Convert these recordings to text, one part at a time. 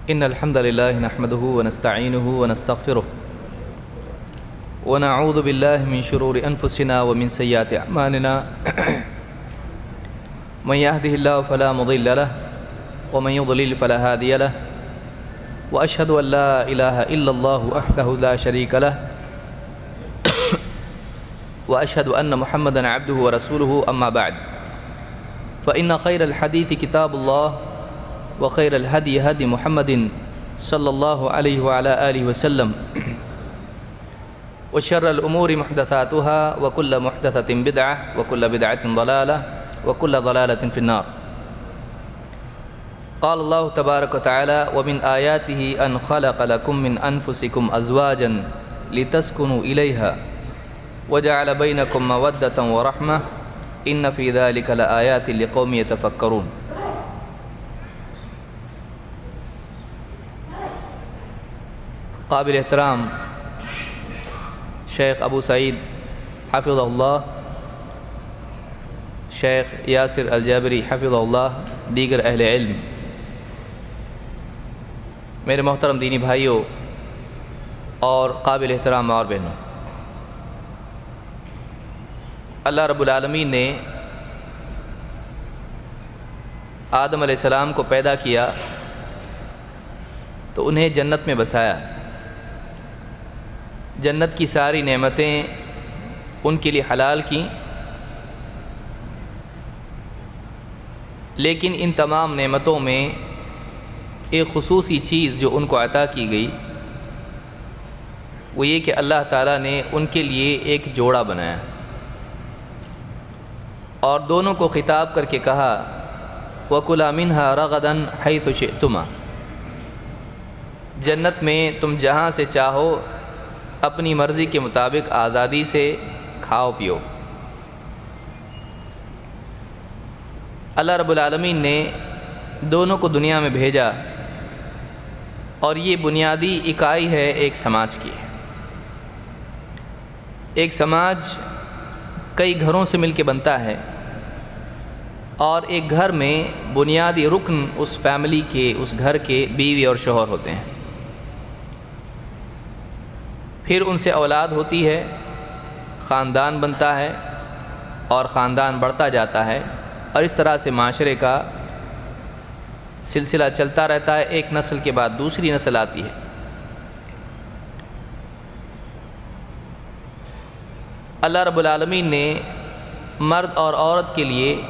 إن الحمد لله نحمده ونستعينه ونستغفره ونعوذ بالله من شرور أنفسنا ومن سيئات أعمالنا من يهده الله فلا مضل له ومن يضلل فلا هادي له وأشهد أن لا إله إلا الله وحده لا شريك له وأشهد أن محمدًا عبده ورسوله أما بعد فإن خير الحديث كتاب الله وخير الهدي هدي محمد صلى الله عليه وعلى آله وسلم وشر الأمور محدثاتها وكل محدثة بدعة وكل بدعة ضلالة وكل ضلالة في النار. قال الله تبارك وتعالى ومن آياته أن خلق لكم من أنفسكم أزواجا لتسكنوا إليها وجعل بينكم مودة ورحمة إن في ذلك لآيات لقوم يتفكرون. قابل احترام شیخ ابو سعید حفظہ اللہ، شیخ یاسر الجابری حفظہ اللہ، دیگر اہل علم، میرے محترم دینی بھائیوں اور قابل احترام اور بہنوں، اللہ رب العالمین نے آدم علیہ السلام کو پیدا کیا تو انہیں جنت میں بسایا. جنت کی ساری نعمتیں ان کے لیے حلال کیں، لیکن ان تمام نعمتوں میں ایک خصوصی چیز جو ان کو عطا کی گئی وہ یہ کہ اللہ تعالیٰ نے ان کے لیے ایک جوڑا بنایا اور دونوں کو خطاب کر کے کہا وَكُلَا مِنْهَا رَغَدًا حَيْثُ شِئْتُمَا، جنت میں تم جہاں سے چاہو اپنی مرضی کے مطابق آزادی سے کھاؤ پیو. اللہ رب العالمین نے دونوں کو دنیا میں بھیجا اور یہ بنیادی اکائی ہے ایک سماج کی. ایک سماج کئی گھروں سے مل کے بنتا ہے اور ایک گھر میں بنیادی رکن اس فیملی کے، اس گھر کے بیوی اور شوہر ہوتے ہیں. پھر ان سے اولاد ہوتی ہے، خاندان بنتا ہے اور خاندان بڑھتا جاتا ہے اور اس طرح سے معاشرے کا سلسلہ چلتا رہتا ہے. ایک نسل کے بعد دوسری نسل آتی ہے. اللہ رب العالمین نے مرد اور عورت کے لیے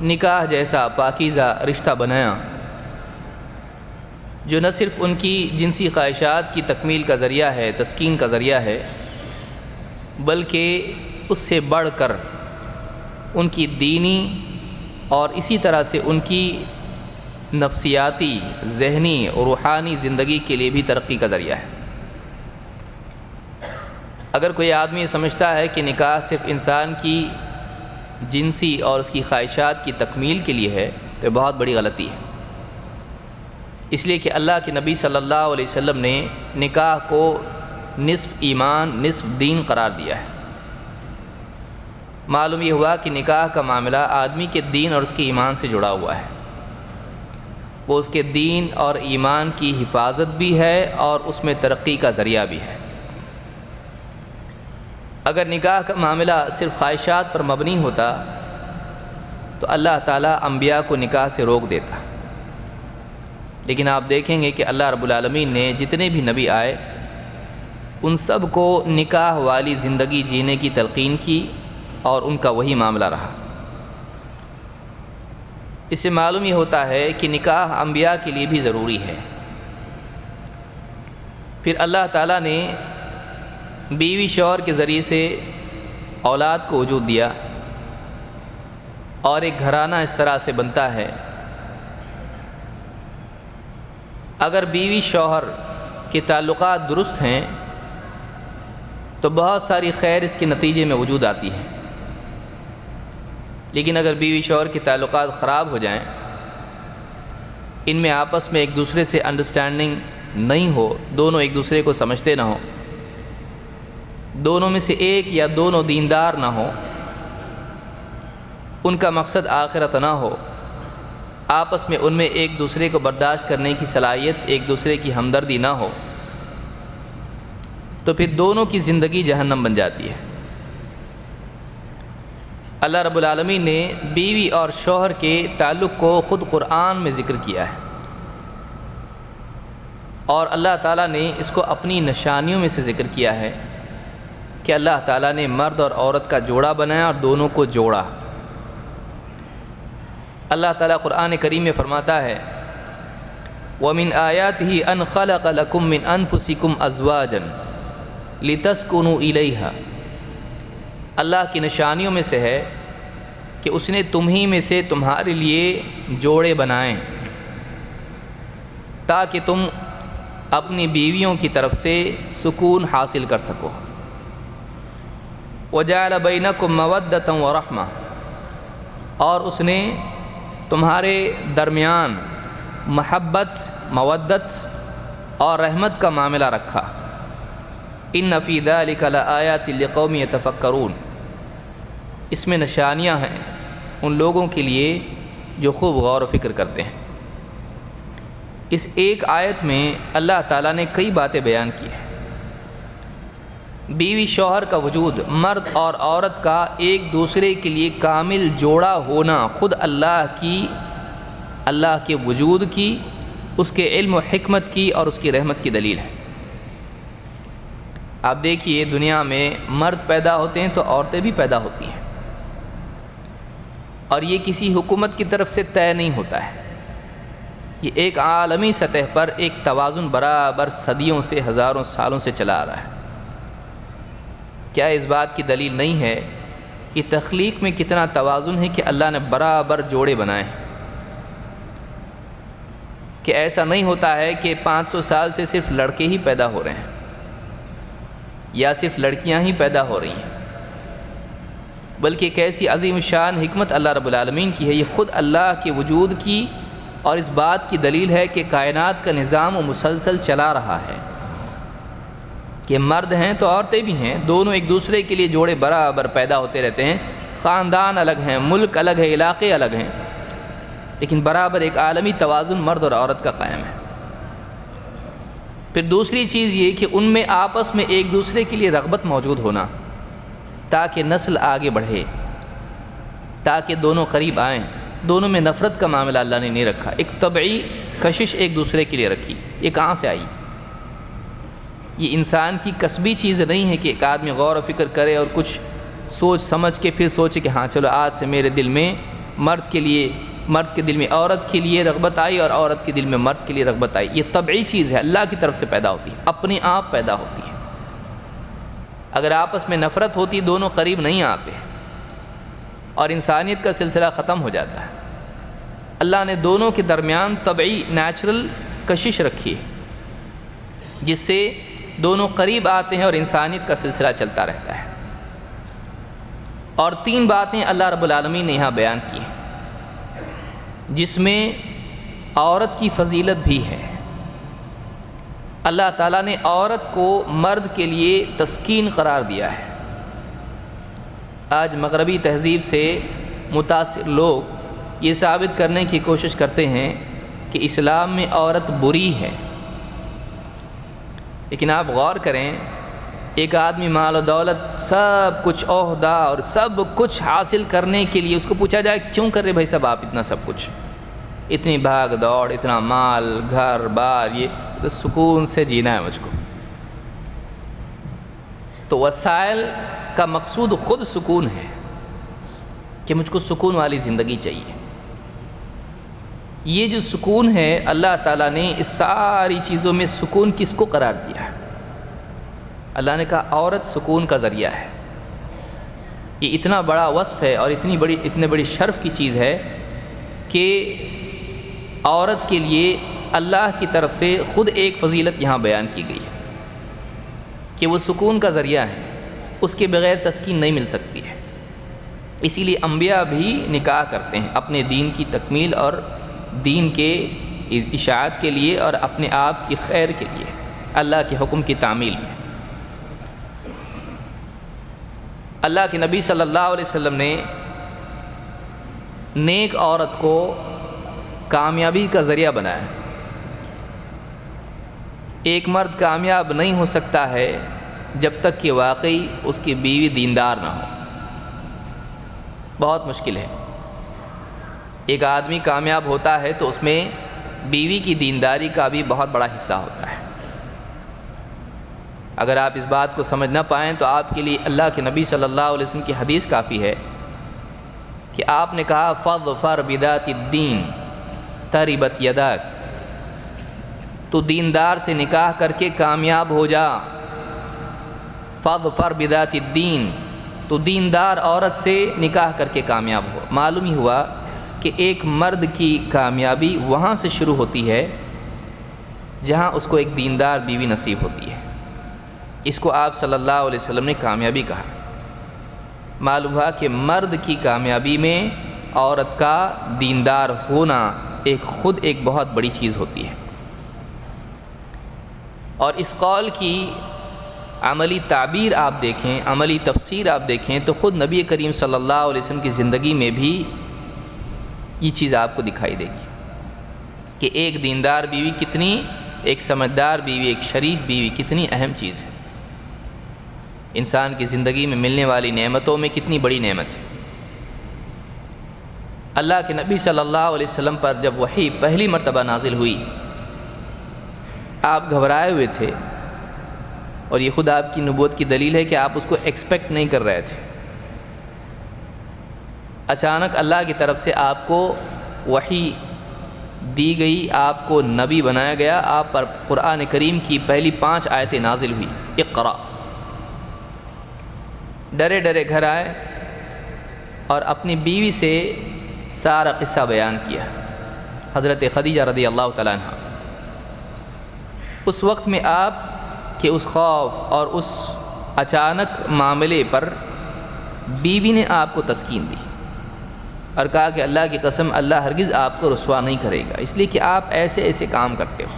نکاح جیسا پاکیزہ رشتہ بنایا جو نہ صرف ان کی جنسی خواہشات کی تکمیل کا ذریعہ ہے، تسکین کا ذریعہ ہے، بلکہ اس سے بڑھ کر ان کی دینی اور اسی طرح سے ان کی نفسیاتی، ذہنی اور روحانی زندگی کے لیے بھی ترقی کا ذریعہ ہے. اگر کوئی آدمی سمجھتا ہے کہ نکاح صرف انسان کی جنسی اور اس کی خواہشات کی تکمیل کے لیے ہے تو یہ بہت بڑی غلطی ہے. اس لیے کہ اللہ کے نبی صلی اللہ علیہ وسلم نے نکاح کو نصف ایمان نصف دین قرار دیا ہے. معلوم یہ ہوا کہ نکاح کا معاملہ آدمی کے دین اور اس کے ایمان سے جڑا ہوا ہے. وہ اس کے دین اور ایمان کی حفاظت بھی ہے اور اس میں ترقی کا ذریعہ بھی ہے. اگر نکاح کا معاملہ صرف خواہشات پر مبنی ہوتا تو اللہ تعالیٰ انبیاء کو نکاح سے روک دیتا. لیکن آپ دیکھیں گے کہ اللہ رب العالمین نے جتنے بھی نبی آئے ان سب کو نکاح والی زندگی جینے کی تلقین کی اور ان کا وہی معاملہ رہا. اس سے معلوم یہ ہوتا ہے کہ نکاح انبیاء کے لیے بھی ضروری ہے. پھر اللہ تعالیٰ نے بیوی شوہر کے ذریعے سے اولاد کو وجود دیا اور ایک گھرانہ اس طرح سے بنتا ہے. اگر بیوی شوہر کے تعلقات درست ہیں تو بہت ساری خیر اس کے نتیجے میں وجود آتی ہے. لیکن اگر بیوی شوہر کے تعلقات خراب ہو جائیں، ان میں آپس میں ایک دوسرے سے انڈرسٹینڈنگ نہیں ہو، دونوں ایک دوسرے کو سمجھتے نہ ہوں، دونوں میں سے ایک یا دونوں دیندار نہ ہوں، ان کا مقصد آخرت نہ ہو، آپس میں ان میں ایک دوسرے کو برداشت کرنے کی صلاحیت، ایک دوسرے کی ہمدردی نہ ہو، تو پھر دونوں کی زندگی جہنم بن جاتی ہے۔ اللہ رب العالمین نے بیوی اور شوہر کے تعلق کو خود قرآن میں ذکر کیا ہے، اور اللہ تعالیٰ نے اس کو اپنی نشانیوں میں سے ذکر کیا ہے کہ اللہ تعالیٰ نے مرد اور عورت کا جوڑا بنایا اور دونوں کو جوڑا۔ اللہ تعالیٰ قرآن کریم میں فرماتا ہے وَمِنْ آيَاتِهِ أَنْ خَلَقَ لَكُم مِّنْ أَنفُسِكُمْ أَزْوَاجًا لِتَسْكُنُوا إِلَيْهَا، اللہ کی نشانیوں میں سے ہے کہ اس نے تمہیں میں سے تمہارے لیے جوڑے بنائیں تاکہ تم اپنی بیویوں کی طرف سے سکون حاصل کر سکو۔ وَجَعَلَ بَيْنَكُم مَّوَدَّةً وَرَحْمَةً، اور اس نے تمہارے درمیان محبت، مودت اور رحمت کا معاملہ رکھا۔ إِنَّ فِي ذَلِكَ لَآيَاتٍ لِقَوْمٍ يَتَفَكَّرُونَ، اس میں نشانیاں ہیں ان لوگوں کے لیے جو خوب غور و فکر کرتے ہیں۔ اس ایک آیت میں اللہ تعالیٰ نے کئی باتیں بیان کی ہیں۔ بیوی شوہر کا وجود، مرد اور عورت کا ایک دوسرے کے لیے کامل جوڑا ہونا خود اللہ کے وجود کی، اس کے علم و حکمت کی اور اس کی رحمت کی دلیل ہے۔ آپ دیکھیے دنیا میں مرد پیدا ہوتے ہیں تو عورتیں بھی پیدا ہوتی ہیں، اور یہ کسی حکومت کی طرف سے طے نہیں ہوتا ہے، یہ ایک عالمی سطح پر ایک توازن برابر صدیوں سے، ہزاروں سالوں سے چلا آ رہا ہے۔ کیا اس بات کی دلیل نہیں ہے کہ تخلیق میں کتنا توازن ہے کہ اللہ نے برابر جوڑے بنائے ہیں، کہ ایسا نہیں ہوتا ہے کہ 500 سال سے صرف لڑکے ہی پیدا ہو رہے ہیں یا صرف لڑکیاں ہی پیدا ہو رہی ہیں، بلکہ ایک ایسی عظیم شان حکمت اللہ رب العالمین کی ہے، یہ خود اللہ کے وجود کی اور اس بات کی دلیل ہے کہ کائنات کا نظام وہ مسلسل چلا رہا ہے، کہ مرد ہیں تو عورتیں بھی ہیں، دونوں ایک دوسرے کے لیے جوڑے برابر پیدا ہوتے رہتے ہیں۔ خاندان الگ ہیں، ملک الگ ہے، علاقے الگ ہیں، لیکن برابر ایک عالمی توازن مرد اور عورت کا قائم ہے۔ پھر دوسری چیز یہ کہ ان میں آپس میں ایک دوسرے کے لیے رغبت موجود ہونا، تاکہ نسل آگے بڑھے، تاکہ دونوں قریب آئیں۔ دونوں میں نفرت کا معاملہ اللہ نے نہیں رکھا، ایک طبعی کشش ایک دوسرے کے لیے رکھی۔ یہ کہاں سے آئی؟ یہ انسان کی کسبی چیز نہیں ہے کہ ایک آدمی غور و فکر کرے اور کچھ سوچ سمجھ کے پھر سوچے کہ ہاں چلو آج سے میرے دل میں مرد کے دل میں عورت کے لیے رغبت آئی اور عورت کے دل میں مرد کے لیے رغبت آئی۔ یہ طبعی چیز ہے، اللہ کی طرف سے پیدا ہوتی ہے، اپنے آپ پیدا ہوتی ہے۔ اگر آپس میں نفرت ہوتی دونوں قریب نہیں آتے اور انسانیت کا سلسلہ ختم ہو جاتا ہے۔ اللہ نے دونوں کے درمیان طبعی نیچرل کشش رکھی ہے، جس سے دونوں قریب آتے ہیں اور انسانیت کا سلسلہ چلتا رہتا ہے۔ اور 3 باتیں اللہ رب العالمین نے یہاں بیان کی ہیں جس میں عورت کی فضیلت بھی ہے۔ اللہ تعالیٰ نے عورت کو مرد کے لیے تسکین قرار دیا ہے۔ آج مغربی تہذیب سے متاثر لوگ یہ ثابت کرنے کی کوشش کرتے ہیں کہ اسلام میں عورت بری ہے، لیکن آپ غور کریں، ایک آدمی مال و دولت سب کچھ عہدہ اور سب کچھ حاصل کرنے کے لیے اس کو پوچھا جائے کیوں کر رہے بھائی صاحب آپ اتنا سب کچھ، اتنی بھاگ دوڑ، اتنا مال، گھر بار، یہ تو سکون سے جینا ہے مجھ کو۔ تو وسائل کا مقصود خود سکون ہے کہ مجھ کو سکون والی زندگی چاہیے۔ یہ جو سکون ہے اللہ تعالیٰ نے اس ساری چیزوں میں سکون کس کو قرار دیا ہے؟ اللہ نے کہا عورت سکون کا ذریعہ ہے۔ یہ اتنا بڑا وصف ہے اور اتنے بڑی شرف کی چیز ہے کہ عورت کے لیے اللہ کی طرف سے خود ایک فضیلت یہاں بیان کی گئی ہے کہ وہ سکون کا ذریعہ ہے، اس کے بغیر تسکین نہیں مل سکتی ہے۔ اسی لیے انبیاء بھی نکاح کرتے ہیں اپنے دین کی تکمیل اور دین کے اشاعت کے لیے اور اپنے آپ کی خیر کے لیے، اللہ کے حکم کی تعمیل میں۔ اللہ کے نبی صلی اللہ علیہ وسلم نے نیک عورت کو کامیابی کا ذریعہ بنا ہے۔ ایک مرد کامیاب نہیں ہو سکتا ہے جب تک کہ واقعی اس کی بیوی دیندار نہ ہو، بہت مشکل ہے۔ ایک آدمی کامیاب ہوتا ہے تو اس میں بیوی کی دینداری کا بھی بہت بڑا حصہ ہوتا ہے۔ اگر آپ اس بات کو سمجھ نہ پائیں تو آپ کے لیے اللہ کے نبی صلی اللہ علیہ وسلم کی حدیث کافی ہے کہ آپ نے کہا فاظفر بذات الدین تربت یداک، تو دیندار سے نکاح کر کے کامیاب ہو جا۔ فاظفر بذات الدین، تو دیندار عورت سے نکاح کر کے کامیاب ہو۔ معلوم ہی ہوا کہ ایک مرد کی کامیابی وہاں سے شروع ہوتی ہے جہاں اس کو ایک دیندار بیوی نصیب ہوتی ہے۔ اس کو آپ صلی اللہ علیہ وسلم نے کامیابی کہا۔ معلوم ہوا کہ مرد کی کامیابی میں عورت کا دیندار ہونا خود ایک بہت بڑی چیز ہوتی ہے۔ اور اس قول کی عملی تعبیر آپ دیکھیں، عملی تفسیر آپ دیکھیں تو خود نبی کریم صلی اللہ علیہ وسلم کی زندگی میں بھی یہ چیز آپ کو دکھائی دے گی کہ ایک دیندار بیوی کتنی، ایک سمجھدار بیوی، ایک شریف بیوی کتنی اہم چیز ہے، انسان کی زندگی میں ملنے والی نعمتوں میں کتنی بڑی نعمت ہے۔ اللہ کے نبی صلی اللہ علیہ وسلم پر جب وحی پہلی مرتبہ نازل ہوئی، آپ گھبرائے ہوئے تھے، اور یہ خود آپ کی نبوت کی دلیل ہے کہ آپ اس کو ایکسپیکٹ نہیں کر رہے تھے۔ اچانک اللہ کی طرف سے آپ کو وحی دی گئی، آپ کو نبی بنایا گیا، آپ پر قرآن کریم کی پہلی 5 آیتیں نازل ہوئی، اقرا۔ ڈرے ڈرے گھر آئے اور اپنی بیوی سے سارا قصہ بیان کیا، حضرت خدیجہ رضی اللہ تعالیٰ عنہ۔ اس وقت میں آپ کے اس خوف اور اس اچانک معاملے پر بیوی نے آپ کو تسکین دی اور کہا کہ اللہ کی قسم اللہ ہرگز آپ کو رسوا نہیں کرے گا، اس لیے کہ آپ ایسے ایسے کام کرتے ہو،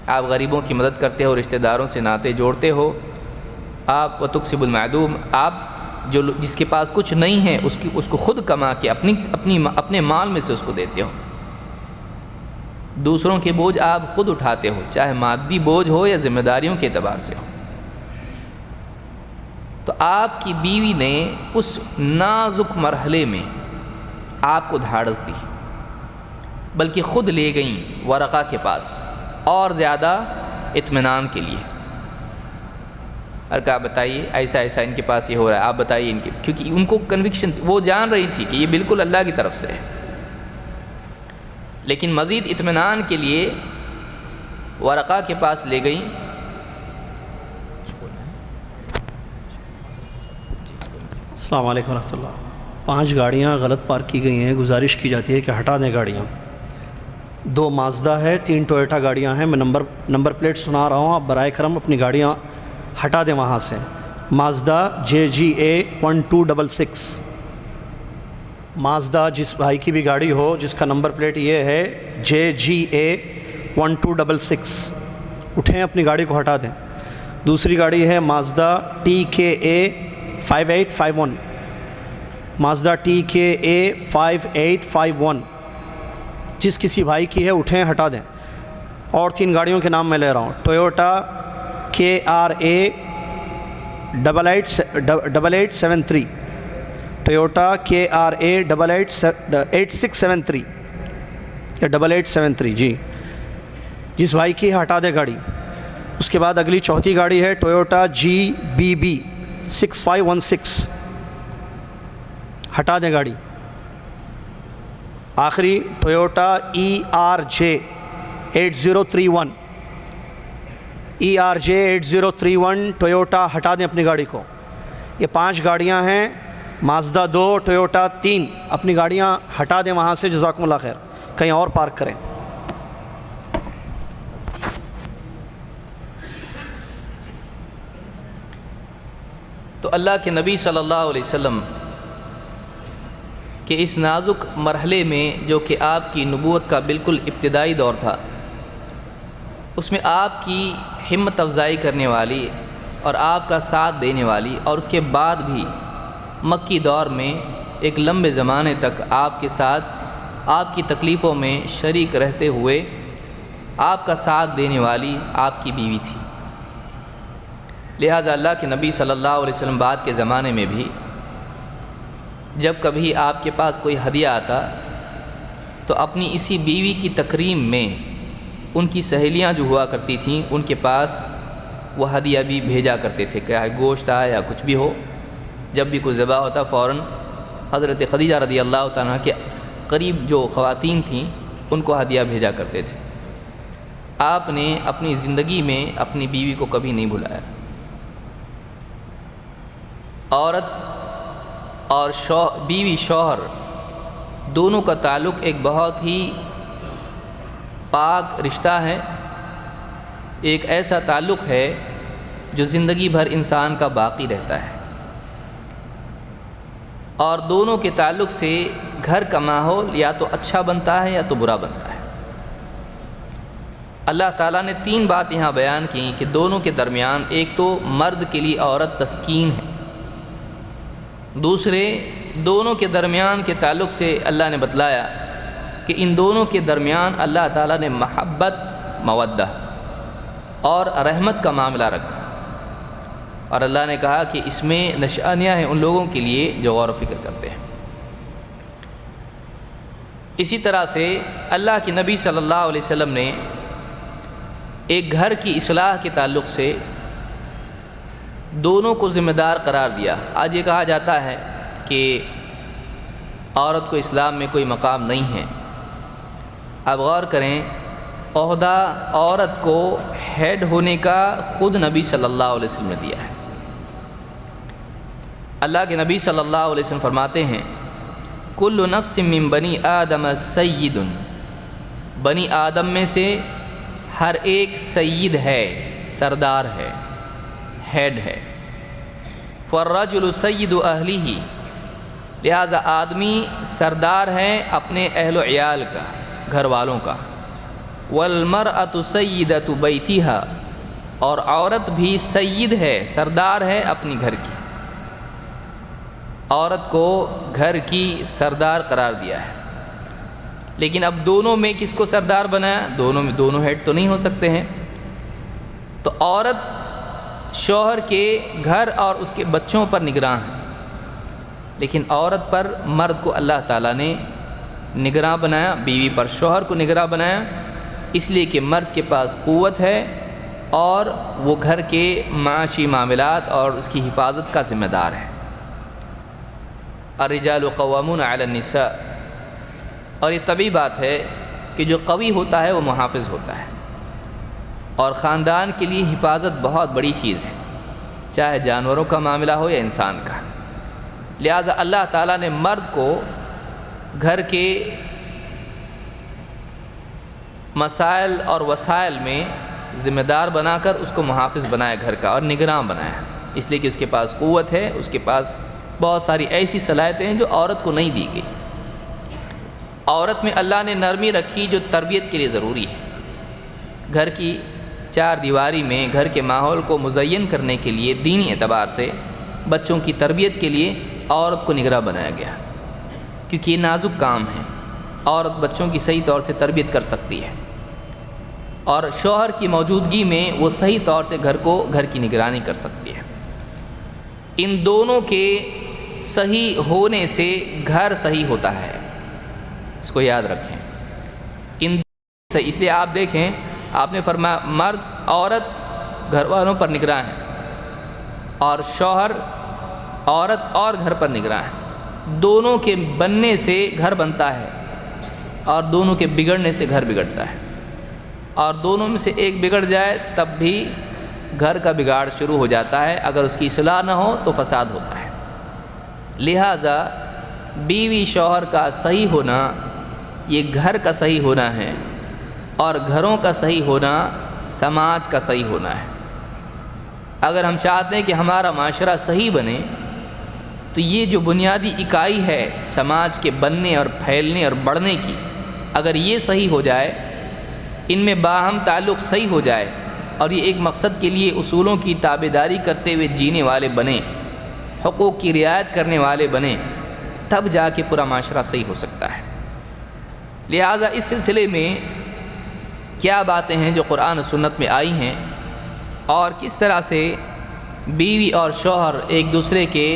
آپ غریبوں کی مدد کرتے ہو، رشتہ داروں سے ناطے جوڑتے ہو، آپ وتکسب المعدوم، آپ جس کے پاس کچھ نہیں ہے اس کو خود کما کے اپنے مال میں سے اس کو دیتے ہو، دوسروں کے بوجھ آپ خود اٹھاتے ہو، چاہے مادی بوجھ ہو یا ذمہ داریوں کے اعتبار سے ہو۔ تو آپ کی بیوی نے اس نازک مرحلے میں آپ کو دھاڑس دی، بلکہ خود لے گئیں ورقہ کے پاس اور زیادہ اطمینان کے لیے، اور کہا بتائیے ایسا ایسا ان کے پاس یہ ہو رہا ہے، آپ بتائیے ان کے، کیونکہ ان کو کنوکشن، وہ جان رہی تھی کہ یہ بالکل اللہ کی طرف سے ہے، لیکن مزید اطمینان کے لیے ورقہ کے پاس لے گئیں۔ السلام علیکم ورحمۃ اللہ۔ 5 گاڑیاں غلط پارک کی گئی ہیں، گزارش کی جاتی ہے کہ ہٹا دیں گاڑیاں۔ 2 مازدا ہے، 3 ٹویوٹا گاڑیاں ہیں، میں نمبر پلیٹ سنا رہا ہوں، آپ برائے کرم اپنی گاڑیاں ہٹا دیں وہاں سے۔ مازدا JGA 1266، مازدا جس بھائی کی بھی گاڑی ہو جس کا نمبر پلیٹ یہ ہے JGA 1266، اٹھیں اپنی گاڑی کو ہٹا دیں۔ دوسری گاڑی ہے مازدا TKA 5851، مازدا TKA 5851، جس کسی بھائی کی ہے اٹھیں ہٹا دیں۔ اور 3 گاڑیوں کے نام میں لے رہا ہوں، ٹویوٹا KRA 8873، ٹویوٹا KRA 8673 یا 8873، جی جس بھائی کی ہٹا دے گاڑی۔ اس کے بعد اگلی چوتھی گاڑی ہے ٹویوٹا GBB 6516، ہٹا دیں گاڑی۔ آخری ٹویوٹا ERJ 8031، ERJ 8031 ٹویوٹا، ہٹا دیں اپنی گاڑی کو۔ یہ 5 گاڑیاں ہیں، مازدا 2، ٹویوٹا 3، اپنی گاڑیاں ہٹا دیں وہاں سے، جزاکم اللہ خیر، کہیں اور پارک کریں۔ تو اللہ کے نبی صلی اللہ علیہ وسلم کہ اس نازک مرحلے میں جو کہ آپ کی نبوت کا بالکل ابتدائی دور تھا، اس میں آپ کی ہمت افزائی کرنے والی اور آپ کا ساتھ دینے والی، اور اس کے بعد بھی مکی دور میں ایک لمبے زمانے تک آپ کے ساتھ آپ کی تکلیفوں میں شریک رہتے ہوئے آپ کا ساتھ دینے والی آپ کی بیوی تھی۔ لہٰذا اللہ کے نبی صلی اللہ علیہ وسلم بعد کے زمانے میں بھی جب کبھی آپ کے پاس کوئی ہدیہ آتا تو اپنی اسی بیوی کی تکریم میں ان کی سہیلیاں جو ہوا کرتی تھیں ان کے پاس وہ ہدیہ بھی بھیجا کرتے تھے، کہ گوشت آئے یا کچھ بھی ہو، جب بھی کوئی ذبح ہوتا فوراً حضرت خدیجہ رضی اللہ تعالیٰ کے قریب جو خواتین تھیں ان کو ہدیہ بھیجا کرتے تھے۔ آپ نے اپنی زندگی میں اپنی بیوی کو کبھی نہیں بھلایا۔ عورت اور بیوی شوہر دونوں کا تعلق ایک بہت ہی پاک رشتہ ہے، ایک ایسا تعلق ہے جو زندگی بھر انسان کا باقی رہتا ہے، اور دونوں کے تعلق سے گھر کا ماحول یا تو اچھا بنتا ہے یا تو برا بنتا ہے۔ اللہ تعالیٰ نے 3 بات یہاں بیان کی کہ دونوں کے درمیان ایک تو مرد کے لیے عورت تسکین ہے، دوسرے دونوں کے درمیان کے تعلق سے اللہ نے بتلایا کہ ان دونوں کے درمیان اللہ تعالیٰ نے محبت، مودہ اور رحمت کا معاملہ رکھا، اور اللہ نے کہا کہ اس میں نشانیاں ہیں ان لوگوں کے لیے جو غور و فکر کرتے ہیں۔ اسی طرح سے اللہ کے نبی صلی اللہ علیہ وسلم نے ایک گھر کی اصلاح کے تعلق سے دونوں کو ذمہ دار قرار دیا۔ آج یہ کہا جاتا ہے کہ عورت کو اسلام میں کوئی مقام نہیں ہے۔ اب غور کریں، عہدہ عورت کو ہیڈ ہونے کا خود نبی صلی اللہ علیہ وسلم نے دیا ہے۔ اللہ کے نبی صلی اللہ علیہ وسلم فرماتے ہیں کل نفس من بنی آدم سید، بنی آدم میں سے ہر ایک سید ہے، سردار ہے، ہیڈ ہے۔ فالرجل سید اہلہ، لہذا آدمی سردار ہے اپنے اہل و عیال کا، گھر والوں کا۔ والمرأۃ سیدۃ بیتھا، اور عورت بھی سید ہے، سردار ہے اپنی گھر کی۔ عورت کو گھر کی سردار قرار دیا ہے، لیکن اب دونوں میں کس کو سردار بنایا؟ دونوں میں دونوں ہیڈ تو نہیں ہو سکتے ہیں، تو عورت شوہر کے گھر اور اس کے بچوں پر نگراں ہے، لیکن عورت پر مرد کو اللہ تعالیٰ نے نگراں بنایا، بیوی پر شوہر کو نگراں بنایا، اس لیے کہ مرد کے پاس قوت ہے اور وہ گھر کے معاشی معاملات اور اس کی حفاظت کا ذمہ دار ہے۔ الرجال قوامون علی النساء، اور یہ طبیعی بات ہے کہ جو قوی ہوتا ہے وہ محافظ ہوتا ہے، اور خاندان کے لیے حفاظت بہت بڑی چیز ہے، چاہے جانوروں کا معاملہ ہو یا انسان کا۔ لہٰذا اللہ تعالیٰ نے مرد کو گھر کے مسائل اور وسائل میں ذمہ دار بنا کر اس کو محافظ بنایا گھر کا، اور نگراں بنایا، اس لیے کہ اس کے پاس قوت ہے، اس کے پاس بہت ساری ایسی صلاحیتیں ہیں جو عورت کو نہیں دی گئی۔ عورت میں اللہ نے نرمی رکھی جو تربیت کے لیے ضروری ہے۔ گھر کی 4 دیواری میں گھر کے ماحول کو مزین کرنے کے لیے دینی اعتبار سے بچوں کی تربیت کے لیے عورت کو نگراں بنایا گیا، کیونکہ یہ نازک کام ہے، عورت بچوں کی صحیح طور سے تربیت کر سکتی ہے، اور شوہر کی موجودگی میں وہ صحیح طور سے گھر کی نگرانی کر سکتی ہے۔ ان دونوں کے صحیح ہونے سے گھر صحیح ہوتا ہے، اس کو یاد رکھیں۔ اس لیے آپ دیکھیں، آپ نے فرمایا مرد عورت گھر والوں پر نگراں ہے، اور شوہر عورت اور گھر پر نگراں ہے۔ دونوں کے بننے سے گھر بنتا ہے، اور دونوں کے بگڑنے سے گھر بگڑتا ہے، اور دونوں میں سے ایک بگڑ جائے تب بھی گھر کا بگاڑ شروع ہو جاتا ہے، اگر اس کی اصلاح نہ ہو تو فساد ہوتا ہے۔ لہٰذا بیوی شوہر کا صحیح ہونا یہ گھر کا صحیح ہونا ہے، اور گھروں کا صحیح ہونا سماج کا صحیح ہونا ہے۔ اگر ہم چاہتے ہیں کہ ہمارا معاشرہ صحیح بنے تو یہ جو بنیادی اکائی ہے سماج کے بننے اور پھیلنے اور بڑھنے کی، اگر یہ صحیح ہو جائے، ان میں باہم تعلق صحیح ہو جائے، اور یہ ایک مقصد کے لیے اصولوں کی تابعداری کرتے ہوئے جینے والے بنیں، حقوق کی رعایت کرنے والے بنیں، تب جا کے پورا معاشرہ صحیح ہو سکتا ہے۔ لہٰذا اس سلسلے میں کیا باتیں ہیں جو قرآن و سنت میں آئی ہیں اور کس طرح سے بیوی اور شوہر ایک دوسرے کے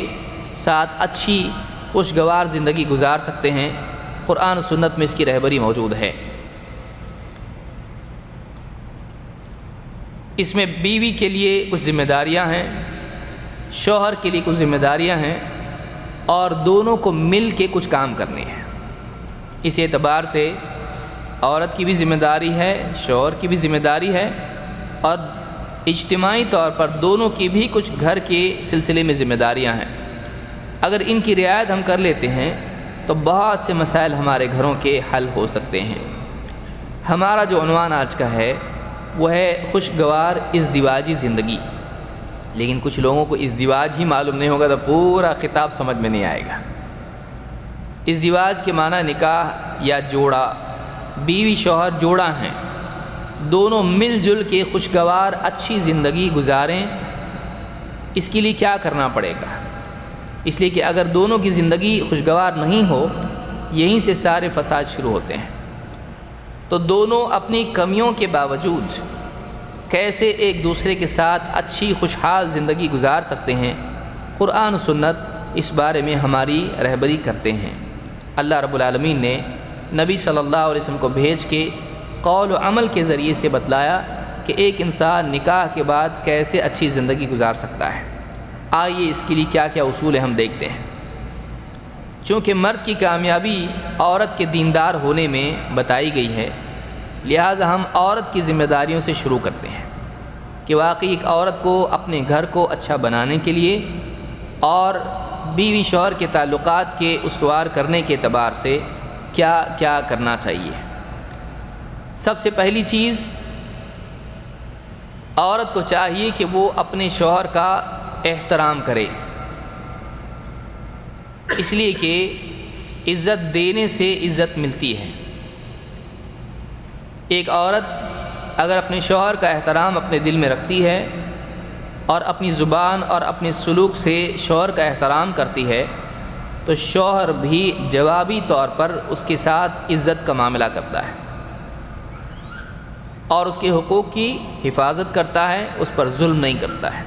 ساتھ اچھی خوشگوار زندگی گزار سکتے ہیں، قرآن و سنت میں اس کی رہبری موجود ہے۔ اس میں بیوی کے لیے کچھ ذمہ داریاں ہیں، شوہر کے لیے کچھ ذمہ داریاں ہیں، اور دونوں کو مل کے کچھ کام کرنے ہیں۔ اس اعتبار سے عورت کی بھی ذمہ داری ہے، شوہر کی بھی ذمہ داری ہے، اور اجتماعی طور پر دونوں کی بھی کچھ گھر کے سلسلے میں ذمہ داریاں ہیں۔ اگر ان کی رعایت ہم کر لیتے ہیں تو بہت سے مسائل ہمارے گھروں کے حل ہو سکتے ہیں۔ ہمارا جو عنوان آج کا ہے وہ ہے خوشگوار ازدواجی زندگی، لیکن کچھ لوگوں کو ازدواج ہی معلوم نہیں ہوگا تو پورا خطاب سمجھ میں نہیں آئے گا۔ ازدواج کے معنی نکاح یا جوڑا، بیوی شوہر جوڑا ہیں، دونوں مل جل کے خوشگوار اچھی زندگی گزاریں۔ اس کے لیے کیا کرنا پڑے گا؟ اس لیے کہ اگر دونوں کی زندگی خوشگوار نہیں ہو، یہیں سے سارے فساد شروع ہوتے ہیں۔ تو دونوں اپنی کمیوں کے باوجود کیسے ایک دوسرے کے ساتھ اچھی خوشحال زندگی گزار سکتے ہیں، قرآن و سنت اس بارے میں ہماری رہبری کرتے ہیں۔ اللہ رب العالمین نے نبی صلی اللہ علیہ وسلم کو بھیج کے قول و عمل کے ذریعے سے بتلایا کہ ایک انسان نکاح کے بعد کیسے اچھی زندگی گزار سکتا ہے۔ آئیے اس کے لیے کیا کیا اصول ہیں ہم دیکھتے ہیں۔ چونکہ مرد کی کامیابی عورت کے دیندار ہونے میں بتائی گئی ہے، لہٰذا ہم عورت کی ذمہ داریوں سے شروع کرتے ہیں کہ واقعی ایک عورت کو اپنے گھر کو اچھا بنانے کے لیے اور بیوی شوہر کے تعلقات کے استوار کرنے کے اعتبار سے کیا کیا کرنا چاہیے۔ سب سے پہلی چیز، عورت کو چاہیے کہ وہ اپنے شوہر کا احترام کرے، اس لیے کہ عزت دینے سے عزت ملتی ہے۔ ایک عورت اگر اپنے شوہر کا احترام اپنے دل میں رکھتی ہے اور اپنی زبان اور اپنے سلوک سے شوہر کا احترام کرتی ہے تو شوہر بھی جوابی طور پر اس کے ساتھ عزت کا معاملہ کرتا ہے اور اس کے حقوق کی حفاظت کرتا ہے، اس پر ظلم نہیں کرتا ہے۔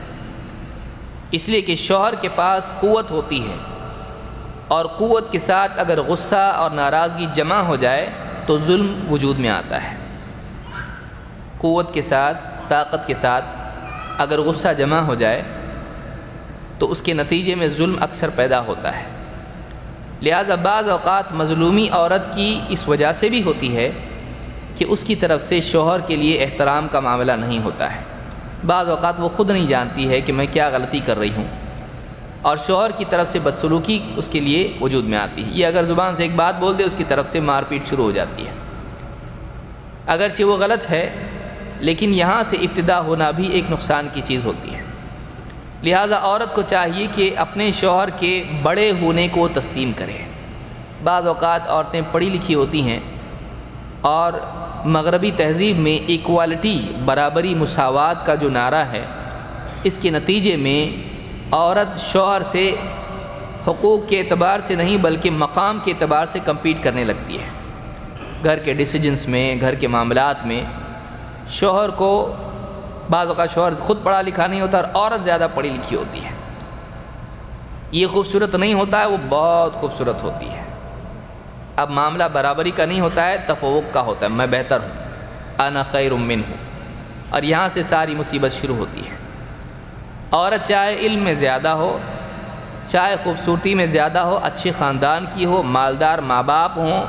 اس لیے کہ شوہر کے پاس قوت ہوتی ہے، اور قوت کے ساتھ اگر غصہ اور ناراضگی جمع ہو جائے تو ظلم وجود میں آتا ہے۔ قوت کے ساتھ، طاقت کے ساتھ اگر غصہ جمع ہو جائے تو اس کے نتیجے میں ظلم اکثر پیدا ہوتا ہے۔ لہٰذا بعض اوقات مظلومی عورت کی اس وجہ سے بھی ہوتی ہے کہ اس کی طرف سے شوہر کے لیے احترام کا معاملہ نہیں ہوتا ہے۔ بعض اوقات وہ خود نہیں جانتی ہے کہ میں کیا غلطی کر رہی ہوں، اور شوہر کی طرف سے بدسلوکی اس کے لیے وجود میں آتی ہے۔ یہ اگر زبان سے ایک بات بول دے، اس کی طرف سے مار پیٹ شروع ہو جاتی ہے۔ اگرچہ وہ غلط ہے، لیکن یہاں سے ابتدا ہونا بھی ایک نقصان کی چیز ہوتی ہے۔ لہٰذا عورت کو چاہیے کہ اپنے شوہر کے بڑے ہونے کو تسلیم کرے۔ بعض اوقات عورتیں پڑھی لکھی ہوتی ہیں اور مغربی تہذیب میں ایکوالٹی، برابری، مساوات کا جو نعرہ ہے، اس کے نتیجے میں عورت شوہر سے حقوق کے اعتبار سے نہیں بلکہ مقام کے اعتبار سے کمپیٹ کرنے لگتی ہے۔ گھر کے ڈیسیجنز میں، گھر کے معاملات میں شوہر کو، بعض اوقات شوہر خود پڑھا لکھا نہیں ہوتا اور عورت زیادہ پڑھی لکھی ہوتی ہے۔ یہ خوبصورت نہیں ہوتا ہے، وہ بہت خوبصورت ہوتی ہے۔ اب معاملہ برابری کا نہیں ہوتا ہے، تفوق کا ہوتا ہے، میں بہتر ہوں، انا خیر منہ، اور یہاں سے ساری مصیبت شروع ہوتی ہے۔ عورت چاہے علم میں زیادہ ہو، چاہے خوبصورتی میں زیادہ ہو، اچھے خاندان کی ہو، مالدار ماں باپ ہوں،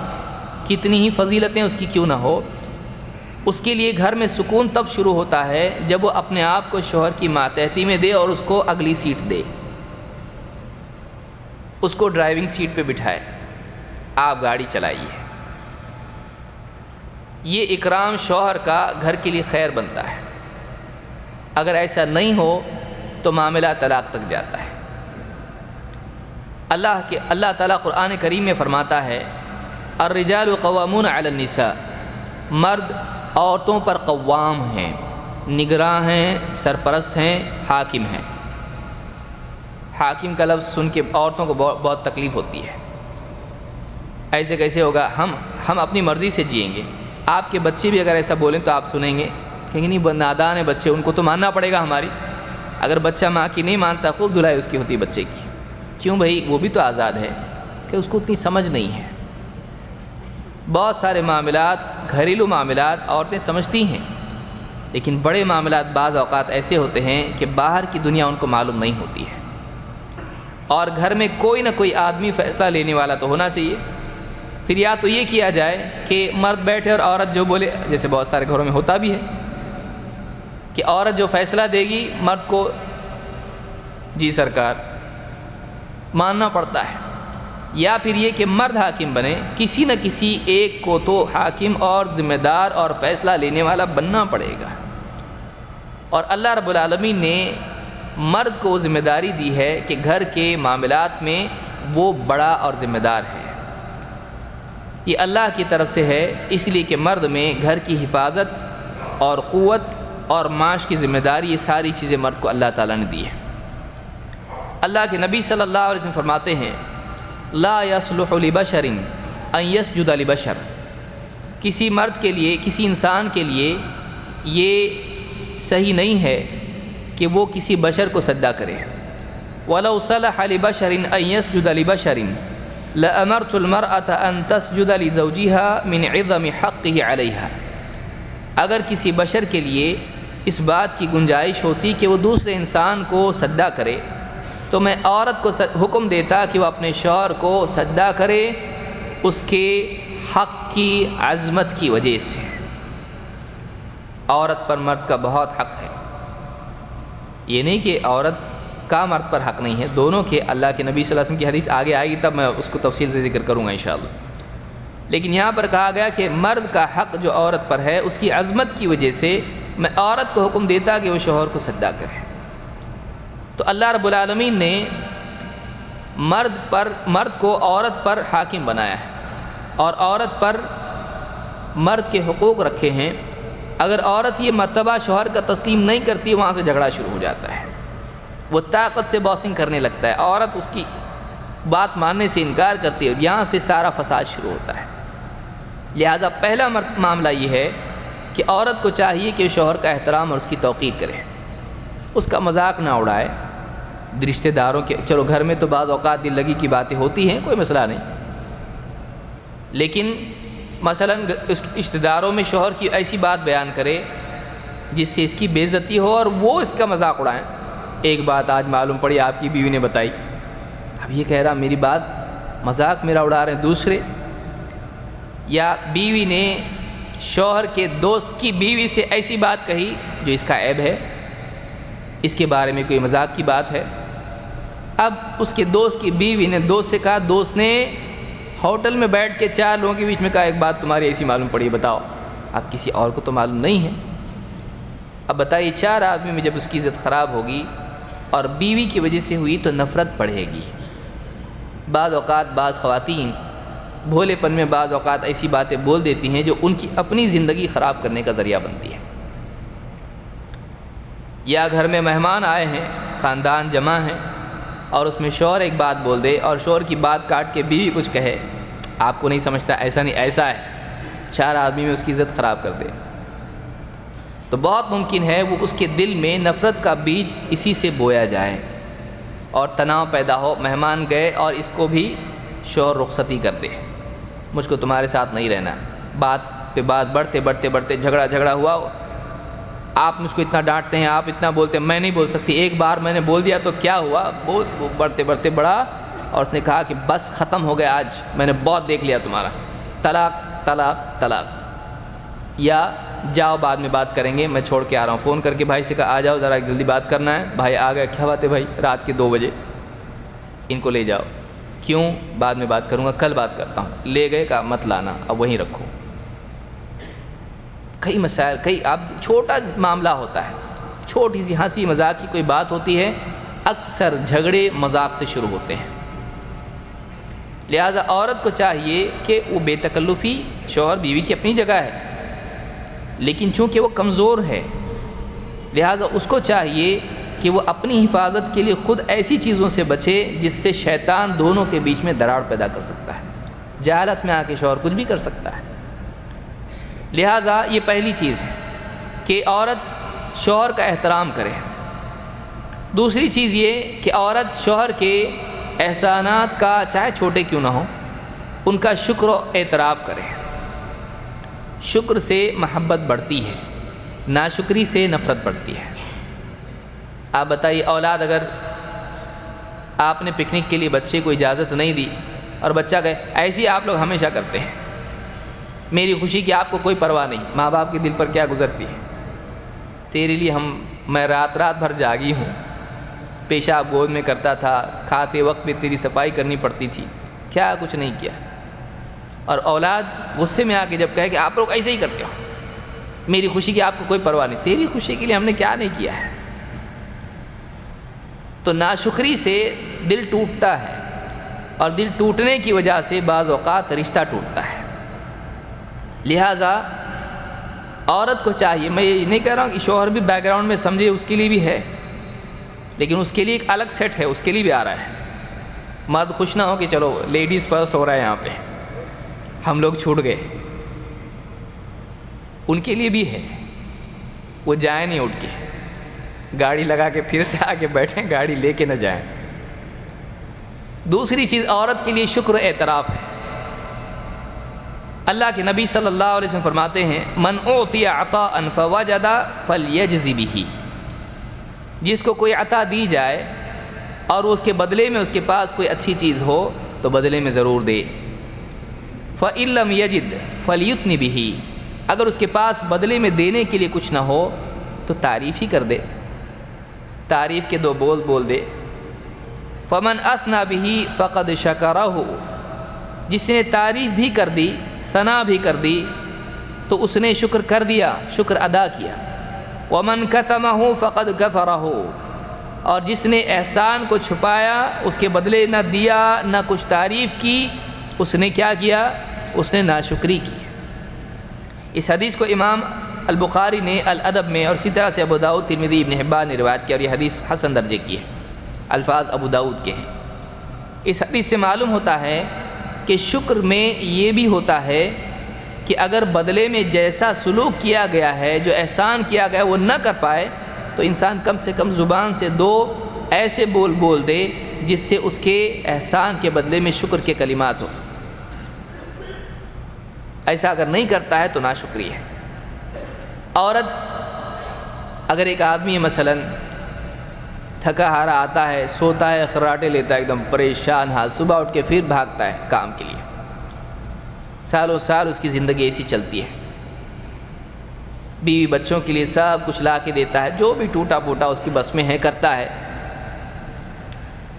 کتنی ہی فضیلتیں اس کی کیوں نہ ہو، اس کے لیے گھر میں سکون تب شروع ہوتا ہے جب وہ اپنے آپ کو شوہر کی ماتحتی میں دے اور اس کو اگلی سیٹ دے، اس کو ڈرائیونگ سیٹ پہ بٹھائے، آپ گاڑی چلائیے۔ یہ اکرام شوہر کا گھر کے لیے خیر بنتا ہے۔ اگر ایسا نہیں ہو تو معاملہ طلاق تک جاتا ہے۔ اللہ تعالیٰ قرآن کریم میں فرماتا ہے، الرجال قوامون علی النساء، مرد عورتوں پر قوام ہیں، نگراں ہیں، سرپرست ہیں، حاکم ہیں۔ حاکم کا لفظ سن کے عورتوں کو بہت تکلیف ہوتی ہے۔ ایسے کیسے ہوگا، ہم اپنی مرضی سے جئیں گے. آپ کے بچے بھی اگر ایسا بولیں تو آپ سنیں گے، کہیں نہیں نادان ہے بچے، ان کو تو ماننا پڑے گا ہماری. اگر بچہ ماں کی نہیں مانتا، خوب دھلائی اس کی ہوتی بچے کی. کیوں بھائی؟ وہ بھی تو آزاد ہے کہ اس کو اتنی سمجھ نہیں ہے. بہت سارے معاملات، گھریلو معاملات عورتیں سمجھتی ہیں، لیکن بڑے معاملات بعض اوقات ایسے ہوتے ہیں کہ باہر کی دنیا ان کو معلوم نہیں ہوتی ہے. اور گھر میں کوئی نہ کوئی آدمی فیصلہ لینے والا تو ہونا چاہیے. پھر یا تو یہ کیا جائے کہ مرد بیٹھے اور عورت جو بولے، جیسے بہت سارے گھروں میں ہوتا بھی ہے کہ عورت جو فیصلہ دے گی مرد کو جی سرکار ماننا پڑتا ہے. یا پھر یہ کہ مرد حاکم بنے، کسی نہ کسی ایک کو تو حاکم اور ذمہ دار اور فیصلہ لینے والا بننا پڑے گا. اور اللہ رب العالمین نے مرد کو ذمہ داری دی ہے کہ گھر کے معاملات میں وہ بڑا اور ذمہ دار ہے. یہ اللہ کی طرف سے ہے، اس لیے کہ مرد میں گھر کی حفاظت اور قوت اور معاش کی ذمہ داری، یہ ساری چیزیں مرد کو اللہ تعالیٰ نے دی ہے. اللہ کے نبی صلی اللہ علیہ وسلم فرماتے ہیں لا يصلح لبشر ان يسجد لبشر. کسی مرد کے لیے، کسی انسان کے لیے یہ صحیح نہیں ہے کہ وہ کسی بشر کو سجدہ کرے. وَلَوْ صَلَحَ لِبَشَرٍ أَن يَسْجُدَ لِبَشَرٍ لَأَمَرْتُ الْمَرْأَةَ أَن تَسْجُدَ لِزَوْجِهَا مِنْ عِظَمِ حَقِّهِ عَلَيْهَا. اگر کسی بشر کے لیے اس بات کی گنجائش ہوتی کہ وہ دوسرے انسان کو سجدہ کرے تو میں عورت کو حکم دیتا کہ وہ اپنے شوہر کو سجدہ کرے اس کے حق کی عظمت کی وجہ سے. عورت پر مرد کا بہت حق ہے. یہ نہیں کہ عورت کا مرد پر حق نہیں ہے، دونوں کے. اللہ کے نبی صلی اللہ علیہ وسلم کی حدیث آگے آئے گی تب میں اس کو تفصیل سے ذکر کروں گا انشاءاللہ. لیکن یہاں پر کہا گیا کہ مرد کا حق جو عورت پر ہے اس کی عظمت کی وجہ سے میں عورت کو حکم دیتا کہ وہ شوہر کو سجدہ کرے. تو اللہ رب العالمین نے مرد کو عورت پر حاکم بنایا ہے اور عورت پر مرد کے حقوق رکھے ہیں. اگر عورت یہ مرتبہ شوہر کا تسلیم نہیں کرتی، وہاں سے جھگڑا شروع ہو جاتا ہے. وہ طاقت سے باسنگ کرنے لگتا ہے، عورت اس کی بات ماننے سے انکار کرتی ہے اور یہاں سے سارا فساد شروع ہوتا ہے. لہذا پہلا معاملہ یہ ہے کہ عورت کو چاہیے کہ شوہر کا احترام اور اس کی توقیر کرے، اس کا مذاق نہ اڑائے. رشتہ داروں کے، چلو گھر میں تو بعض اوقات دل لگی کی باتیں ہوتی ہیں، کوئی مسئلہ نہیں، لیکن مثلا اس رشتہ داروں میں شوہر کی ایسی بات بیان کرے جس سے اس کی بے عزتی ہو اور وہ اس کا مذاق اڑائیں. ایک بات آج معلوم پڑی، آپ کی بیوی نے بتائی، اب یہ کہہ رہا میری بات مذاق میرا اڑا رہے ہیں دوسرے. یا بیوی نے شوہر کے دوست کی بیوی سے ایسی بات کہی جو اس کا عیب ہے، اس کے بارے میں کوئی مذاق کی بات ہے. اب اس کے دوست کی بیوی نے دوست سے کہا، دوست نے ہوٹل میں بیٹھ کے 4 لوگوں کے بیچ میں کہا ایک بات تمہاری ایسی معلوم پڑی، بتاؤ. اب کسی اور کو تو معلوم نہیں ہے. اب بتائیے 4 آدمی میں جب اس کی عزت خراب ہوگی اور بیوی کی وجہ سے ہوئی تو نفرت بڑھے گی. بعض اوقات بعض خواتین بھولے پن میں بعض اوقات ایسی باتیں بول دیتی ہیں جو ان کی اپنی زندگی خراب کرنے کا ذریعہ بنتی ہے. یا گھر میں مہمان آئے ہیں، خاندان جمع ہیں اور اس میں شوہر ایک بات بول دے اور شوہر کی بات کاٹ کے بیوی کچھ کہے، آپ کو نہیں سمجھتا ایسا نہیں ایسا ہے، 4 آدمی میں اس کی عزت خراب کر دے، تو بہت ممکن ہے وہ اس کے دل میں نفرت کا بیج اسی سے بویا جائے اور تناؤ پیدا ہو. مہمان گئے اور اس کو بھی شوہر رخصتی کر دے، مجھ کو تمہارے ساتھ نہیں رہنا. بات پہ بات بڑھتے جھگڑا ہوا، آپ مجھ کو اتنا ڈانٹتے ہیں، آپ اتنا بولتے ہیں، میں نہیں بول سکتی. ایک بار میں نے بول دیا تو کیا ہوا، بڑھتے بڑھا اور اس نے کہا کہ بس ختم ہو گیا، آج میں نے بہت دیکھ لیا تمہارا، طلاق طلاق طلاق. یا جاؤ بعد میں بات کریں گے، میں چھوڑ کے آ رہا ہوں. فون کر کے بھائی سے کہا آ جاؤ ذرا جلدی بات کرنا ہے. بھائی آ گئے، کیا بات ہے بھائی، رات کے 2 بجے ان کو لے جاؤ. کیوں؟ بعد میں بات کروں گا، کل بات کرتا ہوں. لے گئے، کہا مت لانا، اب وہیں رکھو. کئی مسائل، اب چھوٹا معاملہ ہوتا ہے، چھوٹی سی ہنسی مذاق کی کوئی بات ہوتی ہے، اکثر جھگڑے مذاق سے شروع ہوتے ہیں. لہٰذا عورت کو چاہیے کہ وہ بے تکلفی، شوہر بیوی کی اپنی جگہ ہے لیکن چونکہ وہ کمزور ہے لہٰذا اس کو چاہیے کہ وہ اپنی حفاظت کے لیے خود ایسی چیزوں سے بچے جس سے شیطان دونوں کے بیچ میں دراڑ پیدا کر سکتا ہے. جہالت میں آ کے شوہر کچھ بھی کر سکتا ہے۔ لہٰذا یہ پہلی چیز ہے کہ عورت شوہر کا احترام کرے۔ دوسری چیز یہ کہ عورت شوہر کے احسانات کا چاہے چھوٹے کیوں نہ ہوں ان کا شکر و اعتراف کرے۔ شکر سے محبت بڑھتی ہے، ناشکری سے نفرت بڑھتی ہے۔ آپ بتائیے، اولاد اگر آپ نے پکنک کے لیے بچے کو اجازت نہیں دی اور بچہ کہے ایسی آپ لوگ ہمیشہ کرتے ہیں، میری خوشی کی آپ کو کوئی پرواہ نہیں، ماں باپ کے دل پر کیا گزرتی ہے؟ تیرے لیے میں رات بھر جاگی ہوں، پیشاب گود میں کرتا تھا، کھاتے وقت بھی تیری صفائی کرنی پڑتی تھی، کیا کچھ نہیں کیا؟ اور اولاد غصے میں آ کے جب کہے کہ آپ لوگ ایسے ہی کرتے ہو، میری خوشی کی آپ کو کوئی پرواہ نہیں، تیری خوشی کے لیے ہم نے کیا نہیں کیا ہے؟ تو ناشکری سے دل ٹوٹتا ہے، اور دل ٹوٹنے کی وجہ سے بعض اوقات رشتہ ٹوٹتا ہے۔ لہٰذا عورت کو چاہیے، میں یہ نہیں کہہ رہا ہوں کہ شوہر بھی بیک گراؤنڈ میں سمجھے، اس کے لیے بھی ہے، لیکن اس کے لیے ایک الگ سیٹ ہے، اس کے لیے بھی آ رہا ہے۔ مرد خوش نہ ہو کہ چلو لیڈیز فرسٹ ہو رہا ہے یہاں پہ، ہم لوگ چھوٹ گئے، ان کے لیے بھی ہے، وہ جائیں نہیں اٹھ کے، گاڑی لگا کے پھر سے آ کے بیٹھیں، گاڑی لے کے نہ جائیں۔ دوسری چیز عورت کے لیے شکر و اعتراف ہے۔ اللہ کے نبی صلی اللہ علیہ وسلم فرماتے ہیں من اعطی عطاء فوجد فلیجز بہ، جس کو کوئی عطا دی جائے اور اس کے بدلے میں اس کے پاس کوئی اچھی چیز ہو تو بدلے میں ضرور دے۔ فإن لم یجد فلیثن بہ، اگر اس کے پاس بدلے میں دینے کے لیے کچھ نہ ہو تو تعریف ہی کر دے، تعریف کے دو بول دے۔ فمن اثنى بہ فقد شکرہ، جس نے تعریف بھی کر دی، ثنا بھی کر دی، تو اس نے شکر کر دیا، شکر ادا کیا۔ ومن کتمہ فقد کفرہ، اور جس نے احسان کو چھپایا، اس کے بدلے نہ دیا نہ کچھ تعریف کی، اس نے کیا کیا؟ اس نے ناشکری کی۔ اس حدیث کو امام البخاری نے الادب میں اور اسی طرح سے ابو داؤد، ترمذی، ابن حبان نے روایت کی، اور یہ حدیث حسن درجے کی ہے، الفاظ ابو داؤد کے ہیں۔ اس حدیث سے معلوم ہوتا ہے کہ شکر میں یہ بھی ہوتا ہے کہ اگر بدلے میں جیسا سلوک کیا گیا ہے، جو احسان کیا گیا ہے، وہ نہ کر پائے تو انسان کم سے کم زبان سے دو ایسے بول دے جس سے اس کے احسان کے بدلے میں شکر کے کلمات ہو۔ ایسا اگر نہیں کرتا ہے تو ناشکری ہے۔ عورت اگر ایک آدمی مثلا تھکا ہارا آتا ہے، سوتا ہے، خراٹے لیتا ہے، ایک دم پریشان حال، صبح اٹھ کے پھر بھاگتا ہے کام کے لیے، سالوں سال اس کی زندگی ایسی چلتی ہے، بیوی بچوں کے لیے سب کچھ لا کے دیتا ہے، جو بھی ٹوٹا پھوٹا اس کی بس میں ہے کرتا ہے۔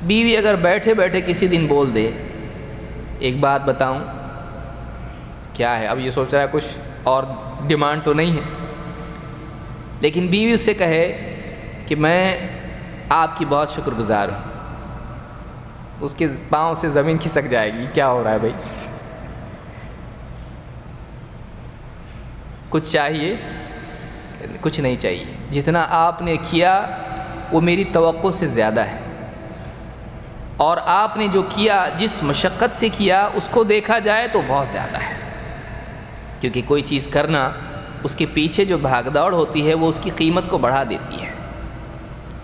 بیوی اگر بیٹھے بیٹھے کسی دن بول دے ایک بات بتاؤں، کیا ہے اب یہ سوچ رہا ہے کچھ اور ڈیمانڈ تو نہیں ہے، لیکن بیوی اس سے کہے کہ میں آپ کی بہت شکر گزار ہوں، اس کے پاؤں سے زمین کھسک جائے گی، کیا ہو رہا ہے بھائی؟ کچھ چاہیے؟ کچھ نہیں چاہیے، جتنا آپ نے کیا وہ میری توقع سے زیادہ ہے، اور آپ نے جو کیا، جس مشقت سے کیا، اس کو دیکھا جائے تو بہت زیادہ ہے، کیونکہ کوئی چیز کرنا اس کے پیچھے جو بھاگ دوڑ ہوتی ہے وہ اس کی قیمت کو بڑھا دیتی ہے،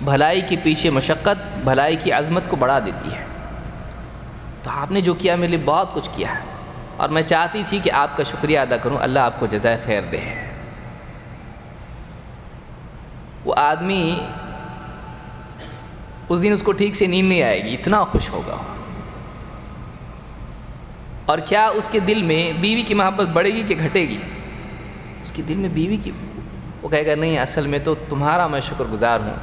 بھلائی کے پیچھے مشقت بھلائی کی عظمت کو بڑھا دیتی ہے۔ تو آپ نے جو کیا میرے لیے بہت کچھ کیا ہے، اور میں چاہتی تھی کہ آپ کا شکریہ ادا کروں، اللہ آپ کو جزائے خیر دے۔ وہ آدمی اس دن اس کو ٹھیک سے نیند نہیں آئے گی، اتنا خوش ہوگا، اور کیا اس کے دل میں بیوی کی محبت بڑھے گی کہ گھٹے گی؟ اس کے دل میں بیوی کی، وہ کہے گا نہیں، اصل میں تو تمہارا میں شکر گزار ہوں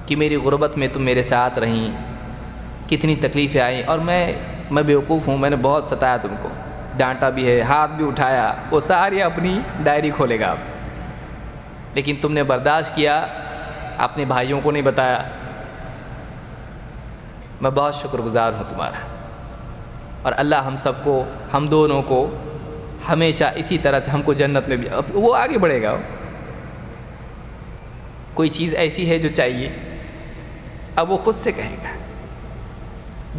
کہ میری غربت میں تم میرے ساتھ رہیں، کتنی تکلیفیں آئیں، اور میں بیوقوف ہوں، میں نے بہت ستایا تم کو، ڈانٹا بھی ہے، ہاتھ بھی اٹھایا، وہ ساری اپنی ڈائری کھولے گا اب، لیکن تم نے برداشت کیا، اپنے بھائیوں کو نہیں بتایا، میں بہت شکر گزار ہوں تمہارا، اور اللہ ہم سب کو، ہم دونوں کو ہمیشہ اسی طرح سے ہم کو جنت میں بھی، اب وہ آگے بڑھے گا، کوئی چیز ایسی ہے جو چاہیے، اب وہ خود سے کہے گا،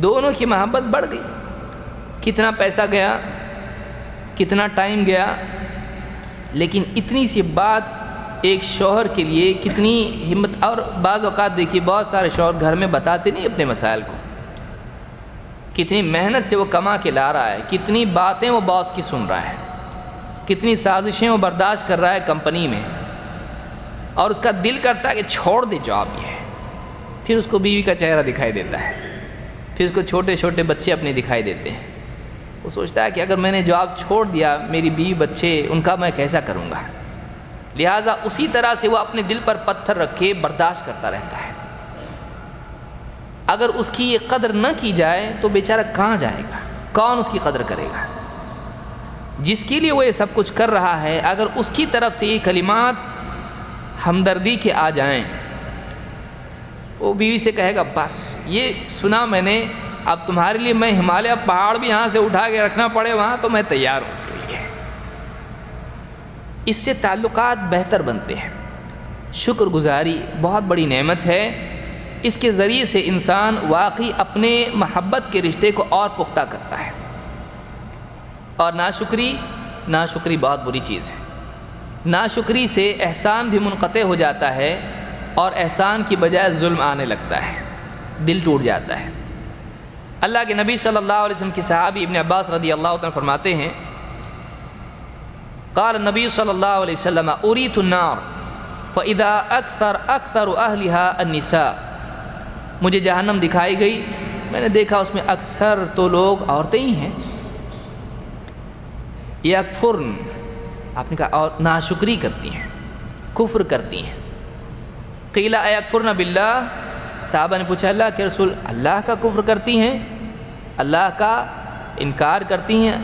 دونوں کی محبت بڑھ گئی۔ کتنا پیسہ گیا، کتنا ٹائم گیا، لیکن اتنی سی بات ایک شوہر کے لیے کتنی ہمت. اور بعض اوقات دیکھیے بہت سارے شوہر گھر میں بتاتے نہیں اپنے مسائل کو، کتنی محنت سے وہ کما کے لا رہا ہے، کتنی باتیں وہ باس کی سن رہا ہے، کتنی سازشیں وہ برداشت کر رہا ہے کمپنی میں، اور اس کا دل کرتا ہے کہ چھوڑ دے جاب یہ ہے. پھر اس کو بیوی کا چہرہ دکھائی دیتا ہے، پھر اس کو چھوٹے چھوٹے بچے اپنے دکھائی دیتے ہیں. وہ سوچتا ہے کہ اگر میں نے جاب چھوڑ دیا، میری بیوی بچے ان کا میں کیسا کروں گا. لہٰذا اسی طرح سے وہ اپنے دل پر پتھر رکھے برداشت کرتا رہتا ہے. اگر اس کی یہ قدر نہ کی جائے تو بیچارہ کہاں جائے گا، کون اس کی قدر کرے گا. جس کے لیے وہ یہ سب کچھ کر رہا ہے، اگر اس کی طرف سے یہ کلمات ہمدردی کے آ جائیں، وہ بیوی سے کہے گا بس یہ سنا میں نے، اب تمہارے لیے میں ہمالیہ پہاڑ بھی یہاں سے اٹھا کے رکھنا پڑے وہاں تو میں تیار ہوں اس کے لیے. اس سے تعلقات بہتر بنتے ہیں. شکر گزاری بہت بڑی نعمت ہے، اس کے ذریعے سے انسان واقعی اپنے محبت کے رشتے کو اور پختہ کرتا ہے. اور ناشکری بہت بری چیز ہے. ناشکری سے احسان بھی منقطع ہو جاتا ہے، اور احسان کی بجائے ظلم آنے لگتا ہے، دل ٹوٹ جاتا ہے. اللہ کے نبی صلی اللہ علیہ وسلم کی صحابی ابن عباس رضی اللہ عنہ فرماتے ہیں، قال النبی صلی اللہ علیہ وسلم اریت النار فاذا اکثر اہلها النساء. مجھے جہنم دکھائی گئی، میں نے دیکھا اس میں اکثر تو لوگ عورتیں ہی ہیں. یکفرن، آپ نے کہا اور ناشکری کرتی ہیں، کفر کرتی ہیں. قیل ایکفرن باللہ، صحابہ نے پوچھا اللہ کے رسول اللہ کا کفر کرتی ہیں، اللہ کا انکار کرتی ہیں؟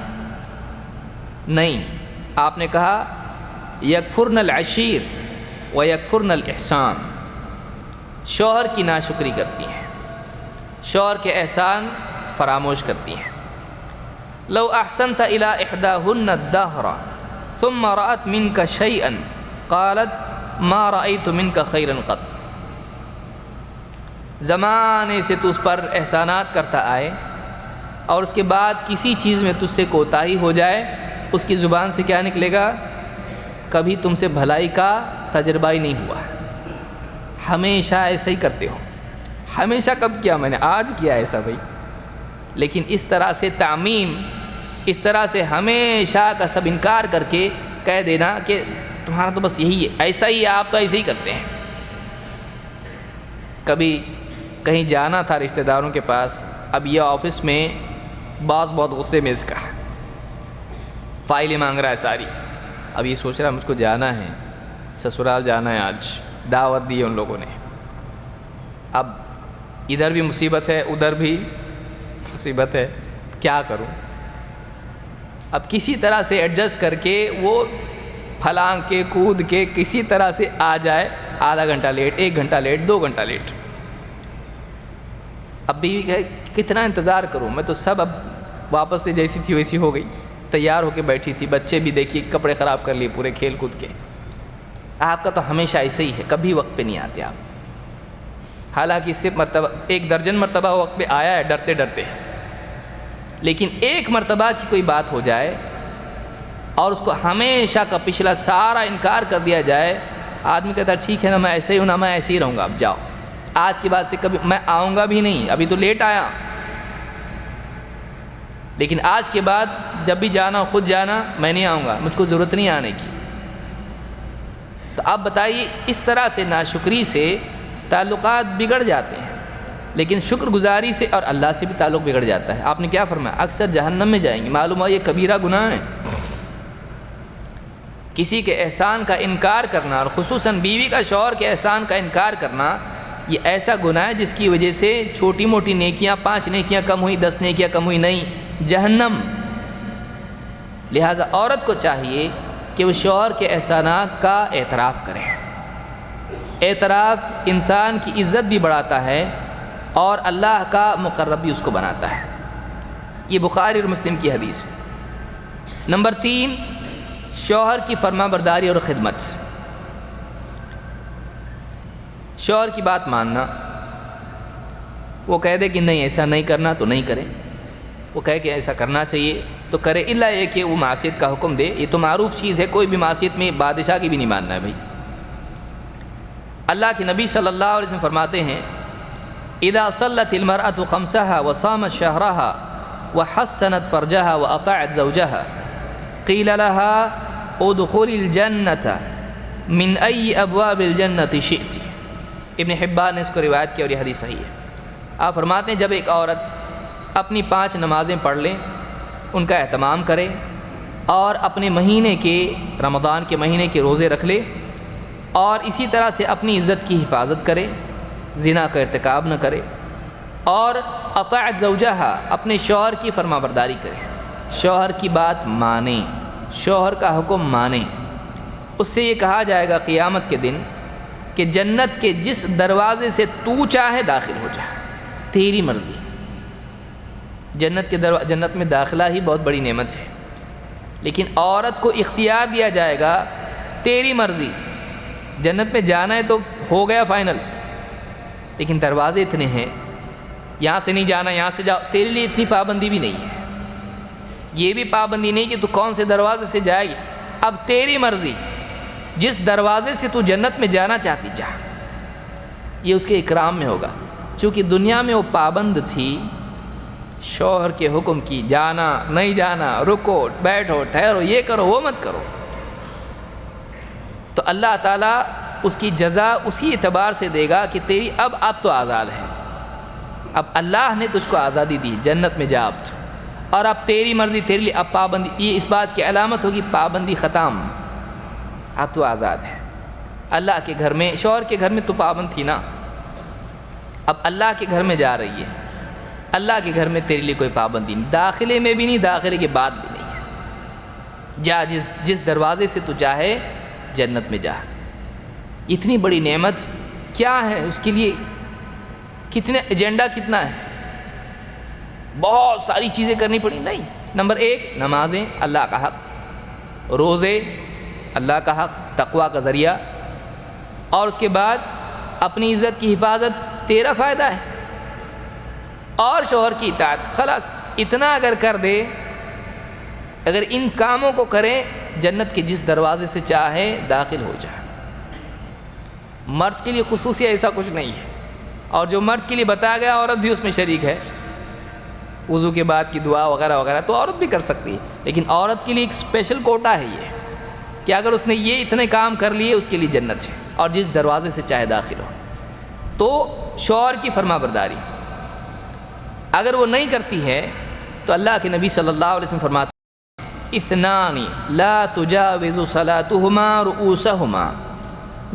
نہیں، آپ نے کہا یکفرن العشیر و یکفرن الاحسان، شوہر کی ناشکری کرتی ہیں، شوہر کے احسان فراموش کرتی ہیں. لو احسنت الى احداهن الدهر ثم رأت منك شيئا قالت ما رأيت منك خيرا قط. زمانے سے تو اس پر احسانات کرتا آئے اور اس کے بعد کسی چیز میں تجھ سے کوتاہی ہو جائے، اس کی زبان سے کیا نکلے گا؟ کبھی تم سے بھلائی کا تجربہ ہی نہیں ہوا، ہمیشہ ایسا ہی کرتے ہو. ہمیشہ کب کیا؟ میں نے آج کیا ایسا بھائی. لیکن اس طرح سے تعمیم، اس طرح سے ہمیشہ کا سب انکار کر کے کہہ دینا کہ تمہارا تو بس یہی ہے، ایسا ہی ہے، آپ تو ایسے ہی کرتے ہیں. کبھی کہیں جانا تھا رشتہ داروں کے پاس، اب یہ آفس میں باس بہت غصے میں اس کا فائلیں مانگ رہا ہے ساری. اب یہ سوچ رہا ہے مجھ کو جانا ہے، سسرال جانا ہے، آج دعوت دی ہے ان لوگوں نے. اب ادھر بھی مصیبت ہے، ادھر بھی مصیبت ہے، کیا کروں؟ اب کسی طرح سے ایڈجسٹ کر کے وہ پھلانگ کے کود کے کسی طرح سے آ جائے، آدھا گھنٹہ لیٹ، 1 گھنٹہ لیٹ، 2 گھنٹہ لیٹ. اب بیوی کہے کتنا انتظار کروں، میں تو سب اب واپس سے جیسی تھی ویسی ہو گئی، تیار ہو کے بیٹھی تھی، بچے بھی دیکھیے کپڑے خراب کر لیے پورے کھیل کود کے. آپ کا تو ہمیشہ ایسے ہی ہے، کبھی وقت پہ نہیں آتے آپ. حالانکہ اس سے مرتبہ 1 درجن مرتبہ وقت پہ آیا ہے ڈرتے ڈرتے، لیکن ایک مرتبہ کی کوئی بات ہو جائے اور اس کو ہمیشہ کا پچھلا سارا انکار کر دیا جائے، آدمی کہتا ہے ٹھیک ہے نا، میں ایسے ہی ہوں نا، میں ایسے ہی رہوں گا، اب جاؤ، آج کے بعد سے کبھی میں آؤں گا بھی نہیں، ابھی تو لیٹ آیا، لیکن آج کے بعد جب بھی جانا خود جانا، میں نہیں آؤں گا، مجھ کو ضرورت نہیں آنے کی. تو آپ بتائیے، اس طرح سے ناشکری سے تعلقات بگڑ جاتے ہیں، لیکن شکر گزاری سے اور اللہ سے بھی تعلق بگڑ جاتا ہے. آپ نے کیا فرمایا؟ اکثر جہنم میں جائیں گے. معلوم ہوا یہ کبیرہ گناہ ہے. کسی کے احسان کا انکار کرنا، اور خصوصاً بیوی کا شوہر کے احسان کا انکار کرنا، یہ ایسا گناہ ہے جس کی وجہ سے چھوٹی موٹی نیکیاں، 5 نیکیاں کم ہوئی، 10 نیکیاں کم ہوئی، نہیں، جہنم. لہٰذا عورت کو چاہیے کہ وہ شوہر کے احسانات کا اعتراف کرے. اعتراف انسان کی عزت بھی بڑھاتا ہے اور اللہ کا مقرب بھی اس کو بناتا ہے. یہ بخاری اور مسلم کی حدیث ہے. نمبر 3، شوہر کی فرما برداری اور خدمت. شوہر کی بات ماننا، وہ کہہ دے کہ نہیں ایسا نہیں کرنا تو نہیں کرے، وہ کہے کہ ایسا کرنا چاہیے تو کرے، الا یہ کہ وہ معصیت کا حکم دے۔ یہ تو معروف چیز ہے، کوئی بھی معصیت میں بادشاہ کی بھی نہیں ماننا ہے بھائی۔ اللہ کے نبی صلی اللہ علیہ وسلم فرماتے ہیں اذا صلت المرأة خمسها وصامت شهرها وحسنت فرجها واطاعت زوجها قیل لها ادخلی الجنة من ای ابواب الجنة شئت۔ ابن حبان نے اس کو روایت کیا اور یہ حدیث صحیح ہے۔ آپ فرماتے ہیں جب ایک عورت اپنی 5 نمازیں پڑھ لے، ان کا اہتمام کرے اور اپنے مہینے کے رمضان کے مہینے کے روزے رکھ لے اور اسی طرح سے اپنی عزت کی حفاظت کرے، زنا کا ارتکاب نہ کرے، اور اطاعت زوجہا اپنے شوہر کی فرما برداری کرے، شوہر کی بات مانے، شوہر کا حکم مانے، اس سے یہ کہا جائے گا قیامت کے دن کہ جنت کے جس دروازے سے تو چاہے داخل ہو جا، تیری مرضی۔ جنت میں داخلہ ہی بہت بڑی نعمت ہے، لیکن عورت کو اختیار دیا جائے گا تیری مرضی، جنت میں جانا ہے تو ہو گیا فائنل، لیکن دروازے اتنے ہیں، یہاں سے نہیں جانا، یہاں سے جاؤ، تیرے لیے اتنی پابندی بھی نہیں ہے، یہ بھی پابندی نہیں کہ تو کون سے دروازے سے جائے گی، اب تیری مرضی، جس دروازے سے تو جنت میں جانا چاہتی جا، یہ اس کے اکرام میں ہوگا۔ چونکہ دنیا میں وہ پابند تھی شوہر کے حکم کی، جانا نہیں جانا، رکو بیٹھو ٹھہرو، یہ کرو وہ مت کرو، تو اللہ تعالیٰ اس کی جزا اسی اعتبار سے دے گا کہ تیری اب تو آزاد ہے، اب اللہ نے تجھ کو آزادی دی، جنت میں جا اب تو، اور اب تیری مرضی، تیرے لیے اب پابندی، یہ اس بات کی علامت ہوگی پابندی ختم، اب تو آزاد ہے۔ اللہ کے گھر میں، شوہر کے گھر میں تو پابند تھی نا، اب اللہ کے گھر میں جا رہی ہے، اللہ کے گھر میں تیرے لیے کوئی پابندی نہیں، داخلے میں بھی نہیں، داخلے کے بعد بھی نہیں ہے، جا جس دروازے سے تو چاہے جنت میں جا۔ اتنی بڑی نعمت کیا ہے، اس کے لیے کتنے ایجنڈا کتنا ہے، بہت ساری چیزیں کرنی پڑی نہیں۔ نمبر 1 نمازیں اللہ کا حق، روزے اللہ کا حق، تقویٰ کا ذریعہ، اور اس کے بعد اپنی عزت کی حفاظت تیرا فائدہ ہے، اور شوہر کی اطاعت، خلاص اتنا اگر کر دے، اگر ان کاموں کو کرے، جنت کے جس دروازے سے چاہے داخل ہو جائے۔ مرد کے لیے خصوصی ایسا کچھ نہیں ہے، اور جو مرد کے لیے بتایا گیا عورت بھی اس میں شریک ہے، وضو کے بعد کی دعا وغیرہ وغیرہ تو عورت بھی کر سکتی ہے، لیکن عورت کے لیے ایک اسپیشل کوٹا ہے یہ کہ اگر اس نے یہ اتنے کام کر لیے اس کے لیے جنت ہے، اور جس دروازے سے چاہے داخل ہو۔ تو شوہر کی فرما برداری اگر وہ نہیں کرتی ہے تو اللہ کے نبی صلی اللہ علیہ وسلم فرماتے ہیں اثنان لا تجاوز صلاتهما رؤوسهما،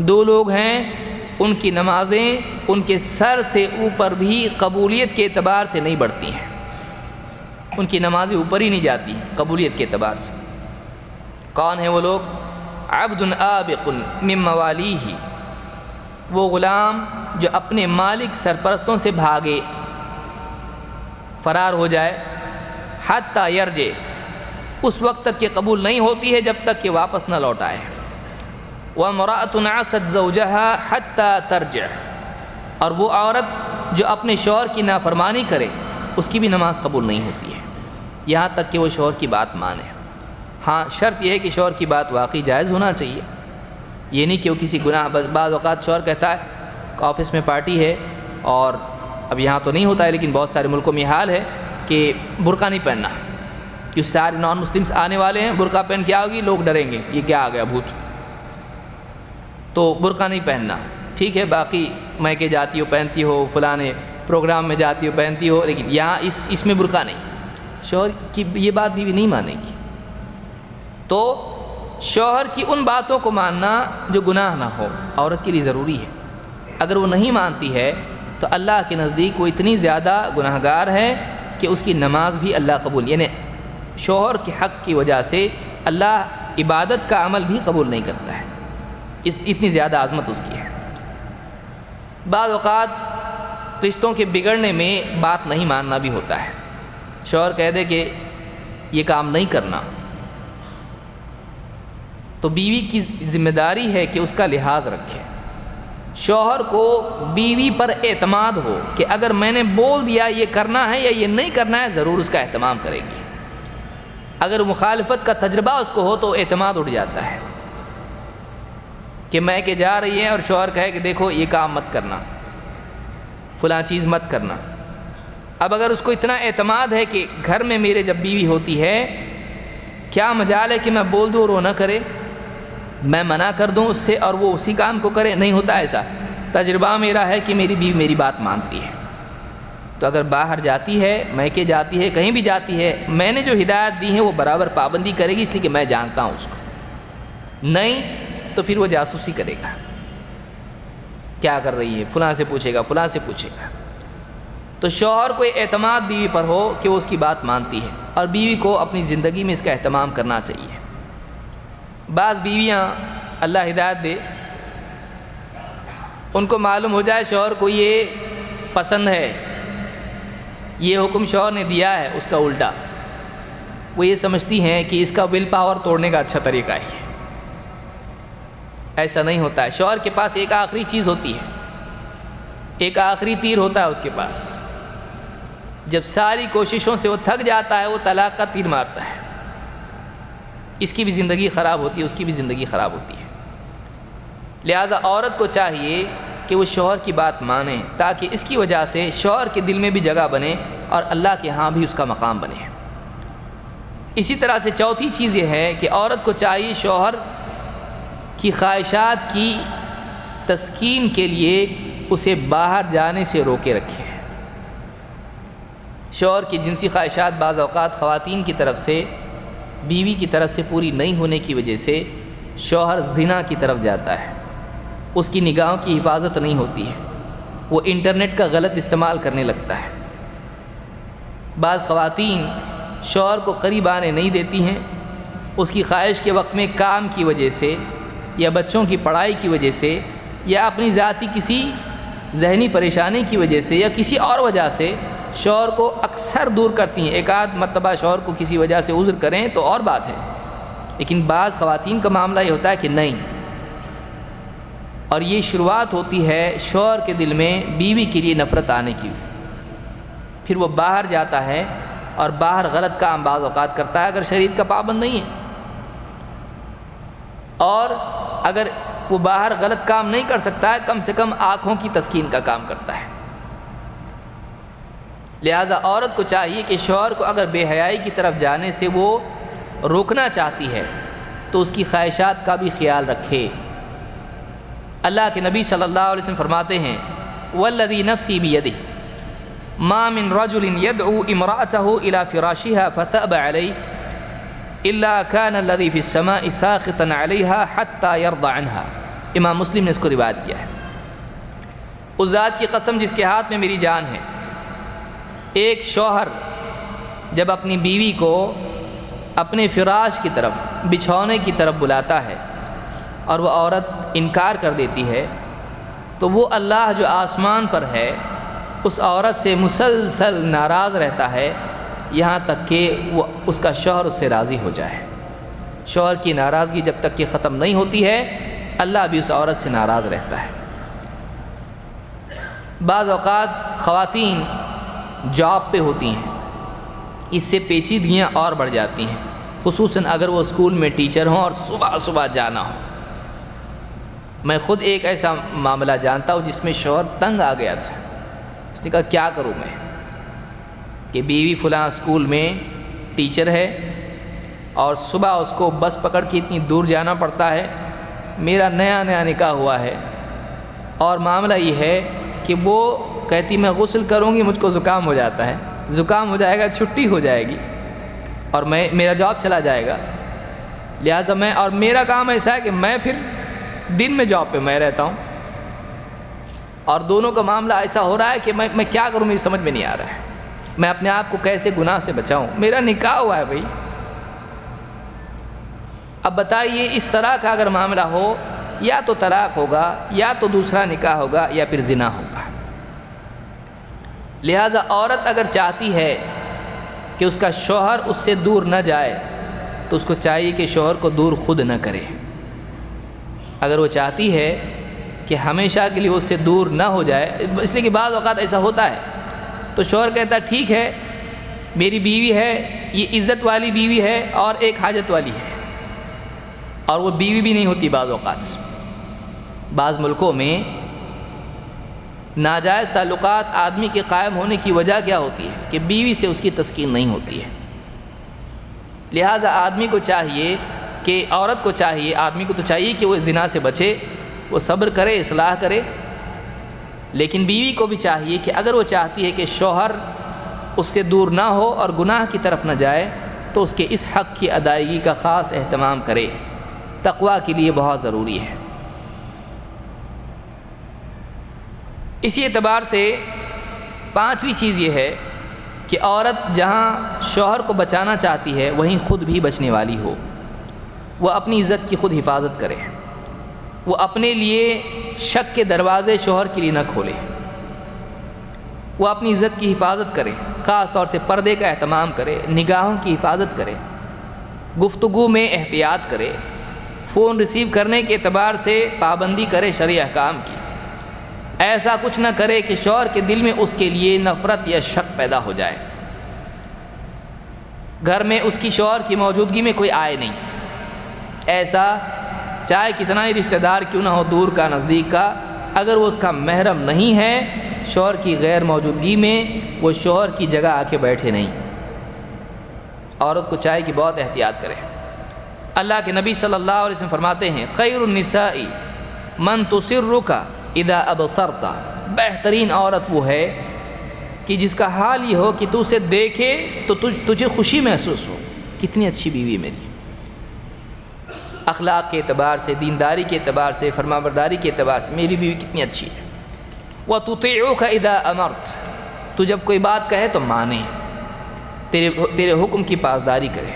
2 لوگ ہیں ان کی نمازیں ان کے سر سے اوپر بھی قبولیت کے اعتبار سے نہیں بڑھتی ہیں، ان کی نمازیں اوپر ہی نہیں جاتی قبولیت کے اعتبار سے۔ کون ہیں وہ لوگ؟ عبد آبق من موالیہ، وہ غلام جو اپنے مالک سرپرستوں سے بھاگے، فرار ہو جائے، حتی یرجع، اس وقت تک کہ قبول نہیں ہوتی ہے جب تک کہ واپس نہ لوٹ آئے۔ وامرأة عصت زوجها حتی ترجع، اور وہ عورت جو اپنے شوہر کی نافرمانی کرے اس کی بھی نماز قبول نہیں ہوتی ہے یہاں تک کہ وہ شوہر کی بات مانے۔ ہاں شرط یہ ہے کہ شوہر کی بات واقعی جائز ہونا چاہیے، یہ نہیں کہ وہ کسی گناہ، بعض اوقات شوہر کہتا ہے کہ آفس میں پارٹی ہے، اور اب یہاں تو نہیں ہوتا ہے لیکن بہت سارے ملکوں میں یہ حال ہے کہ برقع نہیں پہننا، کہ سارے نان مسلمس آنے والے ہیں، برقع پہن کے آؤگی لوگ ڈریں گے یہ کیا آ گیا بھوت، تو برقع نہیں پہننا، ٹھیک ہے باقی میکے جاتی ہو پہنتی ہو، فلانے پروگرام میں جاتی ہو پہنتی ہو، لیکن یہاں اس میں برقع نہیں، شوہر کی یہ بات بھی نہیں مانے گی۔ تو شوہر کی ان باتوں کو ماننا جو گناہ نہ ہو عورت کے لیے ضروری ہے، اگر وہ نہیں مانتی ہے تو اللہ کے نزدیک وہ اتنی زیادہ گناہگار ہے کہ اس کی نماز بھی اللہ قبول، یعنی شوہر کے حق کی وجہ سے اللہ عبادت کا عمل بھی قبول نہیں کرتا ہے، اتنی زیادہ عظمت اس کی ہے۔ بعض اوقات رشتوں کے بگڑنے میں بات نہیں ماننا بھی ہوتا ہے، شوہر کہہ دے کہ یہ کام نہیں کرنا، تو بیوی کی ذمہ داری ہے کہ اس کا لحاظ رکھے، شوہر کو بیوی پر اعتماد ہو کہ اگر میں نے بول دیا یہ کرنا ہے یا یہ نہیں کرنا ہے ضرور اس کا اہتمام کرے گی۔ اگر مخالفت کا تجربہ اس کو ہو تو اعتماد اٹھ جاتا ہے کہ میں کہ جا رہی ہے اور شوہر کہے کہ دیکھو یہ کام مت کرنا، فلاں چیز مت کرنا۔ اب اگر اس کو اتنا اعتماد ہے کہ گھر میں میرے جب بیوی ہوتی ہے کیا مجال ہے کہ میں بول دوں اور وہ نہ کرے، میں منع کر دوں اس سے اور وہ اسی کام کو کرے، نہیں ہوتا ایسا۔ تجربہ میرا ہے کہ میری بیوی میری بات مانتی ہے، تو اگر باہر جاتی ہے، میکے جاتی ہے، کہیں بھی جاتی ہے، میں نے جو ہدایت دی ہے وہ برابر پابندی کرے گی، اس لیے کہ میں جانتا ہوں اس کو، نہیں تو پھر وہ جاسوسی کرے گا، کیا کر رہی ہے، فلاں سے پوچھے گا، فلاں سے پوچھے گا۔ تو شوہر کو اعتماد بیوی پر ہو کہ وہ اس کی بات مانتی ہے، اور بیوی کو اپنی زندگی میں اس کا اہتمام کرنا چاہیے۔ بعض بیویاں اللہ ہدایت دے، ان کو معلوم ہو جائے شوہر کو یہ پسند ہے، یہ حکم شوہر نے دیا ہے، اس کا الٹا وہ یہ سمجھتی ہیں کہ اس کا ول پاور توڑنے کا اچھا طریقہ ہے۔ ایسا نہیں ہوتا ہے، شوہر کے پاس ایک آخری چیز ہوتی ہے، ایک آخری تیر ہوتا ہے اس کے پاس، جب ساری کوششوں سے وہ تھک جاتا ہے وہ طلاق کا تیر مارتا ہے، اس کی بھی زندگی خراب ہوتی ہے، اس کی بھی زندگی خراب ہوتی ہے۔ لہٰذا عورت کو چاہیے کہ وہ شوہر کی بات مانے تاکہ اس کی وجہ سے شوہر کے دل میں بھی جگہ بنے اور اللہ کے ہاں بھی اس کا مقام بنے۔ اسی طرح سے چوتھی چیز یہ ہے کہ عورت کو چاہیے شوہر کی خواہشات کی تسکین کے لیے اسے باہر جانے سے روکے رکھے۔ شوہر کی جنسی خواہشات بعض اوقات خواتین کی طرف سے بیوی کی طرف سے پوری نہیں ہونے کی وجہ سے شوہر زنا کی طرف جاتا ہے، اس کی نگاہوں کی حفاظت نہیں ہوتی ہے، وہ انٹرنیٹ کا غلط استعمال کرنے لگتا ہے۔ بعض خواتین شوہر کو قریب آنے نہیں دیتی ہیں، اس کی خواہش کے وقت میں کام کی وجہ سے یا بچوں کی پڑھائی کی وجہ سے یا اپنی ذاتی کسی ذہنی پریشانی کی وجہ سے یا کسی اور وجہ سے شوہر کو اکثر دور کرتی ہیں۔ ایک آدھ مرتبہ شوہر کو کسی وجہ سے عذر کریں تو اور بات ہے، لیکن بعض خواتین کا معاملہ یہ ہوتا ہے کہ نہیں، اور یہ شروعات ہوتی ہے شوہر کے دل میں بیوی کے لیے نفرت آنے کی، پھر وہ باہر جاتا ہے اور باہر غلط کام بعض اوقات کرتا ہے اگر شریعت کا پابند نہیں ہے، اور اگر وہ باہر غلط کام نہیں کر سکتا ہے کم سے کم آنکھوں کی تسکین کا کام کرتا ہے۔ لہٰذا عورت کو چاہیے کہ شوہر کو اگر بے حیائی کی طرف جانے سے وہ روکنا چاہتی ہے تو اس کی خواہشات کا بھی خیال رکھے۔ اللہ کے نبی صلی اللہ علیہ وسلم فرماتے ہیں والذی نفسی بیدہ ما من رجل يدعو امرأته الى فراشها فتأبى عليه الا كان الذي في السماء ساخطا عليها حتى يرضى عنها۔ امام مسلم نے اس کو روایت کیا ہے۔ اس ذات کی قسم جس کے ہاتھ میں میری جان ہے، ایک شوہر جب اپنی بیوی کو اپنے فراش کی طرف بچھونے کی طرف بلاتا ہے اور وہ عورت انکار کر دیتی ہے تو وہ اللہ جو آسمان پر ہے اس عورت سے مسلسل ناراض رہتا ہے یہاں تک کہ وہ اس کا شوہر اس سے راضی ہو جائے۔ شوہر کی ناراضگی جب تک کہ ختم نہیں ہوتی ہے اللہ بھی اس عورت سے ناراض رہتا ہے۔ بعض اوقات خواتین جاب پہ ہوتی ہیں، اس سے پیچیدگیاں اور بڑھ جاتی ہیں، خصوصاً اگر وہ اسکول میں ٹیچر ہوں اور صبح صبح جانا ہو۔ میں خود ایک ایسا معاملہ جانتا ہوں جس میں شوہر تنگ آ گیا تھا، اس نے کہا کیا کروں میں کہ بیوی فلاں اسکول میں ٹیچر ہے اور صبح اس کو بس پکڑ کے اتنی دور جانا پڑتا ہے، میرا نیا نکاح ہوا ہے اور معاملہ یہ ہے کہ وہ کہتی میں غسل کروں گی مجھ کو زکام ہو جاتا ہے، زکام ہو جائے گا چھٹی ہو جائے گی اور میرا جاب چلا جائے گا، لہٰذا اور میرا کام ایسا ہے کہ میں پھر دن میں جاب پہ میں رہتا ہوں، اور دونوں کا معاملہ ایسا ہو رہا ہے کہ میں کیا کروں میری سمجھ میں نہیں آ رہا ہے، میں اپنے آپ کو کیسے گناہ سے بچاؤں، میرا نکاح ہوا ہے بھائی۔ اب بتائیے اس طرح کا اگر معاملہ ہو یا تو طلاق ہوگا یا تو دوسرا نکاح ہوگا یا پھر زنا ہوگا۔ لہٰذا عورت اگر چاہتی ہے کہ اس کا شوہر اس سے دور نہ جائے تو اس کو چاہیے کہ شوہر کو دور خود نہ کرے۔ اگر وہ چاہتی ہے کہ ہمیشہ کے لیے اس سے دور نہ ہو جائے، اس لیے کہ بعض اوقات ایسا ہوتا ہے تو شوہر کہتا ہے ٹھیک ہے میری بیوی ہے، یہ عزت والی بیوی ہے اور ایک حاجت والی ہے، اور وہ بیوی بھی نہیں ہوتی بعض اوقات۔ بعض ملکوں میں ناجائز تعلقات آدمی کے قائم ہونے کی وجہ کیا ہوتی ہے کہ بیوی سے اس کی تسکین نہیں ہوتی ہے۔ لہٰذا آدمی کو چاہیے کہ عورت کو چاہیے، آدمی کو تو چاہیے کہ وہ زنا سے بچے، وہ صبر کرے، اصلاح کرے، لیکن بیوی کو بھی چاہیے کہ اگر وہ چاہتی ہے کہ شوہر اس سے دور نہ ہو اور گناہ کی طرف نہ جائے تو اس کے اس حق کی ادائیگی کا خاص اہتمام کرے۔ تقویٰ کے لیے بہت ضروری ہے۔ اسی اعتبار سے پانچویں چیز یہ ہے کہ عورت جہاں شوہر کو بچانا چاہتی ہے وہیں خود بھی بچنے والی ہو، وہ اپنی عزت کی خود حفاظت کرے، وہ اپنے لیے شک کے دروازے شوہر کے لیے نہ کھولے، وہ اپنی عزت کی حفاظت کرے، خاص طور سے پردے کا اہتمام کرے، نگاہوں کی حفاظت کرے، گفتگو میں احتیاط کرے، فون ریسیو کرنے کے اعتبار سے پابندی کرے شرعی احکام کی، ایسا کچھ نہ کرے کہ شوہر کے دل میں اس کے لیے نفرت یا شک پیدا ہو جائے، گھر میں اس کی شوہر کی موجودگی میں کوئی آئے نہیں، ایسا چاہے کتنا ہی رشتہ دار کیوں نہ ہو، دور کا نزدیک کا، اگر وہ اس کا محرم نہیں ہے، شوہر کی غیر موجودگی میں وہ شوہر کی جگہ آ کے بیٹھے نہیں۔ عورت کو چاہے کہ بہت احتیاط کرے۔ اللہ کے نبی صلی اللہ علیہ وسلم فرماتے ہیں خیر النساء من تسرک اذا ابصرت، بہترین عورت وہ ہے کہ جس کا حال یہ ہو کہ تو اسے دیکھے تو تجھے خوشی محسوس ہو، کتنی اچھی بیوی ہے میری، اخلاق کے اعتبار سے، دینداری کے اعتبار سے، فرمانبرداری کے اعتبار سے میری بیوی کتنی اچھی ہے۔ وَتُطِيعُكَ إِذَا أَمَرْتَ، تو جب کوئی بات کہے تو مانے، تیرے حکم کی پاسداری کرے۔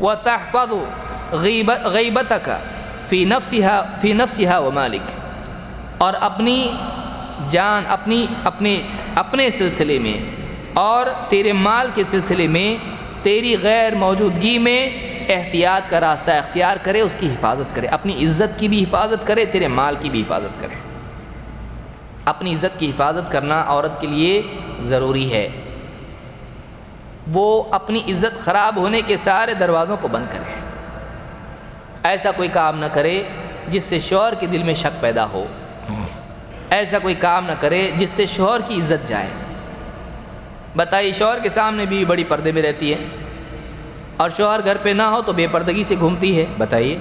وَتَحْفَظُ غِيبَتَكَ فِي نَفْسِهَا وَمَالِكَ، اور اپنی جان اپنے سلسلے میں اور تیرے مال کے سلسلے میں تیری غیر موجودگی میں احتیاط کا راستہ اختیار کرے، اس کی حفاظت کرے، اپنی عزت کی بھی حفاظت کرے، تیرے مال کی بھی حفاظت کرے۔ اپنی عزت کی حفاظت کرنا عورت کے لیے ضروری ہے، وہ اپنی عزت خراب ہونے کے سارے دروازوں کو بند کرے، ایسا کوئی کام نہ کرے جس سے شوہر کے دل میں شک پیدا ہو، ایسا کوئی کام نہ کرے جس سے شوہر کی عزت جائے۔ بتائیے شوہر کے سامنے بھی بڑی پردے میں رہتی ہے اور شوہر گھر پہ نہ ہو تو بے پردگی سے گھومتی ہے، بتائیے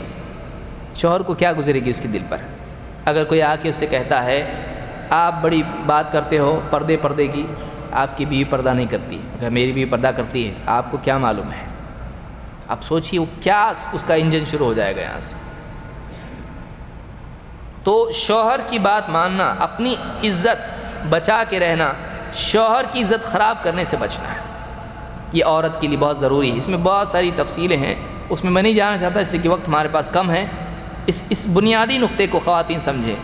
شوہر کو کیا گزرے گی اس کے دل پر؟ اگر کوئی آ کے اس سے کہتا ہے آپ بڑی بات کرتے ہو پردے کی، آپ کی بیوی پردہ نہیں کرتی، اگر میری بیوی پردہ کرتی ہے آپ کو کیا معلوم ہے؟ آپ سوچیے وہ کیا اس کا انجن شروع ہو جائے گا یہاں سے۔ تو شوہر کی بات ماننا، اپنی عزت بچا کے رہنا، شوہر کی عزت خراب کرنے سے بچنا ہے، یہ عورت کے لیے بہت ضروری ہے۔ اس میں بہت ساری تفصیلیں ہیں، اس میں نہیں جانا چاہتا اس لیے کہ وقت ہمارے پاس کم ہے۔ اس بنیادی نقطے کو خواتین سمجھیں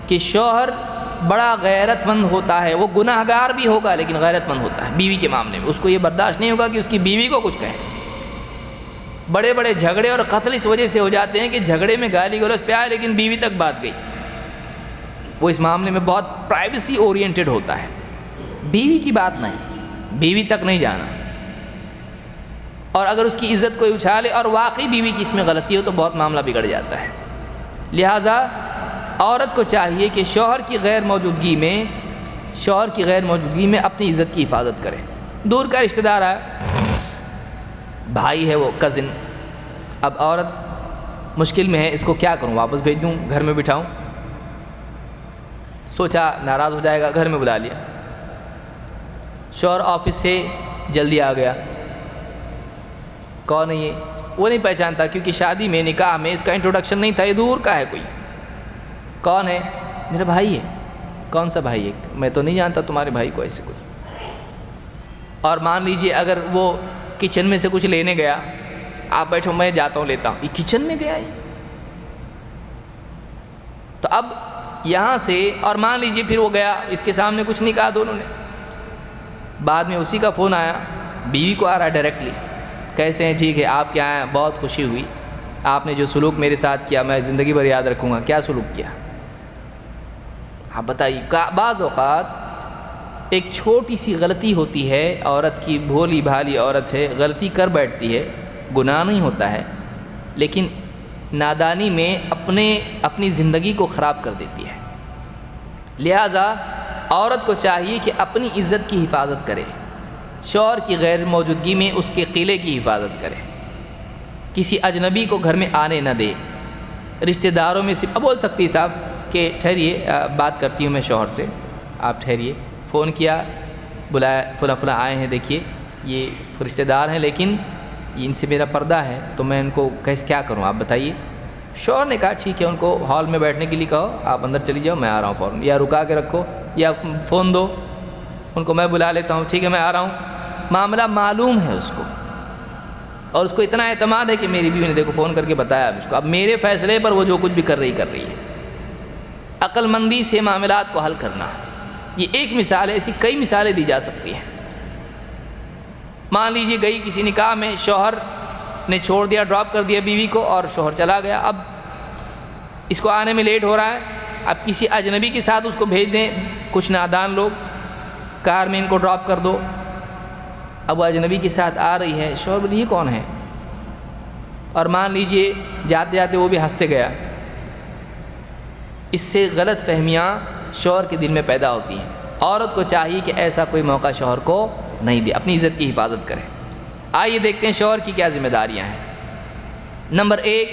کہ شوہر بڑا غیرت مند ہوتا ہے، وہ گناہ گار بھی ہوگا لیکن غیرت مند ہوتا ہے بیوی کے معاملے میں، اس کو یہ برداشت نہیں ہوگا کہ اس کی بیوی کو کچھ کہے۔ بڑے بڑے جھگڑے اور قتل اس وجہ سے ہو جاتے ہیں کہ جھگڑے میں گالی گلوچ پہ آئے لیکن بیوی تک بات گئی، وہ اس معاملے میں بہت پرائیویسی اورینٹڈ ہوتا ہے، بیوی کی بات نہیں، بیوی تک نہیں جانا، اور اگر اس کی عزت کوئی اچھالے اور واقعی بیوی کی اس میں غلطی ہو تو بہت معاملہ بگڑ جاتا ہے۔ لہٰذا عورت کو چاہیے کہ شوہر کی غیر موجودگی میں اپنی عزت کی حفاظت کرے۔ دور کا رشتہ دار ہے، بھائی ہے، وہ کزن، اب عورت مشکل میں ہے، اس کو کیا کروں، واپس بھیج دوں، گھر میں بٹھاؤں؟ سوچا ناراض ہو جائے گا، گھر میں بلا لیا، شوہر آفس سے جلدی آ گیا، کون ہے یہ؟ وہ نہیں پہچانتا کیونکہ شادی میں نکاح میں اس کا انٹروڈکشن نہیں تھا، یہ دور کا ہے کوئی۔ کون ہے؟ میرا بھائی ہے۔ کون سا بھائی ہے؟ میں تو نہیں جانتا تمہارے بھائی کو ایسے کوئی۔ اور مان لیجئے اگر وہ کچن میں سے کچھ لینے گیا، آپ بیٹھو میں جاتا ہوں لیتا ہوں، یہ کچن میں گیا یہ، تو اب یہاں سے، اور مان لیجئے پھر وہ گیا، اس کے سامنے کچھ نہیں کہا دونوں نے، بعد میں اسی کا فون آیا، بیوی کو آ رہا ہے ڈائریکٹلی، کیسے ہیں؟ ٹھیک ہے، آپ کیا آئے ہیں؟ بہت خوشی ہوئی، آپ نے جو سلوک میرے ساتھ کیا میں زندگی بھر یاد رکھوں گا۔ کیا سلوک کیا؟ آپ بتائیے، بعض اوقات ایک چھوٹی سی غلطی ہوتی ہے، عورت کی بھولی بھالی عورت سے غلطی کر بیٹھتی ہے، گناہ نہیں ہوتا ہے، لیکن نادانی میں اپنی زندگی کو خراب کر دیتی ہے۔ لہٰذا عورت کو چاہیے کہ اپنی عزت کی حفاظت کرے، شوہر کی غیر موجودگی میں اس کے قلعے کی حفاظت کرے، کسی اجنبی کو گھر میں آنے نہ دے، رشتہ داروں میں صرف بول سکتی صاحب کہ ٹھہریے بات کرتی ہوں میں شوہر سے، آپ ٹھہریے، فون کیا، بلایا، فلاں فلاں آئے ہیں، دیکھیے یہ رشتہ دار ہیں لیکن ان سے میرا پردہ ہے تو میں ان کو کیسے کیا کروں آپ بتائیے۔ شوہر نے کہا ٹھیک ہے، ان کو ہال میں بیٹھنے کے لیے کہو، آپ اندر چلی جاؤ، میں آ رہا ہوں فوراً، یا رکا کے رکھو یا فون دو ان کو، میں بلا لیتا ہوں، ٹھیک ہے میں آ رہا ہوں۔ معاملہ معلوم ہے اس کو، اور اس کو اتنا اعتماد ہے کہ میری بیوی نے دیکھو فون کر کے بتایا اب اس کو، اب میرے فیصلے پر وہ جو کچھ بھی کر رہی ہے۔ عقل مندی سے معاملات کو حل کرنا، یہ ایک مثال ہے، ایسی کئی مثالیں دی جا سکتی ہیں۔ مان لیجیے گئی کسی نکاح میں، شوہر نے چھوڑ دیا، ڈراپ کر دیا بیوی کو، اور شوہر چلا گیا، اب اس کو آنے میں لیٹ ہو رہا ہے، اب کسی اجنبی کے ساتھ اس کو بھیج دیں، کچھ نادان لوگ، کار میں ان کو ڈراپ کر دو، اب وہ اجنبی کے ساتھ آ رہی ہے، شوہر بولیے یہ کون ہے، اور مان لیجیے جاتے جاتے وہ بھی ہنستے گیا، اس سے غلط فہمیاں شوہر کے دل میں پیدا ہوتی ہیں۔ عورت کو چاہیے کہ ایسا کوئی موقع شوہر کو نہیں دے، اپنی عزت کی حفاظت کرے۔ آئیے دیکھتے ہیں شوہر کی کیا ذمہ داریاں ہیں۔ نمبر 1،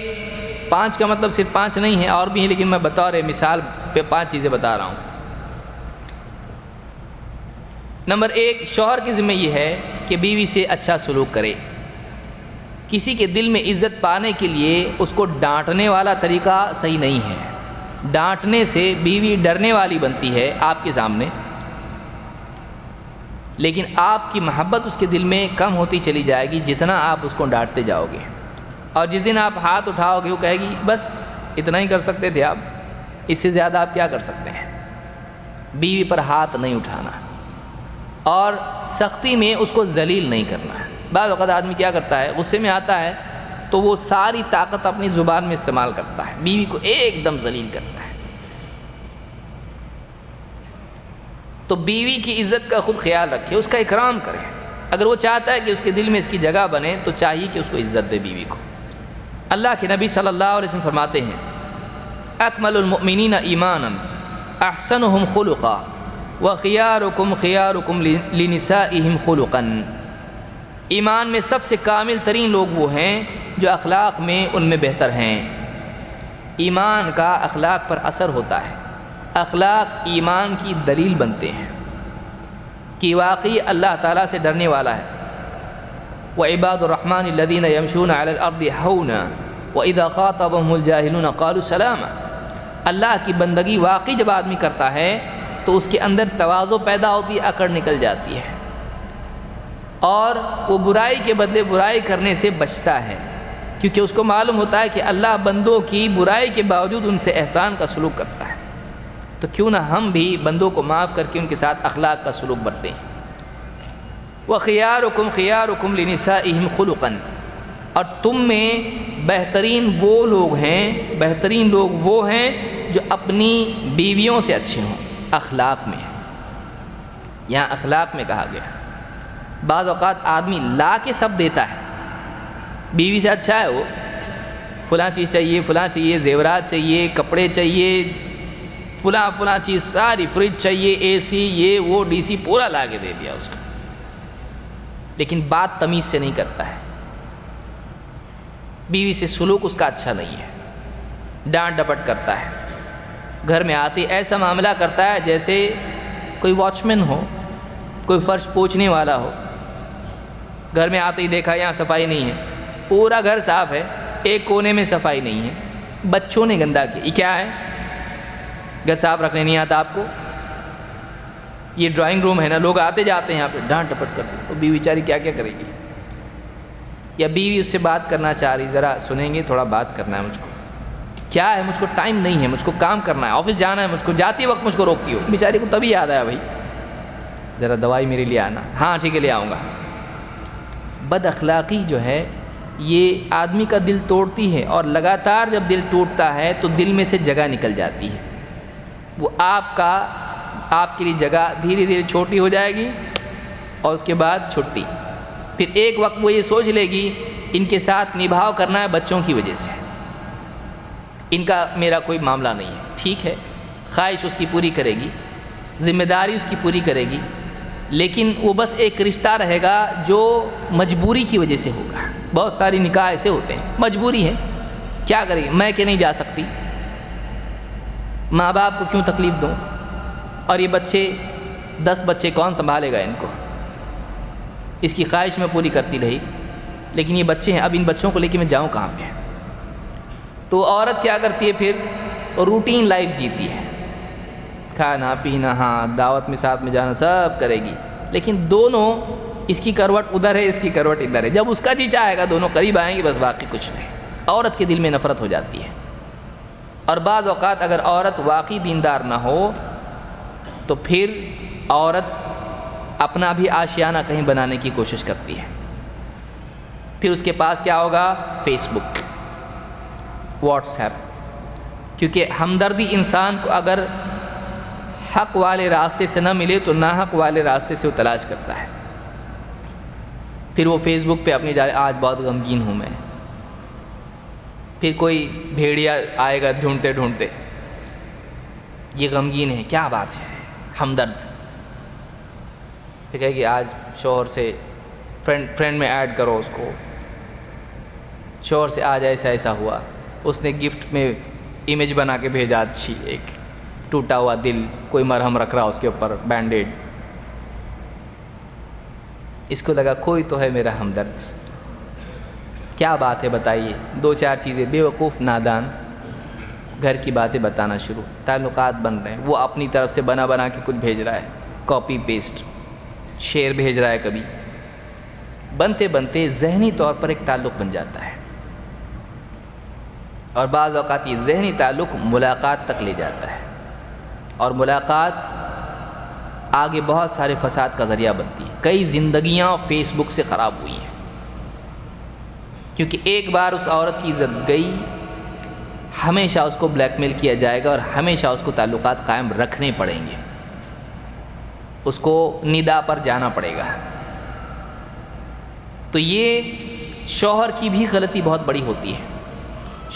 5 کا مطلب صرف 5 نہیں ہے، اور بھی ہیں، لیکن میں بطور مثال پہ 5 چیزیں بتا رہا ہوں۔ نمبر 1، شوہر کی ذمہ یہ ہے کہ بیوی سے اچھا سلوک کرے۔ کسی کے دل میں عزت پانے کے لیے اس کو ڈانٹنے والا طریقہ صحیح نہیں ہے۔ ڈانٹنے سے بیوی ڈرنے والی بنتی ہے آپ کے سامنے، لیکن آپ کی محبت اس کے دل میں کم ہوتی چلی جائے گی جتنا آپ اس کو ڈانٹتے جاؤ گے، اور جس دن آپ ہاتھ اٹھاؤ گے وہ کہے گی بس اتنا ہی کر سکتے تھے آپ، اس سے زیادہ آپ کیا کر سکتے ہیں۔ بیوی پر ہاتھ نہیں اٹھانا اور سختی میں اس کو ذلیل نہیں کرنا۔ بعض وقت آدمی کیا کرتا ہے، غصے میں آتا ہے تو وہ ساری طاقت اپنی زبان میں استعمال کرتا ہے، بیوی کو ایک دم ذلیل کرتا ہے۔ تو بیوی کی عزت کا خود خیال رکھے، اس کا اکرام کرے۔ اگر وہ چاہتا ہے کہ اس کے دل میں اس کی جگہ بنے تو چاہیے کہ اس کو عزت دے بیوی کو۔ اللہ کے نبی صلی اللہ علیہ وسلم فرماتے ہیں، اکمل المؤمنین ایمانا احسنهم خلقا وخیارکم خیارکم لنسائهم خلقا۔ ایمان میں سب سے کامل ترین لوگ وہ ہیں جو اخلاق میں ان میں بہتر ہیں۔ ایمان کا اخلاق پر اثر ہوتا ہے، اخلاق ایمان کی دلیل بنتے ہیں کہ واقعی اللہ تعالیٰ سے ڈرنے والا ہے۔ وعباد الرحمن الذین یمشون علی الارض ہونا واذا خاطبهم الجاہلون قالوا سلاما۔ اللہ کی بندگی واقعی جب آدمی کرتا ہے تو اس کے اندر تواضع پیدا ہوتی ہے، اکڑ نکل جاتی ہے، اور وہ برائی کے بدلے برائی کرنے سے بچتا ہے، کیونکہ اس کو معلوم ہوتا ہے کہ اللہ بندوں کی برائی کے باوجود ان سے احسان کا سلوک کرتا ہے۔ تو کیوں نہ ہم بھی بندوں کو معاف کر کے ان کے ساتھ اخلاق کا سلوک برتیں۔ وَخِيَارُكُمْ خِيَارُكُمْ لِنِسَائِهِمْ خُلُقًا۔ اور تم میں بہترین وہ لوگ ہیں جو اپنی بیویوں سے اچھے ہوں، اخلاق میں۔ یہاں اخلاق میں کہا گیا۔ بعض اوقات آدمی لا کے سب دیتا ہے، بیوی سے اچھا ہے، وہ فلاں چیز چاہیے، فلاں چاہیے، زیورات چاہیے، کپڑے چاہیے، فلاں چیز ساری، فریج چاہیے، اے سی، یہ وہ ڈی سی، پورا لا کے دے دیا اس کو، لیکن بات تمیز سے نہیں کرتا ہے۔ بیوی سے سلوک اس کا اچھا نہیں ہے، ڈانٹ ڈپٹ کرتا ہے، گھر میں آتے ایسا معاملہ کرتا ہے جیسے کوئی واچ مین ہو، کوئی فرش پوچھنے والا ہو۔ گھر میں آتے ہی دیکھا یہاں صفائی نہیں ہے، پورا گھر صاف ہے، ایک کونے میں صفائی نہیں ہے، بچوں نے گندا کیا، یہ کیا ہے؟ گھر صاف رکھنے نہیں آتا آپ کو؟ یہ ڈرائنگ روم ہے نا، لوگ آتے جاتے ہیں یہاں پہ، ڈانٹ ڈپٹ کرتے ہیں، تو بیوی بیچاری کیا کیا کرے گی؟ یا بیوی اس سے بات کرنا چاہ رہی، ذرا سنیں گے، تھوڑا بات کرنا ہے مجھ کو، کیا ہے مجھ کو ٹائم نہیں ہے، مجھ کو کام کرنا ہے، آفس جانا ہے مجھ کو، جاتی وقت مجھ کو روکتی ہو، بیچاری کو تبھی یاد آیا بھائی ذرا دوائی میرے لیے آنا، ہاں ٹھیک ہے لے آؤں گا۔ بد اخلاقی جو ہے یہ آدمی کا دل توڑتی ہے، اور لگاتار جب دل ٹوٹتا ہے تو دل میں سے جگہ نکل جاتی ہے، وہ آپ کے لیے جگہ دھیرے دھیرے چھوٹی ہو جائے گی اور اس کے بعد چھٹی. پھر ایک وقت وہ یہ سوچ لے گی ان کے ساتھ نبھاؤ کرنا ہے بچوں کی وجہ سے، ان کا میرا کوئی معاملہ نہیں ہے. ٹھیک ہے، خواہش اس کی پوری کرے گی، ذمہ داری اس کی پوری کرے گی، لیکن وہ بس ایک رشتہ رہے گا جو مجبوری کی وجہ سے ہوگا. بہت ساری نکاح ایسے ہوتے ہیں، مجبوری ہے، کیا کریں گے، میں کہ نہیں جا سکتی، ماں باپ کو کیوں تکلیف دوں، اور یہ بچے 10 بچے کون سنبھالے گا ان کو. اس کی خواہش میں پوری کرتی رہی، لیکن یہ بچے ہیں، اب ان بچوں کو لے کے میں جاؤں کہاں پہ. تو عورت کیا کرتی ہے پھر، روٹین لائف جیتی ہے، کھانا پینا، ہاں دعوت میں ساتھ میں جانا سب کرے گی، لیکن دونوں، اس کی کروٹ ادھر ہے، اس کی کروٹ ادھر ہے. جب اس کا جی چاہے گا دونوں قریب آئیں گے، بس باقی کچھ نہیں. عورت کے دل میں نفرت ہو جاتی ہے. اور بعض اوقات اگر عورت واقعی دیندار نہ ہو تو پھر عورت اپنا بھی آشیانہ کہیں بنانے کی کوشش کرتی ہے. پھر اس کے پاس کیا ہوگا، فیس بک، واٹس ایپ، کیونکہ ہمدردی انسان کو اگر حق والے راستے سے نہ ملے تو ناحق والے راستے سے وہ تلاش کرتا ہے. پھر وہ فیس بک پہ اپنی آج بہت غمگین ہوں میں. پھر کوئی بھیڑیا آئے گا ڈھونڈتے ڈھونڈتے، یہ غمگین ہے، کیا بات ہے، ہمدرد. پھر کہے گی آج شوہر سے فرینڈ میں ایڈ کرو اس کو، شوہر سے آج ایسا ایسا ہوا، اس نے گفٹ میں امیج بنا کے بھیجا، اچھی ایک ٹوٹا ہوا دل، کوئی مرہم رکھ رہا اس کے اوپر، بینڈیڈ. اس کو لگا کوئی تو ہے میرا ہمدرد. کیا بات ہے بتائیے، 2-4 چیزیں، بے وقوف نادان گھر کی باتیں بتانا شروع، تعلقات بن رہے ہیں. وہ اپنی طرف سے بنا کے کچھ بھیج رہا ہے، کاپی پیسٹ، شعر بھیج رہا ہے. کبھی بنتے بنتے ذہنی طور پر ایک تعلق بن جاتا ہے، اور بعض اوقات یہ ذہنی تعلق ملاقات تک لے جاتا ہے، اور ملاقات آگے بہت سارے فساد کا ذریعہ بنتی ہے. کئی زندگیاں فیس بک سے خراب ہوئی ہیں، کیونکہ ایک بار اس عورت کی عزت گئی، ہمیشہ اس کو بلیک میل کیا جائے گا، اور ہمیشہ اس کو تعلقات قائم رکھنے پڑیں گے، اس کو ندا پر جانا پڑے گا. تو یہ شوہر کی بھی غلطی بہت بڑی ہوتی ہے.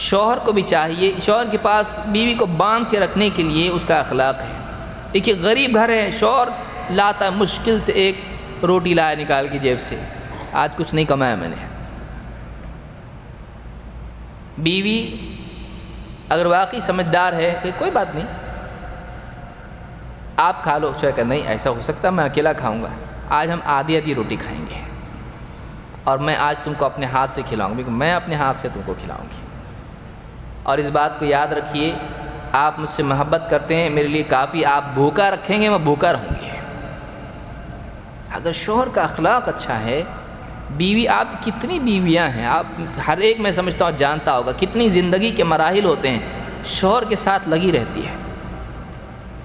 شوہر کو بھی چاہیے، شوہر کے پاس بیوی کو باندھ کے رکھنے کے لیے اس کا اخلاق ہے. دیکھیے غریب گھر ہے، شوہر لاتا ہے مشکل سے ایک روٹی لایا نکال کے جیب سے، آج کچھ نہیں کمایا میں نے. بیوی اگر واقعی سمجھدار ہے کہ کوئی بات نہیں، آپ کھا لو، چاہے کہ نہیں ایسا ہو سکتا میں اکیلا کھاؤں گا، آج ہم آدھی روٹی کھائیں گے، اور میں آج تم کو اپنے ہاتھ سے کھلاؤں گی، میں اپنے ہاتھ سے تم کو کھلاؤں گی. اور اس بات کو یاد رکھیے، آپ مجھ سے محبت کرتے ہیں، میرے لیے کافی، آپ بھوکا رکھیں گے میں بھوکا رہوں گی. اگر شوہر کا اخلاق اچھا ہے، بیوی، آپ کتنی بیویاں ہیں، آپ ہر ایک میں سمجھتا ہوں جانتا ہوگا کتنی زندگی کے مراحل ہوتے ہیں، شوہر کے ساتھ لگی رہتی ہے.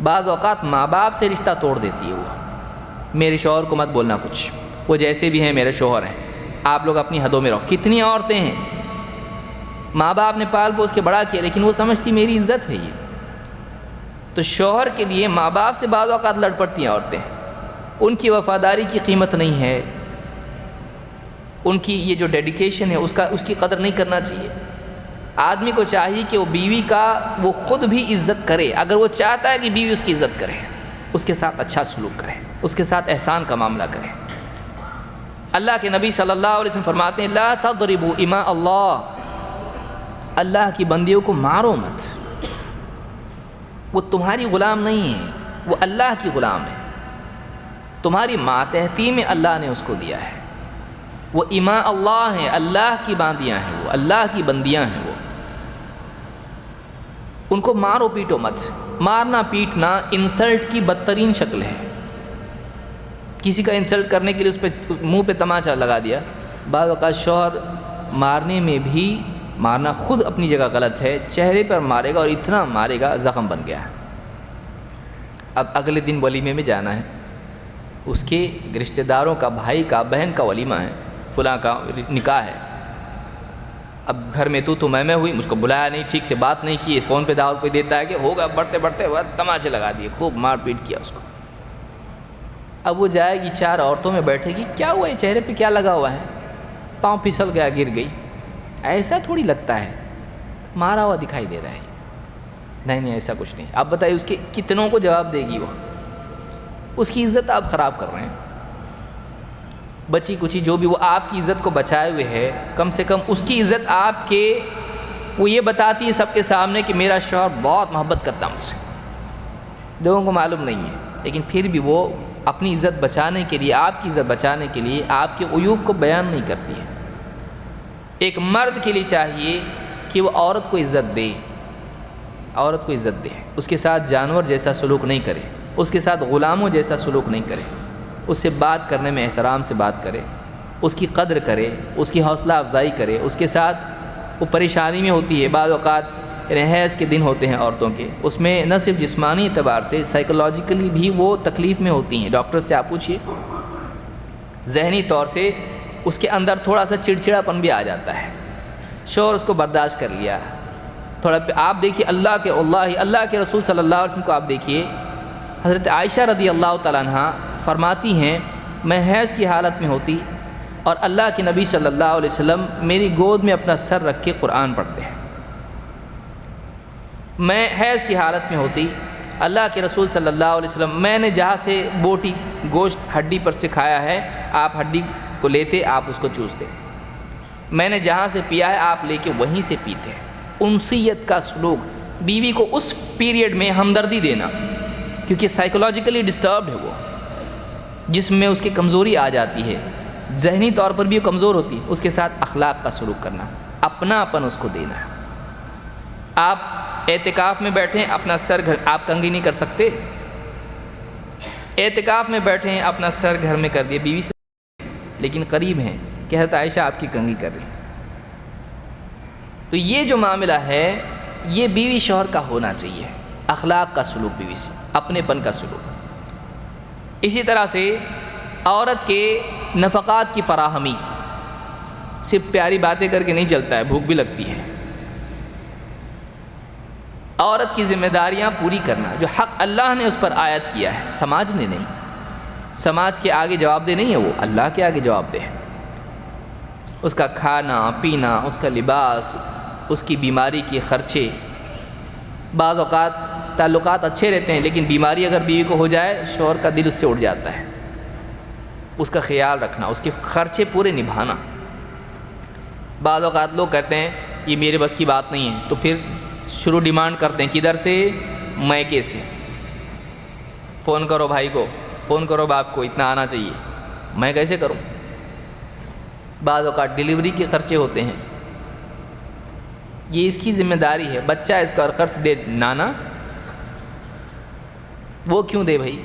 بعض اوقات ماں باپ سے رشتہ توڑ دیتی ہے وہ، میرے شوہر کو مت بولنا کچھ، وہ جیسے بھی ہیں میرے شوہر ہیں، آپ لوگ اپنی حدوں میں رہو. کتنی عورتیں ہیں ماں باپ نے پال پوس کے بڑا کیا، لیکن وہ سمجھتی میری عزت ہے یہ. تو شوہر کے لیے ماں باپ سے بعض اوقات لڑ پڑتی ہیں عورتیں، ان کی وفاداری کی قیمت نہیں ہے، ان کی یہ جو ڈیڈیکیشن ہے اس کی قدر نہیں کرنا چاہیے. آدمی کو چاہیے کہ وہ بیوی کا وہ خود بھی عزت کرے، اگر وہ چاہتا ہے کہ بیوی اس کی عزت کرے، اس کے ساتھ اچھا سلوک کرے، اس کے ساتھ احسان کا معاملہ کرے. اللہ کے نبی صلی اللہ علیہ وسلم فرماتے ہیں لا تضربوا اماء اللہ، اللہ کی بندیوں کو مارو مت، وہ تمہاری غلام نہیں ہے، وہ اللہ کی غلام ہے، تمہاری ماتحتی میں اللہ نے اس کو دیا ہے، وہ اماء اللہ ہیں، اللہ کی باندیاں ہیں، وہ اللہ کی بندیاں ہیں، وہ ان کو مارو پیٹو مت. مارنا پیٹنا انسلٹ کی بدترین شکل ہے. کسی کا انسلٹ کرنے کے لیے اس پہ منہ پہ تماچا لگا دیا. بعض اوقات شوہر مارنے میں بھی، مارنا خود اپنی جگہ غلط ہے، چہرے پر مارے گا اور اتنا مارے گا زخم بن گیا. اب اگلے دن ولیمے میں جانا ہے، اس کے رشتہ داروں کا، بھائی کا، بہن کا ولیمہ ہے، فلاں کا نکاح ہے. اب گھر میں تو میں ہوئی، مجھ کو بلایا نہیں، ٹھیک سے بات نہیں کی، فون پہ دعوت کوئی دیتا ہے کہ ہوگا، بڑھتے بڑھتے تماچے لگا دیے، خوب مار پیٹ کیا اس کو۔ اب وہ جائے گی 4 عورتوں میں بیٹھے گی، کیا ہوا ہے چہرے پہ کیا لگا ہوا ہے، پاؤں پھسل گیا گر گئی، ایسا تھوڑی لگتا ہے، مارا ہوا دکھائی دے رہا ہے۔ نہیں ایسا کچھ نہیں۔ آپ بتائیے اس کے کتنوں کو جواب دے گی وہ؟ اس کی عزت آپ خراب کر رہے ہیں۔ بچی کچی جو بھی وہ آپ کی عزت کو بچائے ہوئے ہے، کم سے کم اس کی عزت آپ کے، وہ یہ بتاتی ہے سب کے سامنے کہ میرا شوہر بہت محبت کرتا مجھ سے، لوگوں کو معلوم نہیں ہے، لیکن پھر بھی وہ اپنی عزت بچانے کے لیے، آپ کی عزت بچانے کے لیے آپ کے عیوب کو بیان نہیں کرتی ہے۔ ایک مرد کے لیے چاہیے کہ وہ عورت کو عزت دے، عورت کو عزت دے، اس کے ساتھ جانور جیسا سلوک نہیں کرے، اس کے ساتھ غلاموں جیسا سلوک نہیں کرے، اس سے بات کرنے میں احترام سے بات کرے، اس کی قدر کرے، اس کی حوصلہ افزائی کرے، اس کے ساتھ وہ پریشانی میں ہوتی ہے، بعض اوقات حیض کے دن ہوتے ہیں عورتوں کے، اس میں نہ صرف جسمانی اعتبار سے، سائیکولوجیکلی بھی وہ تکلیف میں ہوتی ہیں۔ ڈاکٹر سے آپ پوچھئے، ذہنی طور سے اس کے اندر تھوڑا سا چڑچڑاپن بھی آ جاتا ہے، شوہر اس کو برداشت کر لیا تھوڑا۔ آپ دیکھیے اللہ کے رسول صلی اللہ علیہ وسلم کو آپ دیکھیے، حضرت عائشہ رضی اللہ تعالیٰ عنہ فرماتی ہیں میں حیض کی حالت میں ہوتی اور اللہ کے نبی صلی اللہ علیہ وسلم میری گود میں اپنا سر رکھ کے قرآن پڑھتے ہیں۔ میں حیض کی حالت میں ہوتی، اللہ کے رسول صلی اللہ علیہ وسلم، میں نے جہاں سے بوٹی گوشت ہڈی پر سے کھایا ہے، آپ ہڈی کو لیتے، آپ اس کو چوستے، میں نے جہاں سے پیا ہے آپ لے کے وہیں سے پیتے۔ انسیت کا سلوک، بیوی کو اس پیریڈ میں ہمدردی دینا، کیونکہ سائیکولوجیکلی ڈسٹربڈ ہے وہ، جسم میں اس کی کمزوری آ جاتی ہے، ذہنی طور پر بھی وہ کمزور ہوتی ہے، اس کے ساتھ اخلاق کا سلوک کرنا، اپنا اپن اس کو دینا۔ آپ اعتکاف میں بیٹھیں، اپنا سر گھر، آپ کنگھی نہیں کر سکتے، اعتکاف میں بیٹھیں، اپنا سر گھر میں کر دیے، بیوی سے لیکن قریب ہیں کہ حضرت عائشہ آپ کی کنگھی کر رہی۔ تو یہ جو معاملہ ہے یہ بیوی شوہر کا ہونا چاہیے، اخلاق کا سلوک، بیوی سے اپنے پن کا سلوک۔ اسی طرح سے عورت کے نفقات کی فراہمی، صرف پیاری باتیں کر کے نہیں چلتا ہے، بھوک بھی لگتی ہے۔ عورت کی ذمہ داریاں پوری کرنا، جو حق اللہ نے اس پر عائد کیا ہے، سماج نے نہیں، سماج کے آگے جواب دہ نہیں ہے وہ، اللہ کے آگے جواب دہ ہے۔ اس کا کھانا پینا، اس کا لباس، اس کی بیماری کے خرچے۔ بعض اوقات تعلقات اچھے رہتے ہیں لیکن بیماری اگر بیوی کو ہو جائے، شوہر کا دل اس سے اٹھ جاتا ہے، اس کا خیال رکھنا، اس کے خرچے پورے نبھانا۔ بعض اوقات لوگ کہتے ہیں یہ میرے بس کی بات نہیں ہے، تو پھر شروع ڈیمانڈ کرتے ہیں، کدھر سے؟ میکے سے، فون کرو بھائی کو، فون کرو باپ کو، اتنا آنا چاہیے، میں کیسے کروں؟ بعض اوقات ڈیلیوری کے خرچے ہوتے ہیں، یہ اس کی ذمہ داری ہے، بچہ اس کا خرچ دے نانا، وہ کیوں دے بھائی؟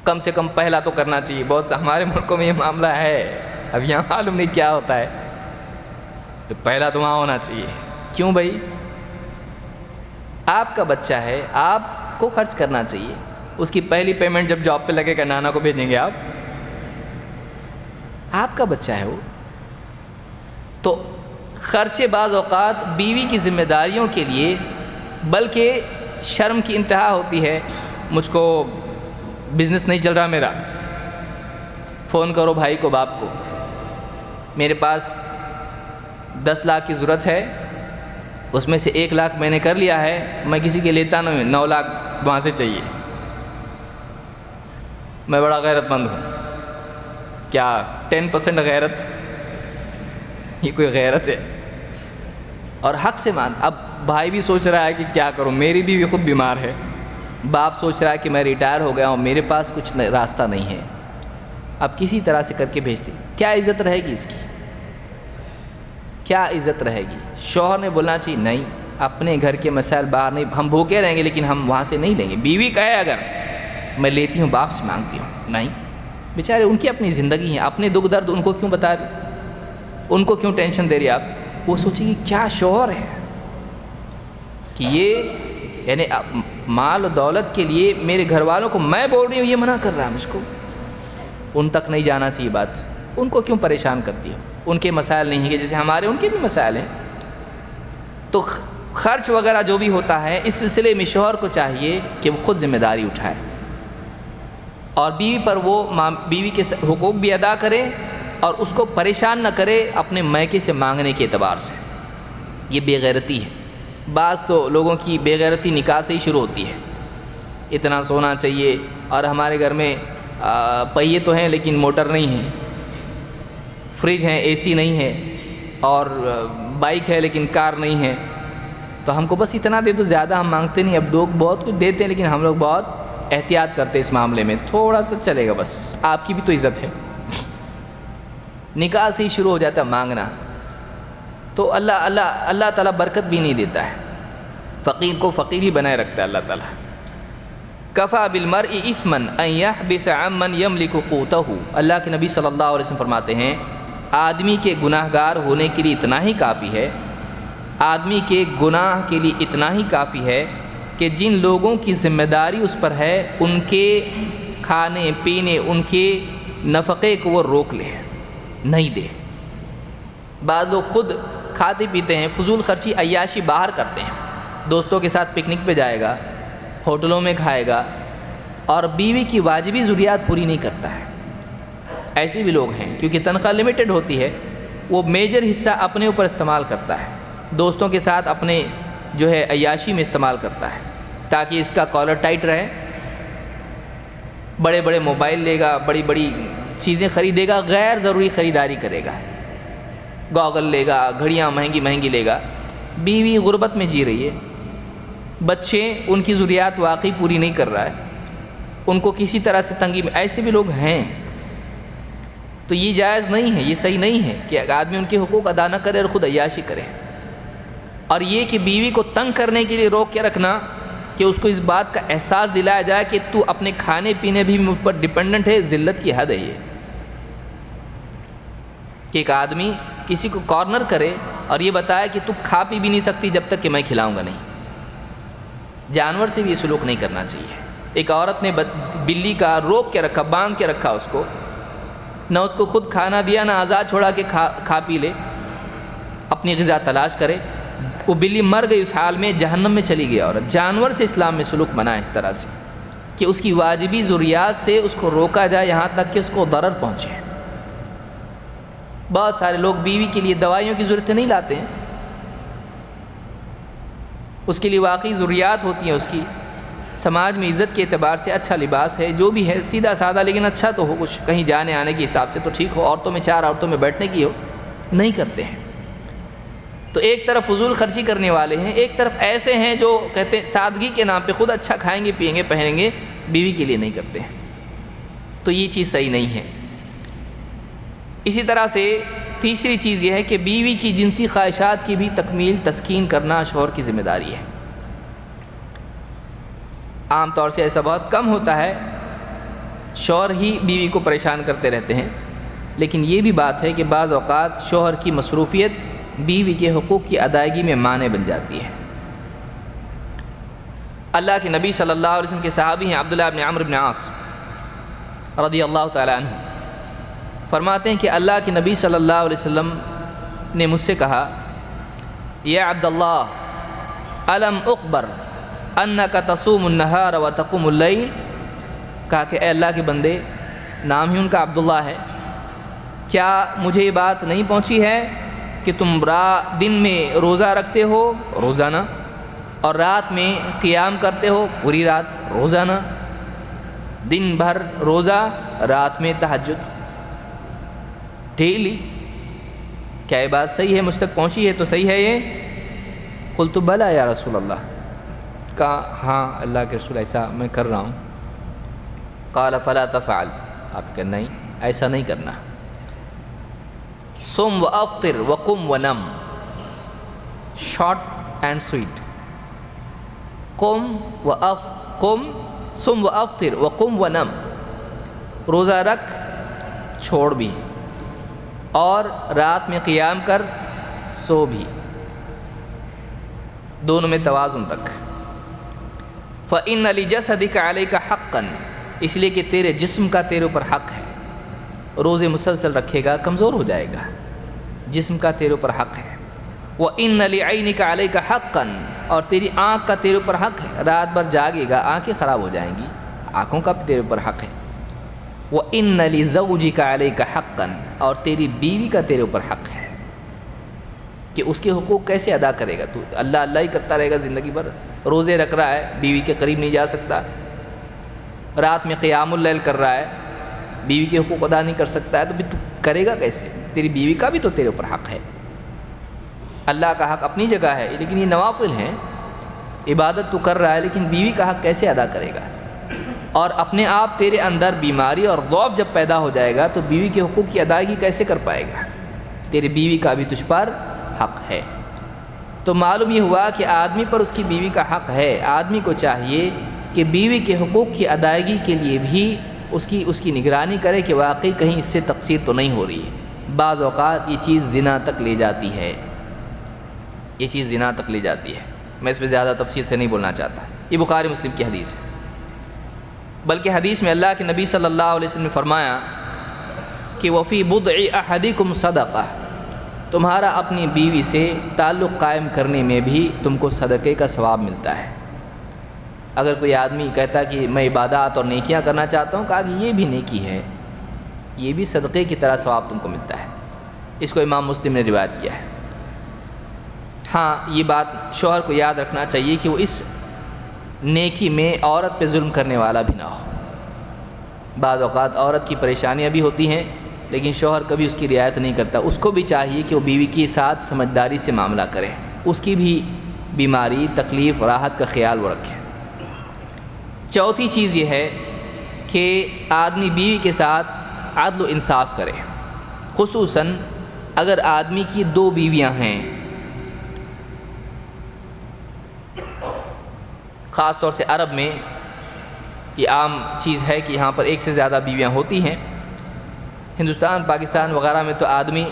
کم سے کم پہلا تو کرنا چاہیے۔ بہت سے ہمارے ملکوں میں یہ معاملہ ہے، اب یہاں معلوم نہیں کیا ہوتا ہے، پہلا تو وہاں ہونا چاہیے۔ کیوں بھائی؟ آپ کا بچہ ہے، آپ کو خرچ کرنا چاہیے۔ اس کی پہلی پیمنٹ جب جاب پہ لگے گا، نانا کو بھیجیں گے آپ کا بچہ ہے وہ۔ تو خرچے بعض اوقات بیوی کی ذمہ داریوں کے لیے، بلکہ شرم کی انتہا ہوتی ہے، مجھ کو بزنس نہیں چل رہا میرا، فون کرو بھائی کو باپ کو، میرے پاس 10 لاکھ کی ضرورت ہے، اس میں سے 1 لاکھ میں نے کر لیا ہے، میں کسی کے لیتا نہیں، 9 لاکھ وہاں سے چاہیے، میں بڑا غیرت مند ہوں۔ کیا 10% غیرت؟ یہ کوئی غیرت ہے؟ اور حق سے مان۔ اب بھائی بھی سوچ رہا ہے کہ کیا کروں، میری بیوی خود بیمار ہے، باپ سوچ رہا ہے کہ میں ریٹائر ہو گیا ہوں، میرے پاس کچھ راستہ نہیں ہے، اب کسی طرح سے کر کے بھیجتے، کیا عزت رہے گی اس کی؟ کیا عزت رہے گی؟ شوہر نے بولنا چاہیے نہیں، اپنے گھر کے مسائل باہر نہیں، ہم بھوکے رہیں گے لیکن ہم وہاں سے نہیں لیں گے۔ بیوی کہے اگر میں لیتی ہوں، باپ سے مانگتی ہوں، نہیں، بیچارے ان کی اپنی زندگی ہے، اپنے دکھ درد ان کو کیوں بتا رہے، ان کو کیوں ٹینشن دے رہی آپ؟ وہ سوچیں گے کیا شوہر ہے کہ یہ یعنی مال و دولت کے لیے میرے گھر والوں کو میں بول رہی ہوں، یہ منع کر رہا ہے مجھ کو۔ ان تک نہیں جانا چاہیے بات سے، ان کو کیوں پریشان کرتی ہو؟ ان کے مسائل نہیں ہیں کہ جیسے ہمارے ان کے بھی مسائل ہیں. تو خرچ وغیرہ جو بھی ہوتا ہے اس سلسلے میں شوہر کو چاہیے کہ وہ خود ذمہ داری اٹھائے اور بیوی پر وہ بیوی کے حقوق بھی ادا کرے اور اس کو پریشان نہ کرے اپنے میکے سے مانگنے کے اعتبار سے. یہ بے غیرتی ہے. بعض تو لوگوں کی بے غیرتی نکاح سے ہی شروع ہوتی ہے. اتنا سونا چاہیے اور ہمارے گھر میں پہیے تو ہیں لیکن موٹر نہیں ہے, فریج ہے اے سی نہیں ہے, اور بائک ہے لیکن کار نہیں ہے, تو ہم کو بس اتنا دے دو, زیادہ ہم مانگتے نہیں. اب لوگ بہت کچھ دیتے ہیں لیکن ہم لوگ بہت احتیاط کرتے اس معاملے میں, تھوڑا سا چلے گا بس, آپ کی بھی تو عزت ہے. نکاح سے ہی شروع ہو جاتا ہے مانگنا, تو اللہ تعالیٰ برکت بھی نہیں دیتا ہے, فقیر کو فقیر ہی بنائے رکھتا ہے اللہ تعالیٰ. کفا بالمرء اثما ان يحبس عمن يملك قوته, اللہ کے نبی صلی اللہ علیہ وسلم فرماتے ہیں آدمی کے گناہ گار ہونے کے لیے اتنا ہی کافی ہے, آدمی کے گناہ کے لیے اتنا ہی کافی ہے کہ جن لوگوں کی ذمہ داری اس پر ہے ان کے کھانے پینے, ان کے نفقے کو وہ روک لے, نہیں دے. بعض لوگ خود کھاتے پیتے ہیں, فضول خرچی عیاشی باہر کرتے ہیں, دوستوں کے ساتھ پکنک پہ جائے گا, ہوٹلوں میں کھائے گا, اور بیوی کی واجبی ضروریات پوری نہیں کرتا ہے. ایسے بھی لوگ ہیں کیونکہ تنخواہ لمیٹڈ ہوتی ہے, وہ میجر حصہ اپنے اوپر استعمال کرتا ہے, دوستوں کے ساتھ اپنے جو ہے عیاشی میں استعمال کرتا ہے تاکہ اس کا کالر ٹائٹ رہے. بڑے بڑے موبائل لے گا, بڑی بڑی چیزیں خریدے گا, غیر ضروری خریداری کرے گا, گوگل لے گا, گھڑیاں مہنگی مہنگی لے گا. بیوی غربت میں جی رہی ہے, بچے ان کی ضروریات واقعی پوری نہیں کر رہا ہے, ان کو کسی طرح سے تنگی میں, ایسے بھی لوگ ہیں. تو یہ جائز نہیں ہے, یہ صحیح نہیں ہے کہ آدمی ان کے حقوق ادا نہ کرے اور خود عیاشی کرے. اور یہ کہ بیوی کو تنگ کرنے کے لیے روک کے رکھنا کہ اس کو اس بات کا احساس دلایا جائے کہ تو اپنے کھانے پینے بھی مجھ پر ڈیپینڈنٹ ہے, ذلت کی حد ہے یہ. کہ ایک آدمی کسی کو کارنر کرے اور یہ بتائے کہ تو کھا پی بھی نہیں سکتی جب تک کہ میں کھلاؤں گا نہیں. جانور سے بھی یہ سلوک نہیں کرنا چاہیے. ایک عورت نے بلی کا روک کے رکھا, باندھ کے رکھا اس کو, نہ اس کو خود کھانا دیا, نہ آزاد چھوڑا کہ کھا پی لے, اپنی غذا تلاش کرے. وہ بلی مر گئی, اس حال میں جہنم میں چلی گئی عورت. جانور سے اسلام میں سلوک منع ہے اس طرح سے کہ اس کی واجبی ضروریات سے اس کو روکا جائے یہاں تک کہ اس کو ضرر پہنچے. بہت سارے لوگ بیوی کے لیے دوائیوں کی ضرورت نہیں لاتے ہیں, اس کے لیے واقعی ضروریات ہوتی ہیں اس کی. سماج میں عزت کے اعتبار سے اچھا لباس ہے, جو بھی ہے سیدھا سادہ لیکن اچھا تو ہو, کچھ کہیں جانے آنے کے حساب سے تو ٹھیک ہو, عورتوں میں 4 عورتوں میں بیٹھنے کی ہو, نہیں کرتے ہیں. تو ایک طرف فضول خرچی کرنے والے ہیں, ایک طرف ایسے ہیں جو کہتے ہیں سادگی کے نام پہ خود اچھا کھائیں گے پئیں گے پہنیں گے, بیوی کے لیے نہیں کرتے ہیں. تو یہ چیز صحیح نہیں ہے. اسی طرح سے تیسری چیز یہ ہے کہ بیوی کی جنسی خواہشات کی بھی تکمیل تسکین کرنا شوہر کی ذمہ داری ہے. عام طور سے ایسا بہت کم ہوتا ہے, شوہر ہی بیوی کو پریشان کرتے رہتے ہیں, لیکن یہ بھی بات ہے کہ بعض اوقات شوہر کی مصروفیت بیوی کے حقوق کی ادائیگی میں مانع بن جاتی ہے. اللہ کے نبی صلی اللہ علیہ وسلم کے صحابی ہیں عبداللہ بن عمرو بن عاص رضی اللہ تعالی عنہ, فرماتے ہیں کہ اللہ کے نبی صلی اللہ علیہ وسلم نے مجھ سے کہا, یا عبداللہ الم اخبر انک تصوم النہار و تقوم اللیل, کہا کہ اے اللہ کے بندے, نام ہی ان کا عبداللہ ہے, کیا مجھے یہ بات نہیں پہنچی ہے کہ تم دن میں روزہ رکھتے ہو روزانہ, اور رات میں قیام کرتے ہو پوری رات روزانہ, دن بھر روزہ رات میں تہجد ڈیلی, کیا یہ بات صحیح ہے, مجھ تک پہنچی ہے تو صحیح ہے یہ؟ قلت بلی یا رسول اللہ, کہا ہاں اللہ کے رسول ایسا میں کر رہا ہوں. قال فلا تفعل, آپ کہ نہیں ایسا نہیں کرنا. صم و افطر وقم ونم, شارٹ اینڈ سویٹ. صم و افطر وقم ونم, روزہ رکھ چھوڑ بھی, اور رات میں قیام کر سو بھی, دونوں میں توازن رکھ. فَإِنَّ لِجَسَدِكَ عَلَيْكَ حَقًّا, اس لیے کہ تیرے جسم کا تیرے اوپر حق ہے. روزے مسلسل رکھے گا کمزور ہو جائے گا, جسم کا تیرے اوپر حق ہے، وَإِنَّ لِعَيْنِكَ عَلَيْكَ حَقًّا، اور تیری آنکھ کا تیرے اوپر حق ہے، رات بھر جاگے گا آنکھیں خراب ہو جائیں گی، آنکھوں کا تیرے اوپر حق ہے، وَإِنَّ لِزَوْجِكَ عَلَيْكَ حَقًّا، اور تیری بیوی کا تیرے اوپر حق ہے کہ اس کے حقوق کیسے ادا کرے گا تو؟ اللہ اللہ ہی کرتا رہے گا زندگی بھر، روزے رکھ رہا ہے بیوی کے قریب نہیں جا سکتا، رات میں قیام اللیل کر رہا ہے بیوی کے حقوق ادا نہیں کر سکتا ہے، تو پھر تو کرے گا کیسے؟ تیری بیوی کا بھی تو تیرے اوپر حق ہے۔ اللہ کا حق اپنی جگہ ہے، لیکن یہ نوافل ہیں، عبادت تو کر رہا ہے لیکن بیوی کا حق کیسے ادا کرے گا؟ اور اپنے آپ تیرے اندر بیماری اور ضعف جب پیدا ہو جائے گا تو بیوی کے حقوق کی ادائیگی کیسے کر پائے گا؟ تیری بیوی کا بھی تجھ پر حق ہے۔ تو معلوم یہ ہوا کہ آدمی پر اس کی بیوی کا حق ہے، آدمی کو چاہیے کہ بیوی کے حقوق کی ادائیگی کے لیے بھی اس کی نگرانی کرے کہ واقعی کہیں اس سے تقصیر تو نہیں ہو رہی ہے۔ بعض اوقات یہ چیز زنا تک لے جاتی ہے، یہ چیز زنا تک لے جاتی ہے، میں اس پہ زیادہ تفصیل سے نہیں بولنا چاہتا، یہ بخاری مسلم کی حدیث ہے۔ بلکہ حدیث میں اللہ کے نبی صلی اللہ علیہ وسلم نے فرمایا کہ وفی بضع احدکم صدقہ، تمہارا اپنی بیوی سے تعلق قائم کرنے میں بھی تم کو صدقے کا ثواب ملتا ہے۔ اگر کوئی آدمی کہتا کہ میں عبادات اور نیکیاں کرنا چاہتا ہوں، کہا کہ یہ بھی نیکی ہے، یہ بھی صدقے کی طرح ثواب تم کو ملتا ہے۔ اس کو امام مسلم نے روایت کیا ہے۔ ہاں یہ بات شوہر کو یاد رکھنا چاہیے کہ وہ اس نیکی میں عورت پہ ظلم کرنے والا بھی نہ ہو۔ بعض اوقات عورت کی پریشانیاں بھی ہوتی ہیں لیکن شوہر کبھی اس کی رعایت نہیں کرتا، اس کو بھی چاہیے کہ وہ بیوی کے ساتھ سمجھداری سے معاملہ کرے، اس کی بھی بیماری، تکلیف، راحت کا خیال وہ رکھے۔ چوتھی چیز یہ ہے کہ آدمی بیوی کے ساتھ عدل و انصاف کرے، خصوصاً اگر آدمی کی 2 بیویاں ہیں، خاص طور سے عرب میں یہ عام چیز ہے کہ یہاں پر ایک سے زیادہ بیویاں ہوتی ہیں۔ ہندوستان، پاکستان وغیرہ میں تو آدمی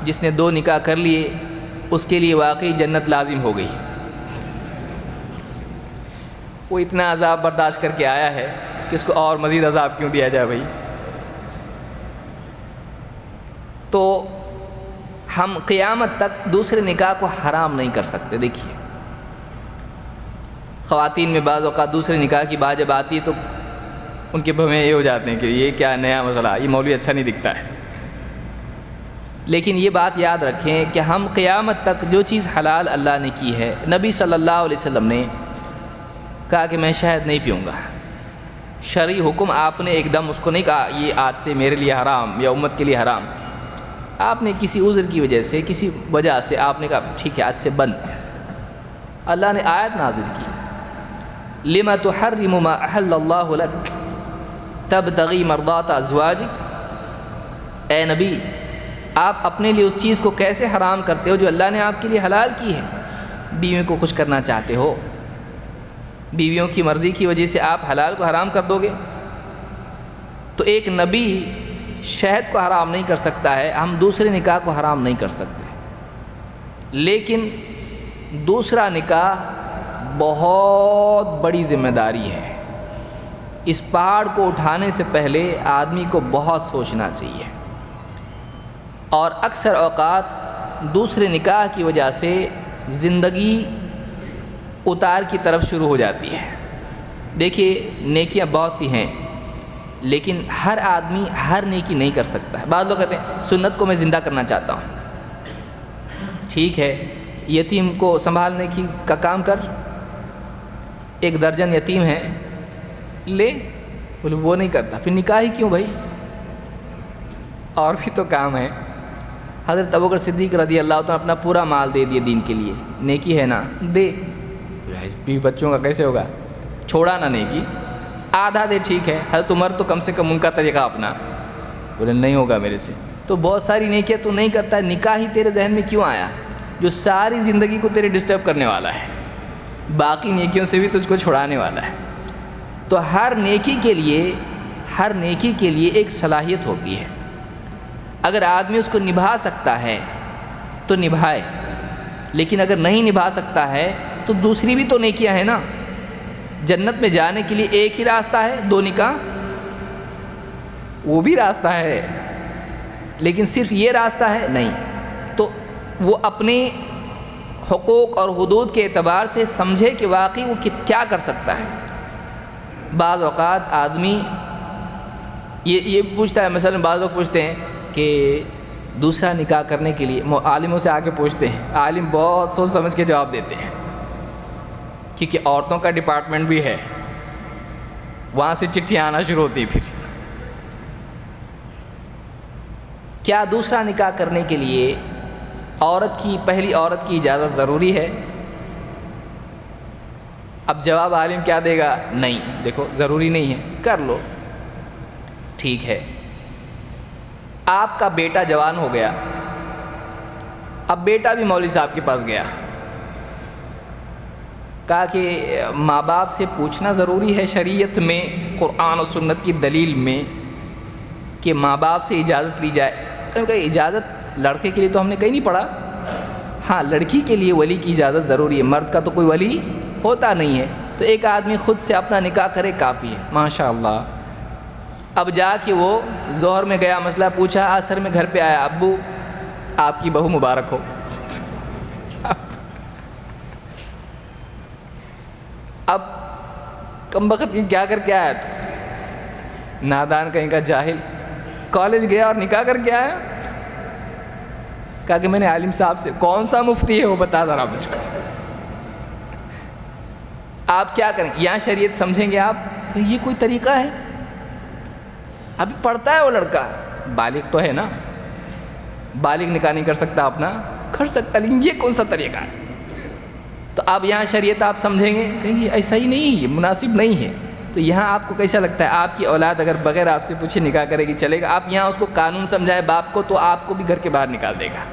جس نے 2 نکاح کر لیے اس کے لیے واقعی جنت لازم ہو گئی، وہ اتنا عذاب برداشت کر کے آیا ہے کہ اس کو اور مزید عذاب کیوں دیا جائے بھائی۔ تو ہم قیامت تک دوسرے نکاح کو حرام نہیں کر سکتے۔ دیکھیے خواتین میں بعض اوقات دوسرے نکاح کی بات جب آتی ہے تو ان کے بھویں یہ ہو جاتے ہیں کہ یہ کیا نیا مسئلہ، یہ مولوی اچھا نہیں دکھتا ہے۔ لیکن یہ بات یاد رکھیں کہ ہم قیامت تک جو چیز حلال اللہ نے کی ہے، نبی صلی اللہ علیہ وسلم نے کہا کہ میں شہد نہیں پیوں گا، شرعی حکم آپ نے ایک دم اس کو نہیں کہا یہ آج سے میرے لیے حرام یا امت کے لیے حرام، آپ نے کسی عذر کی وجہ سے، کسی وجہ سے آپ نے کہا ٹھیک ہے آج سے بند۔ اللہ نے آیت نازل کی لِمَ تُحَرِّمُ مَا أَحَلَّ اللَّهُ لَكَ تَبْتَغِي مَرْضَاتَ أَزْوَاجِكَ، اے نبی آپ اپنے لیے اس چیز کو کیسے حرام کرتے ہو جو اللہ نے آپ کے لیے حلال کی ہے؟ بیویوں کو خوش کرنا چاہتے ہو، بیویوں کی مرضی کی وجہ سے آپ حلال کو حرام کر دو گے؟ تو ایک نبی شہد کو حرام نہیں کر سکتا ہے، ہم دوسرے نکاح کو حرام نہیں کر سکتے، لیکن دوسرا نکاح بہت بڑی ذمہ داری ہے۔ اس پہاڑ کو اٹھانے سے پہلے آدمی کو بہت سوچنا چاہیے، اور اکثر اوقات دوسرے نکاح کی وجہ سے زندگی اتار کی طرف شروع ہو جاتی ہے۔ دیکھیے نیکیاں بہت سی ہیں لیکن ہر آدمی ہر نیکی نہیں کر سکتا ہے۔ بعض لوگ کہتے ہیں سنت کو میں زندہ کرنا چاہتا ہوں، ٹھیک ہے یتیم کو سنبھالنے کا کام کر، 1 درجن یتیم ہیں لے، بولے وہ نہیں کرتا، پھر نکاح ہی کیوں بھائی؟ اور بھی تو کام ہے۔ حضرت ابوبکر صدیق رضی اللہ تعالیٰ اپنا پورا مال دے دیے دین کے لیے، نیکی ہے نا دے، بیوی بچوں کا کیسے ہوگا؟ چھوڑا نا نیکی، آدھا دے ٹھیک ہے۔ حضرت عمر تو کم سے کم ان کا طریقہ اپنا، بولے نہیں ہوگا میرے سے۔ تو بہت ساری نیکیاں تو نہیں کرتا ہے، نکاح ہی تیرے ذہن میں کیوں آیا جو ساری زندگی کو تیرے ڈسٹرب کرنے والا ہے، باقی نیکیوں سے بھی تجھ کو چھڑانے والا ہے۔ تو ہر نیکی کے لیے ایک صلاحیت ہوتی ہے، اگر آدمی اس کو نبھا سکتا ہے تو نبھائے، لیکن اگر نہیں نبھا سکتا ہے تو دوسری بھی تو نیکیاں ہیں نا۔ جنت میں جانے کے لیے ایک ہی راستہ ہے، 2 نکاح، وہ بھی راستہ ہے لیکن صرف یہ راستہ ہے نہیں، وہ اپنے حقوق اور حدود کے اعتبار سے سمجھے کہ واقعی وہ کیا کر سکتا ہے۔ بعض اوقات آدمی یہ پوچھتا ہے، مثلا بعض لوگ پوچھتے ہیں کہ دوسرا نکاح کرنے کے لیے عالموں سے آ کے پوچھتے ہیں، عالم بہت سوچ سمجھ کے جواب دیتے ہیں، کیونکہ عورتوں کا ڈپارٹمنٹ بھی ہے، وہاں سے چٹھیاں آنا شروع ہوتی ہیں۔ پھر کیا دوسرا نکاح کرنے کے لیے پہلی عورت کی اجازت ضروری ہے؟ اب جواب عالم کیا دے گا؟ نہیں، دیکھو ضروری نہیں ہے، کر لو، ٹھیک ہے۔ آپ کا بیٹا جوان ہو گیا، اب بیٹا بھی مولوی صاحب کے پاس گیا، کہا کہ ماں باپ سے پوچھنا ضروری ہے شریعت میں، قرآن و سنت کی دلیل میں، کہ ماں باپ سے اجازت لی جائے۔ کیونکہ اجازت لڑکے کے لیے تو ہم نے کہیں نہیں پڑھا، ہاں لڑکی کے لیے ولی کی اجازت ضروری ہے، مرد کا تو کوئی ولی ہوتا نہیں ہے، تو ایک آدمی خود سے اپنا نکاح کرے کافی ہے، ماشاء اللہ۔ اب جا کے وہ ظہر میں گیا، مسئلہ پوچھا، عصر میں گھر پہ آیا، ابو آپ کی بہو مبارک ہو۔ اب کمبخت کیا کر کے آیا؟ تو نادان کہیں کا جاہل، کالج گیا اور نکاح کر کے آیا؟ کہا کہ میں نے عالم صاحب سے، کون سا مفتی ہے وہ بتا ذرا مجھ کو۔ آپ کیا کریں؟ یہاں شریعت سمجھیں گے آپ کہ یہ کوئی طریقہ ہے؟ ابھی پڑھتا ہے وہ لڑکا، بالغ تو ہے نا، بالغ نکاح نہیں کر سکتا اپنا؟ کر سکتا، لیکن یہ کون سا طریقہ ہے؟ تو اب یہاں شریعت آپ سمجھیں گے، کہیں گے ایسا ہی نہیں ہے، یہ مناسب نہیں ہے۔ تو یہاں آپ کو کیسا لگتا ہے؟ آپ کی اولاد اگر بغیر آپ سے پوچھے نکاح کرے گی، چلے گا؟ آپ یہاں اس کو قانون سمجھائے باپ کو، تو آپ کو بھی گھر کے باہر نکال دے گا۔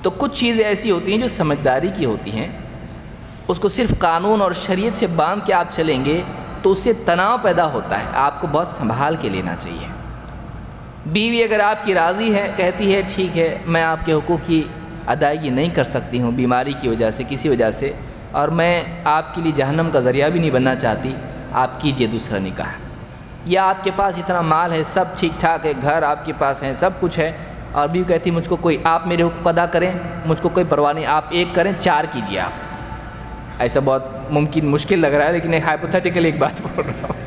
تو کچھ چیزیں ایسی ہوتی ہیں جو سمجھداری کی ہوتی ہیں، اس کو صرف قانون اور شریعت سے باندھ کے آپ چلیں گے تو اس سے تناؤ پیدا ہوتا ہے، آپ کو بہت سنبھال کے لینا چاہیے۔ بیوی اگر آپ کی راضی ہے، کہتی ہے ٹھیک ہے میں آپ کے حقوق کی ادائیگی نہیں کر سکتی ہوں بیماری کی وجہ سے، کسی وجہ سے، اور میں آپ کے لیے جہنم کا ذریعہ بھی نہیں بننا چاہتی، آپ کیجئے دوسرا نکاح۔ یا آپ کے پاس اتنا مال ہے، سب ٹھیک ٹھاک ہے، گھر آپ کے پاس ہیں، سب کچھ ہے، اور بیوی کہتی مجھ کو کوئی، آپ میرے حقوق ادا کریں، مجھ کو کوئی پرواہ نہیں، آپ ایک کریں 4 کیجئے آپ۔ ایسا بہت ممکن مشکل لگ رہا ہے، لیکن ایک ہائپوتھیٹیکل ایک بات بول رہا ہوں۔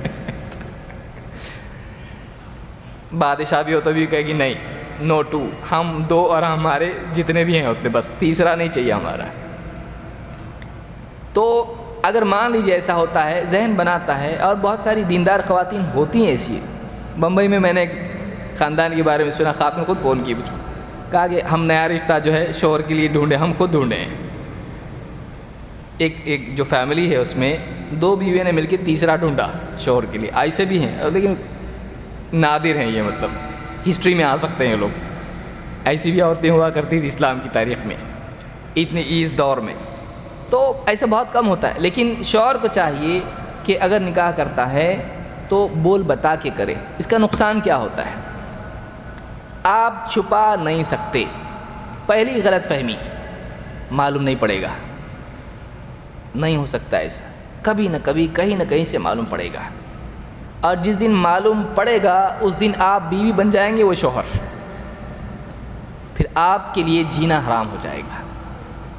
بادشاہ بھی ہو تو بھی کہے گی نہیں، نو 2، ہم 2 اور ہمارے جتنے بھی ہیں اتنے، بس تیسرا نہیں چاہیے ہمارا۔ تو اگر مان لیجیے ایسا ہوتا ہے، ذہن بناتا ہے، اور بہت ساری دیندار خواتین ہوتی ہیں ایسی۔ بمبئی میں نے ایک خاندان کے بارے میں سنا، خاتون خود فون کی مجھ کو، کہا کہ ہم نیا رشتہ جو ہے شوہر کے لیے ڈھونڈے، ہم خود ڈھونڈے ہیں۔ ایک جو فیملی ہے اس میں 2 بیویوں نے مل کے تیسرا ڈھونڈا شوہر کے لیے، ایسے بھی ہیں، لیکن نادر ہیں، یہ مطلب ہسٹری میں آ سکتے ہیں یہ لوگ۔ ایسی بھی عورتیں ہوا کرتی تھی اسلام کی تاریخ میں، اتنے اس دور میں، تو ایسا بہت کم ہوتا ہے۔ لیکن شوہر کو چاہیے کہ اگر نکاح کرتا ہے تو بول بتا کے کرے۔ اس کا نقصان کیا ہوتا ہے؟ آپ چھپا نہیں سکتے، پہلی غلط فہمی، معلوم نہیں پڑے گا، نہیں ہو سکتا ایسا، کبھی نہ کبھی کہیں نہ کہیں سے معلوم پڑے گا، اور جس دن معلوم پڑے گا اس دن آپ بیوی بن جائیں گے، وہ شوہر، پھر آپ کے لیے جینا حرام ہو جائے گا،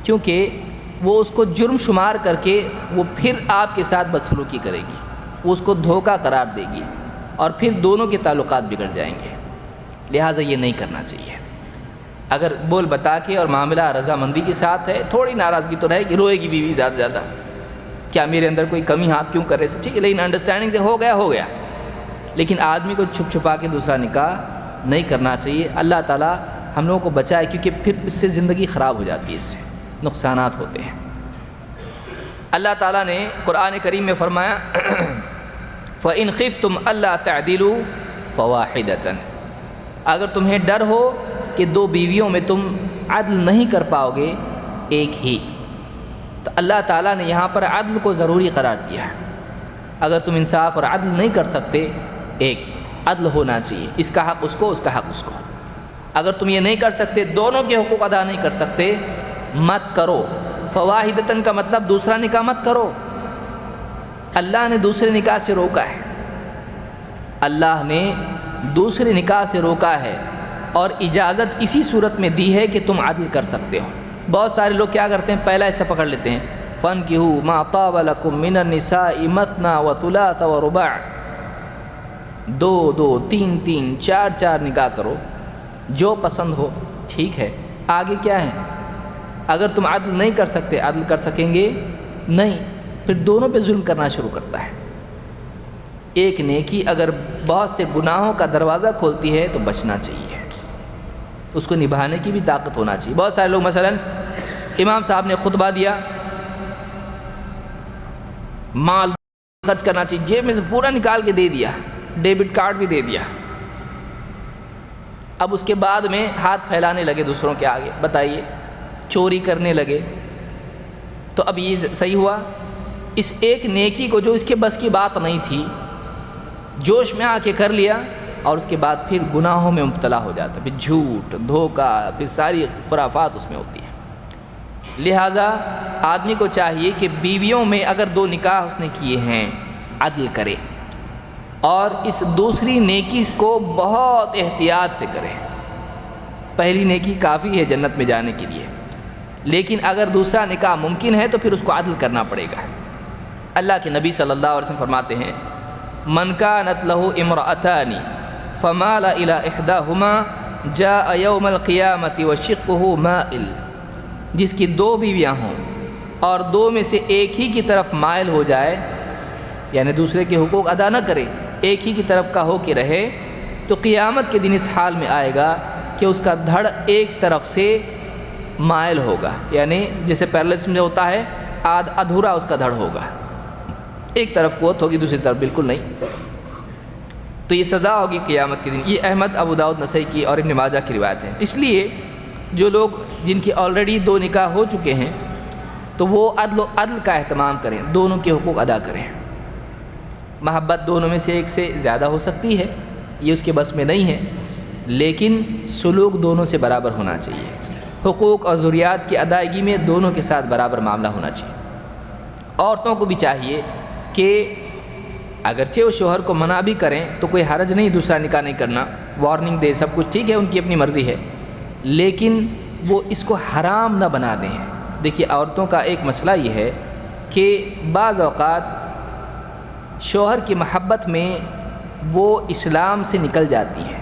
کیونکہ وہ اس کو جرم شمار کر کے وہ پھر آپ کے ساتھ بدسلوکی کرے گی، وہ اس کو دھوکہ قرار دے گی، اور پھر دونوں کے تعلقات بگڑ جائیں گے۔ لہٰذا یہ نہیں کرنا چاہیے۔ اگر بول بتا کے اور معاملہ رضامندی کے ساتھ ہے، تھوڑی ناراضگی تو رہے گی، روئے گی بیوی زیادہ زیادہ، کیا میرے اندر کوئی کمی ہے، آپ کیوں کر رہے ہیں، ٹھیک ہے، لیکن انڈرسٹینڈنگ سے ہو گیا۔ لیکن آدمی کو چھپ چھپا کے دوسرا نکاح نہیں کرنا چاہیے۔ اللہ تعالیٰ ہم لوگوں کو بچائے، کیونکہ پھر اس سے زندگی خراب ہو جاتی ہے، اس سے نقصانات ہوتے ہیں۔ اللہ تعالیٰ نے قرآن کریم میں فرمایا فَإِنْ خِفْتُمْ أَلَّا تَعْدِلُوا فَوَاحِدَةً، اگر تمہیں ڈر ہو کہ 2 بیویوں میں تم عدل نہیں کر پاؤ گے، ایک ہی، تو اللہ تعالیٰ نے یہاں پر عدل کو ضروری قرار دیا ہے۔ اگر تم انصاف اور عدل نہیں کر سکتے، ایک عدل ہونا چاہیے، اس کا حق اس کو، اس کا حق اس کو۔ اگر تم یہ نہیں کر سکتے، دونوں کے حقوق ادا نہیں کر سکتے، مت کرو۔ فواحدتاً کا مطلب دوسرا نکاح مت کرو۔ اللہ نے دوسرے نکاح سے روکا ہے، اللہ نے دوسرے نکاح سے روکا ہے۔ اور اجازت اسی صورت میں دی ہے کہ تم عدل کر سکتے ہو۔ بہت سارے لوگ کیا کرتے ہیں، پہلا حصہ پکڑ لیتے ہیں، فَانْكِحُوا مَا طَابَ لَكُم مِّنَ النِّسَاءِ مَثْنَىٰ وَثُلَاثَ وَرُبَاعَ، 2 3 3 4 نکاح کرو، جو پسند ہو۔ ٹھیک ہے، آگے کیا ہے؟ اگر تم عدل نہیں کر سکتے، عدل کر سکیں گے نہیں، پھر دونوں پہ ظلم کرنا شروع کرتا ہے۔ ایک نیکی اگر بہت سے گناہوں کا دروازہ کھولتی ہے تو بچنا چاہیے، اس کو نبھانے کی بھی طاقت ہونا چاہیے۔ بہت سارے لوگ مثلا امام صاحب نے خطبہ دیا، مال خرچ کرنا چاہیے، جیب میں سے پورا نکال کے دے دیا، ڈیبٹ کارڈ بھی دے دیا، اب اس کے بعد میں ہاتھ پھیلانے لگے دوسروں کے آگے، بتائیے، چوری کرنے لگے، تو اب یہ صحیح ہوا؟ اس ایک نیکی کو جو اس کے بس کی بات نہیں تھی، جوش میں آ کے کر لیا، اور اس کے بعد پھر گناہوں میں مبتلا ہو جاتا، پھر جھوٹ، دھوکہ، پھر ساری خرافات اس میں ہوتی ہیں۔ لہٰذا آدمی کو چاہیے کہ بیویوں میں اگر 2 نکاح اس نے کیے ہیں، عدل کرے، اور اس دوسری نیکی کو بہت احتیاط سے کرے۔ پہلی نیکی کافی ہے جنت میں جانے کے لیے، لیکن اگر دوسرا نکاح ممکن ہے تو پھر اس کو عدل کرنا پڑے گا۔ اللہ کے نبی صلی اللہ علیہ وسلم فرماتے ہیں، من كانت له امرأتان فمال الى احداهما جاء يوم القيامة وشقه مائل، جس کی 2 بیویاں ہوں اور 2 میں سے ایک ہی کی طرف مائل ہو جائے، یعنی دوسرے کے حقوق ادا نہ کرے، ایک ہی کی طرف کا ہو کے رہے، تو قیامت کے دن اس حال میں آئے گا کہ اس کا دھڑ ایک طرف سے مائل ہوگا، یعنی جیسے پیرالائسس میں ہوتا ہے، ادھورا اس کا دھڑ ہوگا، ایک طرف قوت ہوگی دوسری طرف بالکل نہیں، تو یہ سزا ہوگی قیامت کے دن۔ یہ احمد، ابو داؤد، نسائی کی اور ابن ماجہ کی روایت ہے۔ اس لیے جو لوگ جن کی آلریڈی 2 نکاح ہو چکے ہیں تو وہ عدل کا اہتمام کریں، دونوں کے حقوق ادا کریں۔ محبت دونوں میں سے ایک سے زیادہ ہو سکتی ہے، یہ اس کے بس میں نہیں ہے، لیکن سلوک دونوں سے برابر ہونا چاہیے، حقوق اور ضروریات کی ادائیگی میں دونوں کے ساتھ برابر معاملہ ہونا چاہیے۔ عورتوں کو بھی چاہیے کہ اگرچہ وہ شوہر کو منع بھی کریں تو کوئی حرج نہیں دوسرا نکاح نہیں کرنا، وارننگ دے، سب کچھ ٹھیک ہے، ان کی اپنی مرضی ہے، لیکن وہ اس کو حرام نہ بنا دیں۔ دیکھیے عورتوں کا ایک مسئلہ یہ ہے کہ بعض اوقات شوہر کی محبت میں وہ اسلام سے نکل جاتی ہیں۔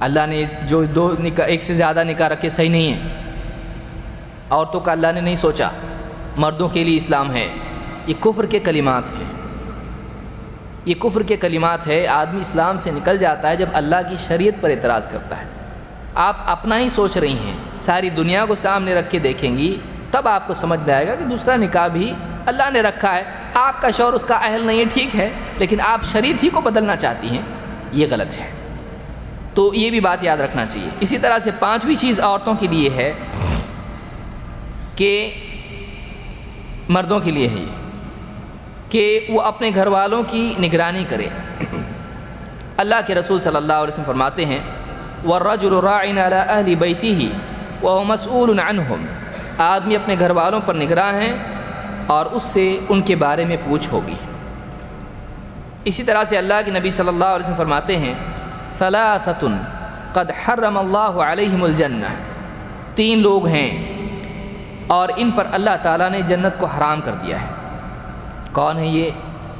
اللہ نے جو 2 نکاح، ایک سے زیادہ نکاح رکھے صحیح نہیں ہے، عورتوں کا اللہ نے نہیں سوچا، مردوں کے لیے اسلام ہے، یہ کفر کے کلمات ہیں، یہ کفر کے کلمات ہے۔ آدمی اسلام سے نکل جاتا ہے جب اللہ کی شریعت پر اعتراض کرتا ہے۔ آپ اپنا ہی سوچ رہی ہیں، ساری دنیا کو سامنے رکھ کے دیکھیں گی تب آپ کو سمجھ میں آئے گا کہ دوسرا نکاح بھی اللہ نے رکھا ہے، آپ کا شوہر اس کا اہل نہیں ہے، ٹھیک ہے، لیکن آپ شریعت ہی کو بدلنا چاہتی ہیں، یہ غلط ہے۔ تو یہ بھی بات یاد رکھنا چاہیے۔ اسی طرح سے 5ویں چیز عورتوں کے لیے ہے کہ مردوں کے لیے ہے کہ وہ اپنے گھر والوں کی نگرانی کرے۔ اللہ کے رسول صلی اللہ علیہ وسلم فرماتے ہیں، وَالرَّجُلُ رَاعٍ عَلَىٰ أَهْلِ بَيْتِهِ وَهُوَ مَسْئُولٌ عَنْهُمْ، آدمی اپنے گھر والوں پر نگراں ہیں اور اس سے ان کے بارے میں پوچھ ہوگی۔ اسی طرح سے اللہ کے نبی صلی اللہ علیہ وسلم فرماتے ہیں، ثَلَاثَةٌ قَدْ حَرَّمَ اللَّهُ عَلَيْهِمُ الْجَنَّةَ، 3 لوگ ہیں اور ان پر اللہ تعالیٰ نے جنت کو حرام کر دیا ہے۔ کون ہے یہ؟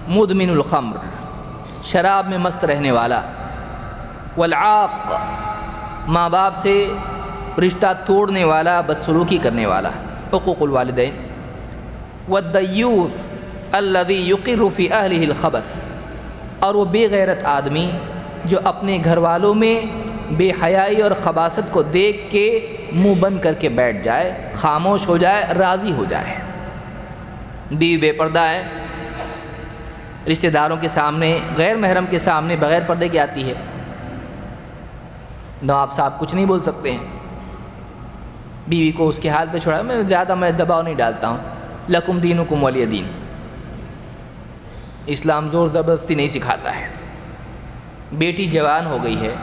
مدمن الخمر، شراب میں مست رہنے والا، والعاق، ماں باپ سے رشتہ توڑنے والا، بدسلوکی کرنے والا، حقوق الوالدین، والدیوث الذی یقر فی اہلہ الخبث، اور وہ بے غیرت آدمی جو اپنے گھر والوں میں بے حیائی اور خباثت کو دیکھ کے منہ بند کر کے بیٹھ جائے، خاموش ہو جائے، راضی ہو جائے۔ بیوی بے پردہ ہے، رشتہ داروں کے سامنے، غیر محرم کے سامنے بغیر پردے کے آتی ہے، نواب صاحب کچھ نہیں بول سکتے ہیں، بیوی کو اس کے حال پہ چھوڑا۔ میں دباؤ نہیں ڈالتا ہوں، لکم دینکم ولی دین، اسلام زور زبردستی نہیں سکھاتا ہے۔ بیٹی جوان ہو گئی ہے،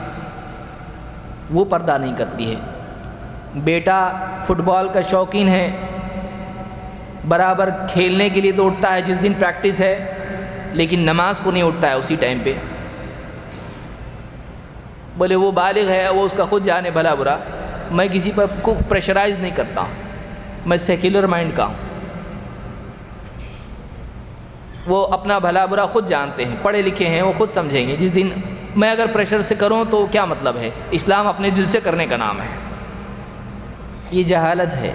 وہ پردہ نہیں کرتی ہے، بیٹا فٹ بال کا شوقین ہے، برابر کھیلنے کے لیے تو اٹھتا ہے جس دن پریکٹس ہے، لیکن نماز کو نہیں اٹھتا ہے اسی ٹائم پہ، بولے وہ بالغ ہے، وہ اس کا خود جانے بھلا برا، میں کسی پر کو پریشرائز نہیں کرتا ہوں، میں سیکولر مائنڈ کا ہوں، وہ اپنا بھلا برا خود جانتے ہیں، پڑھے لکھے ہیں، وہ خود سمجھیں گے۔ جس دن میں اگر پریشر سے کروں تو کیا مطلب ہے؟ اسلام اپنے دل سے کرنے کا نام ہے، یہ جہالت ہے۔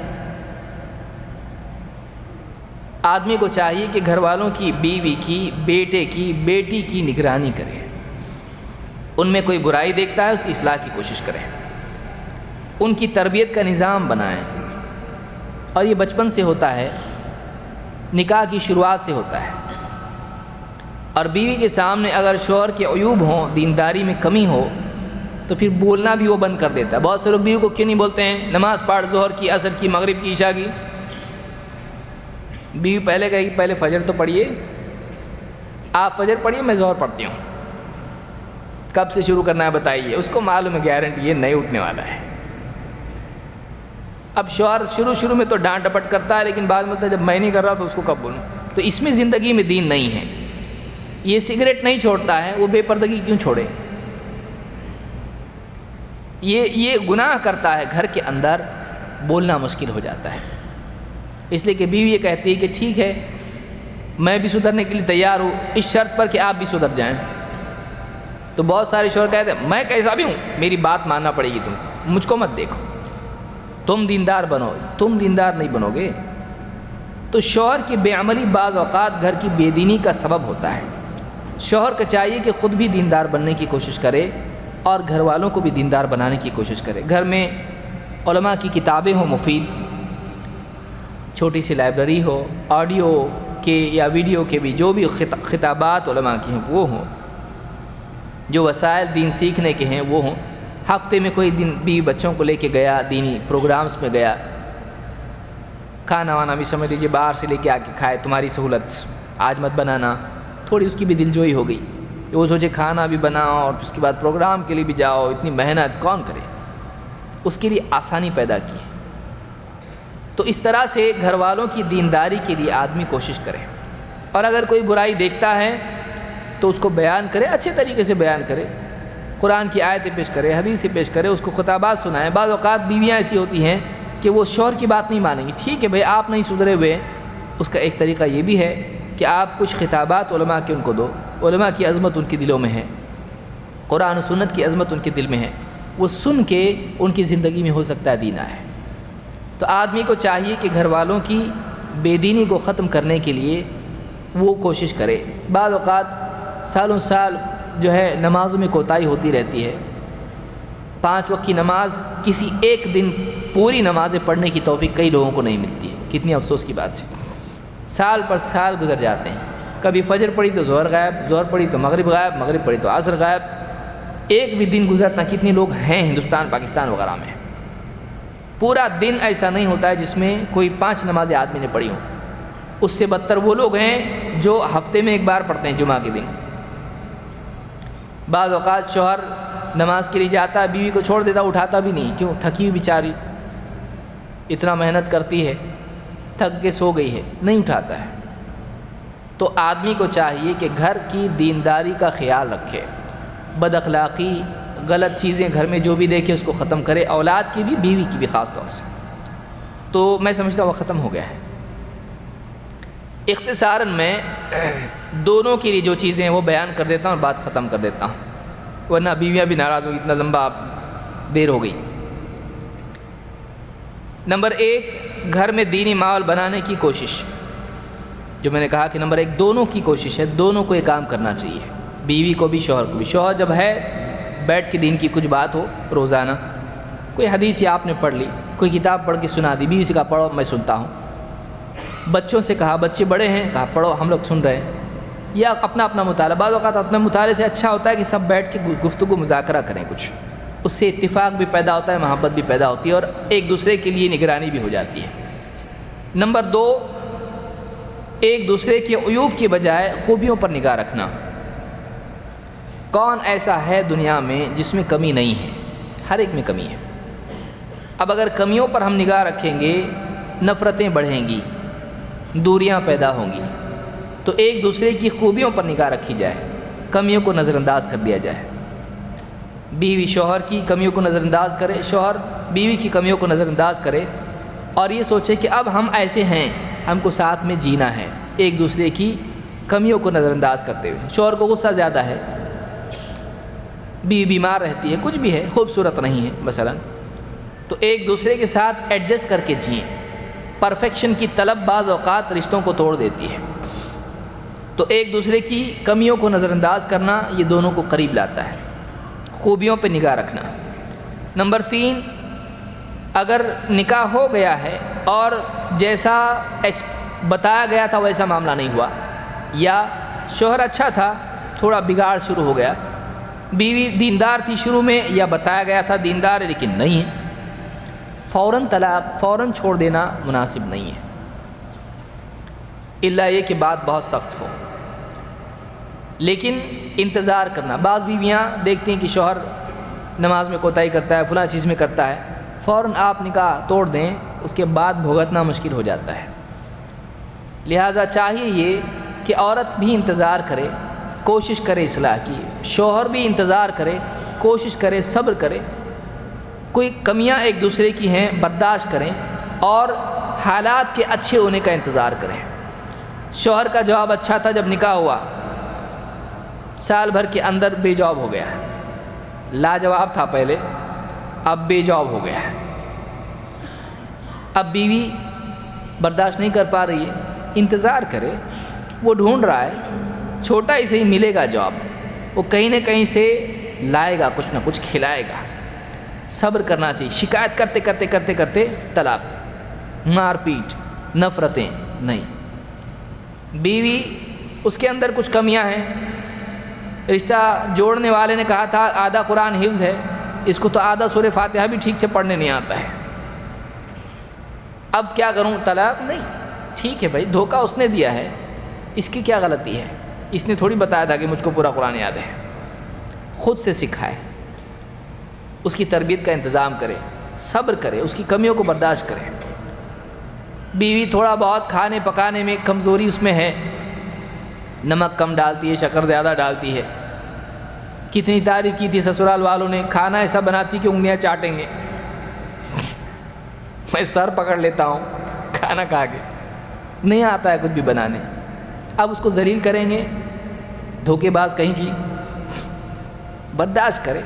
آدمی کو چاہیے کہ گھر والوں کی، بیوی کی، بیٹے کی، بیٹی کی نگرانی کرے، ان میں کوئی برائی دیکھتا ہے اس کی اصلاح کی کوشش کریں، ان کی تربیت کا نظام بنائیں، اور یہ بچپن سے ہوتا ہے، نکاح کی شروعات سے ہوتا ہے۔ اور بیوی کے سامنے اگر شوہر کے عیوب ہوں، دینداری میں کمی ہو، تو پھر بولنا بھی وہ بند کر دیتا ہے۔ بہت سے لوگ بیوی کو کیوں نہیں بولتے ہیں نماز پڑھ، ظہر کی، عصر کی، مغرب کی، عشاء کی؟ بیوی پہلے کہے گی پہلے فجر تو پڑھیے، آپ فجر پڑھیے، میں ظہر پڑھتی ہوں، کب سے شروع کرنا ہے بتائیے؟ اس کو معلوم ہے گارنٹی یہ نہیں اٹھنے والا ہے۔ اب شوہر شروع میں تو ڈانٹ ڈپٹ کرتا ہے، لیکن بعد میں جب میں نہیں کر رہا تو اس کو کب بولوں؟ تو اس میں زندگی میں دین نہیں ہے۔ یہ سگریٹ نہیں چھوڑتا ہے، وہ بے پردگی کیوں چھوڑے؟ یہ گناہ کرتا ہے، گھر کے اندر بولنا مشکل ہو جاتا ہے۔ اس لیے کہ بیوی یہ کہتی ہے کہ ٹھیک ہے میں بھی سدھرنے کے لیے تیار ہوں، اس شرط پر کہ آپ بھی سدھر جائیں۔ تو بہت سارے شوہر کہتے ہیں میں کیسا بھی ہوں، میری بات ماننا پڑے گی تم کو، مجھ کو مت دیکھو، تم دیندار بنو۔ تم دیندار نہیں بنو گے تو شوہر کی بے عملی بعض اوقات گھر کی بے دینی کا سبب ہوتا ہے۔ شوہر کو چاہیے کہ خود بھی دیندار بننے کی کوشش کرے اور گھر والوں کو بھی دیندار بنانے کی کوشش کرے۔ گھر میں علماء کی کتابیں ہوں مفید، چھوٹی سی لائبریری ہو، آڈیو کے یا ویڈیو کے بھی جو بھی خطابات علماء کی ہیں وہ ہوں، جو وسائل دین سیکھنے کے ہیں وہ ہوں۔ ہفتے میں کوئی دن بھی بچوں کو لے کے گیا، دینی پروگرامز میں گیا، کھانا وانا بھی سمجھ لیجیے باہر سے لے کے آ کے کھائے، تمہاری سہولت، آج مت بنانا، تھوڑی اس کی بھی دل جوئی ہو گئی، وہ سوچے کھانا بھی بناؤ اور اس کے بعد پروگرام کے لیے بھی جاؤ، اتنی محنت کون کرے؟ اس کے لیے آسانی پیدا کی۔ تو اس طرح سے گھر والوں کی دینداری کے لیے آدمی کوشش کرے، اور اگر کوئی برائی دیکھتا ہے تو اس کو بیان کرے، اچھے طریقے سے بیان کرے، قرآن کی آیتیں پیش کرے، حدیثیں پیش کرے، اس کو خطابات سنائیں۔ بعض اوقات بیویاں ایسی ہوتی ہیں کہ وہ شوہر کی بات نہیں مانیں گی، ٹھیک ہے بھائی آپ نہیں سدھرے ہوئے، اس کا ایک طریقہ یہ بھی ہے کہ آپ کچھ خطابات علماء کے ان کو دو، علماء کی عظمت ان کے دلوں میں ہے، قرآن و سنت کی عظمت ان کے دل میں ہے، وہ سن کے ان کی زندگی میں ہو سکتا ہے دین آئے۔ تو آدمی کو چاہیے کہ گھر والوں کی بے دینی کو ختم کرنے کے لیے وہ کوشش کرے۔ بعض اوقات سالوں سال جو ہے نمازوں میں کوتاہی ہوتی رہتی ہے، 5 وقت کی نماز کسی ایک دن پوری نمازیں پڑھنے کی توفیق کئی لوگوں کو نہیں ملتی ہے، کتنی افسوس کی بات ہے۔ سال پر سال گزر جاتے ہیں، کبھی فجر پڑھی تو ظہر غائب، ظہر پڑھی تو مغرب غائب، مغرب پڑھی تو عصر غائب، ایک بھی دن گزرتا کتنے لوگ ہیں ہندوستان پاکستان وغیرہ میں، پورا دن ایسا نہیں ہوتا ہے جس میں کوئی 5 نمازیں آدمی نے پڑھی ہوں۔ اس سے بدتر وہ لوگ ہیں جو ہفتے میں ایک بار پڑھتے ہیں جمعہ کے دن۔ بعض اوقات شوہر نماز کے لیے جاتا ہے، بیوی کو چھوڑ دیتا، اٹھاتا بھی نہیں، کیوں؟ تھکی ہوئی بیچاری اتنا محنت کرتی ہے، تھک کے سو گئی ہے، نہیں اٹھاتا ہے۔ تو آدمی کو چاہیے کہ گھر کی دینداری کا خیال رکھے، بد اخلاقی، غلط چیزیں گھر میں جو بھی دیکھے اس کو ختم کرے، اولاد کی بھی، بیوی کی بھی خاص طور سے۔ تو میں سمجھتا ہوں وہ ختم ہو گیا ہے۔ اختصاراً میں دونوں کے لیے جو چیزیں ہیں وہ بیان کر دیتا ہوں اور بات ختم کر دیتا ہوں، ورنہ بیویاں بھی ناراض ہوگی، اتنا لمبا دیر ہو گئی۔ نمبر 1، گھر میں دینی ماحول بنانے کی کوشش، جو میں نے کہا کہ نمبر 1 دونوں کی کوشش ہے، دونوں کو یہ کام کرنا چاہیے، بیوی کو بھی شوہر کو بھی۔ شوہر جب ہے بیٹھ کے دین کی کچھ بات ہو روزانہ، کوئی حدیث یا آپ نے پڑھ لی، کوئی کتاب پڑھ کے سنا دی، بیوی سے کہا پڑھو میں سنتا ہوں، بچوں سے کہا، بچے بڑے ہیں کہا پڑھو ہم لوگ سن رہے ہیں، یا اپنا اپنا مطالعہ۔ بعض اوقات اپنے مطالعے سے اچھا ہوتا ہے کہ سب بیٹھ کے گفتگو مذاکرہ کریں، کچھ اس سے اتفاق بھی پیدا ہوتا ہے، محبت بھی پیدا ہوتی ہے، اور ایک دوسرے کے لیے نگرانی بھی ہو جاتی ہے۔ نمبر 2، ایک دوسرے کے عیوب کی بجائے خوبیوں پر نگاہ رکھنا۔ کون ایسا ہے دنیا میں جس میں کمی نہیں ہے؟ ہر ایک میں کمی ہے۔ اب اگر کمیوں پر ہم نگاہ رکھیں گے، نفرتیں بڑھیں گی، دوریاں پیدا ہوں گی، تو ایک دوسرے کی خوبیوں پر نگاہ رکھی جائے، کمیوں کو نظر انداز کر دیا جائے۔ بیوی شوہر کی کمیوں کو نظر انداز کرے، شوہر بیوی کی کمیوں کو نظر انداز کرے اور یہ سوچے کہ اب ہم ایسے ہیں، ہم کو ساتھ میں جینا ہے، ایک دوسرے کی کمیوں کو نظر انداز کرتے ہوئے۔ شوہر کو غصہ زیادہ ہے، بیوی بیمار رہتی ہے، کچھ بھی ہے، خوبصورت نہیں ہے مثلا، تو ایک دوسرے کے ساتھ ایڈجسٹ کر کے جئیں۔ پرفیکشن کی طلب بعض اوقات رشتوں کو توڑ دیتی ہے، تو ایک دوسرے کی کمیوں کو نظر انداز کرنا یہ دونوں کو قریب لاتا ہے، خوبیوں پہ نگاہ رکھنا۔ نمبر 3، اگر نکاح ہو گیا ہے اور جیسا بتایا گیا تھا ویسا معاملہ نہیں ہوا، یا شوہر اچھا تھا تھوڑا بگاڑ شروع ہو گیا، بیوی دیندار تھی شروع میں یا بتایا گیا تھا دیندار ہے لیکن نہیں ہے، فوراً طلاق، فوراً چھوڑ دینا مناسب نہیں ہے، الا یہ کہ بات بہت سخت ہو، لیکن انتظار کرنا۔ بعض بیویاں دیکھتی ہیں کہ شوہر نماز میں کوتاہی کرتا ہے، فلاں چیز میں کرتا ہے، فوراً آپ نکاح توڑ دیں، اس کے بعد بھگتنا مشکل ہو جاتا ہے۔ لہٰذا چاہیے یہ کہ عورت بھی انتظار کرے، کوشش کرے اصلاح کی، شوہر بھی انتظار کرے، کوشش کرے، صبر کرے، کوئی کمیاں ایک دوسرے کی ہیں برداشت کریں اور حالات کے اچھے ہونے کا انتظار کریں۔ شوہر کا جواب اچھا تھا جب نکاح ہوا، سال بھر کے اندر بے جواب ہو گیا، لاجواب تھا پہلے، اب بے جواب ہو گیا، اب بیوی برداشت نہیں کر پا رہی ہے، انتظار کرے، وہ ڈھونڈ رہا ہے، چھوٹا ہی سے ہی ملے گا جواب، وہ کہیں نہ کہیں سے لائے گا، کچھ نہ کچھ کھلائے گا، صبر کرنا چاہیے۔ شکایت کرتے کرتے کرتے کرتے طلاق، مار پیٹ، نفرتیں نہیں۔ بیوی اس کے اندر کچھ کمیاں ہیں، رشتہ جوڑنے والے نے کہا تھا آدھا قرآن حفظ ہے، اس کو تو آدھا سورہ فاتحہ بھی ٹھیک سے پڑھنے نہیں آتا ہے، اب کیا کروں؟ طلاق؟ نہیں، ٹھیک ہے بھائی، دھوکہ اس نے دیا ہے، اس کی کیا غلطی ہے؟ اس نے تھوڑی بتایا تھا کہ مجھ کو پورا قرآن یاد ہے، خود سے سکھائے، اس کی تربیت کا انتظام کرے، صبر کرے، اس کی کمیوں کو برداشت کرے۔ بیوی تھوڑا بہت کھانے پکانے میں کمزوری اس میں ہے، نمک کم ڈالتی ہے، شکر زیادہ ڈالتی ہے، کتنی تعریف کی تھی سسرال والوں نے، کھانا ایسا بناتی کہ انگلیاں چاٹیں گے، میں سر پکڑ لیتا ہوں کھانا کھا کے، نہیں آتا ہے کچھ بھی بنانے، اب اس کو ذلیل کریں گے، دھوکے باز کہیں کی، برداشت کرے،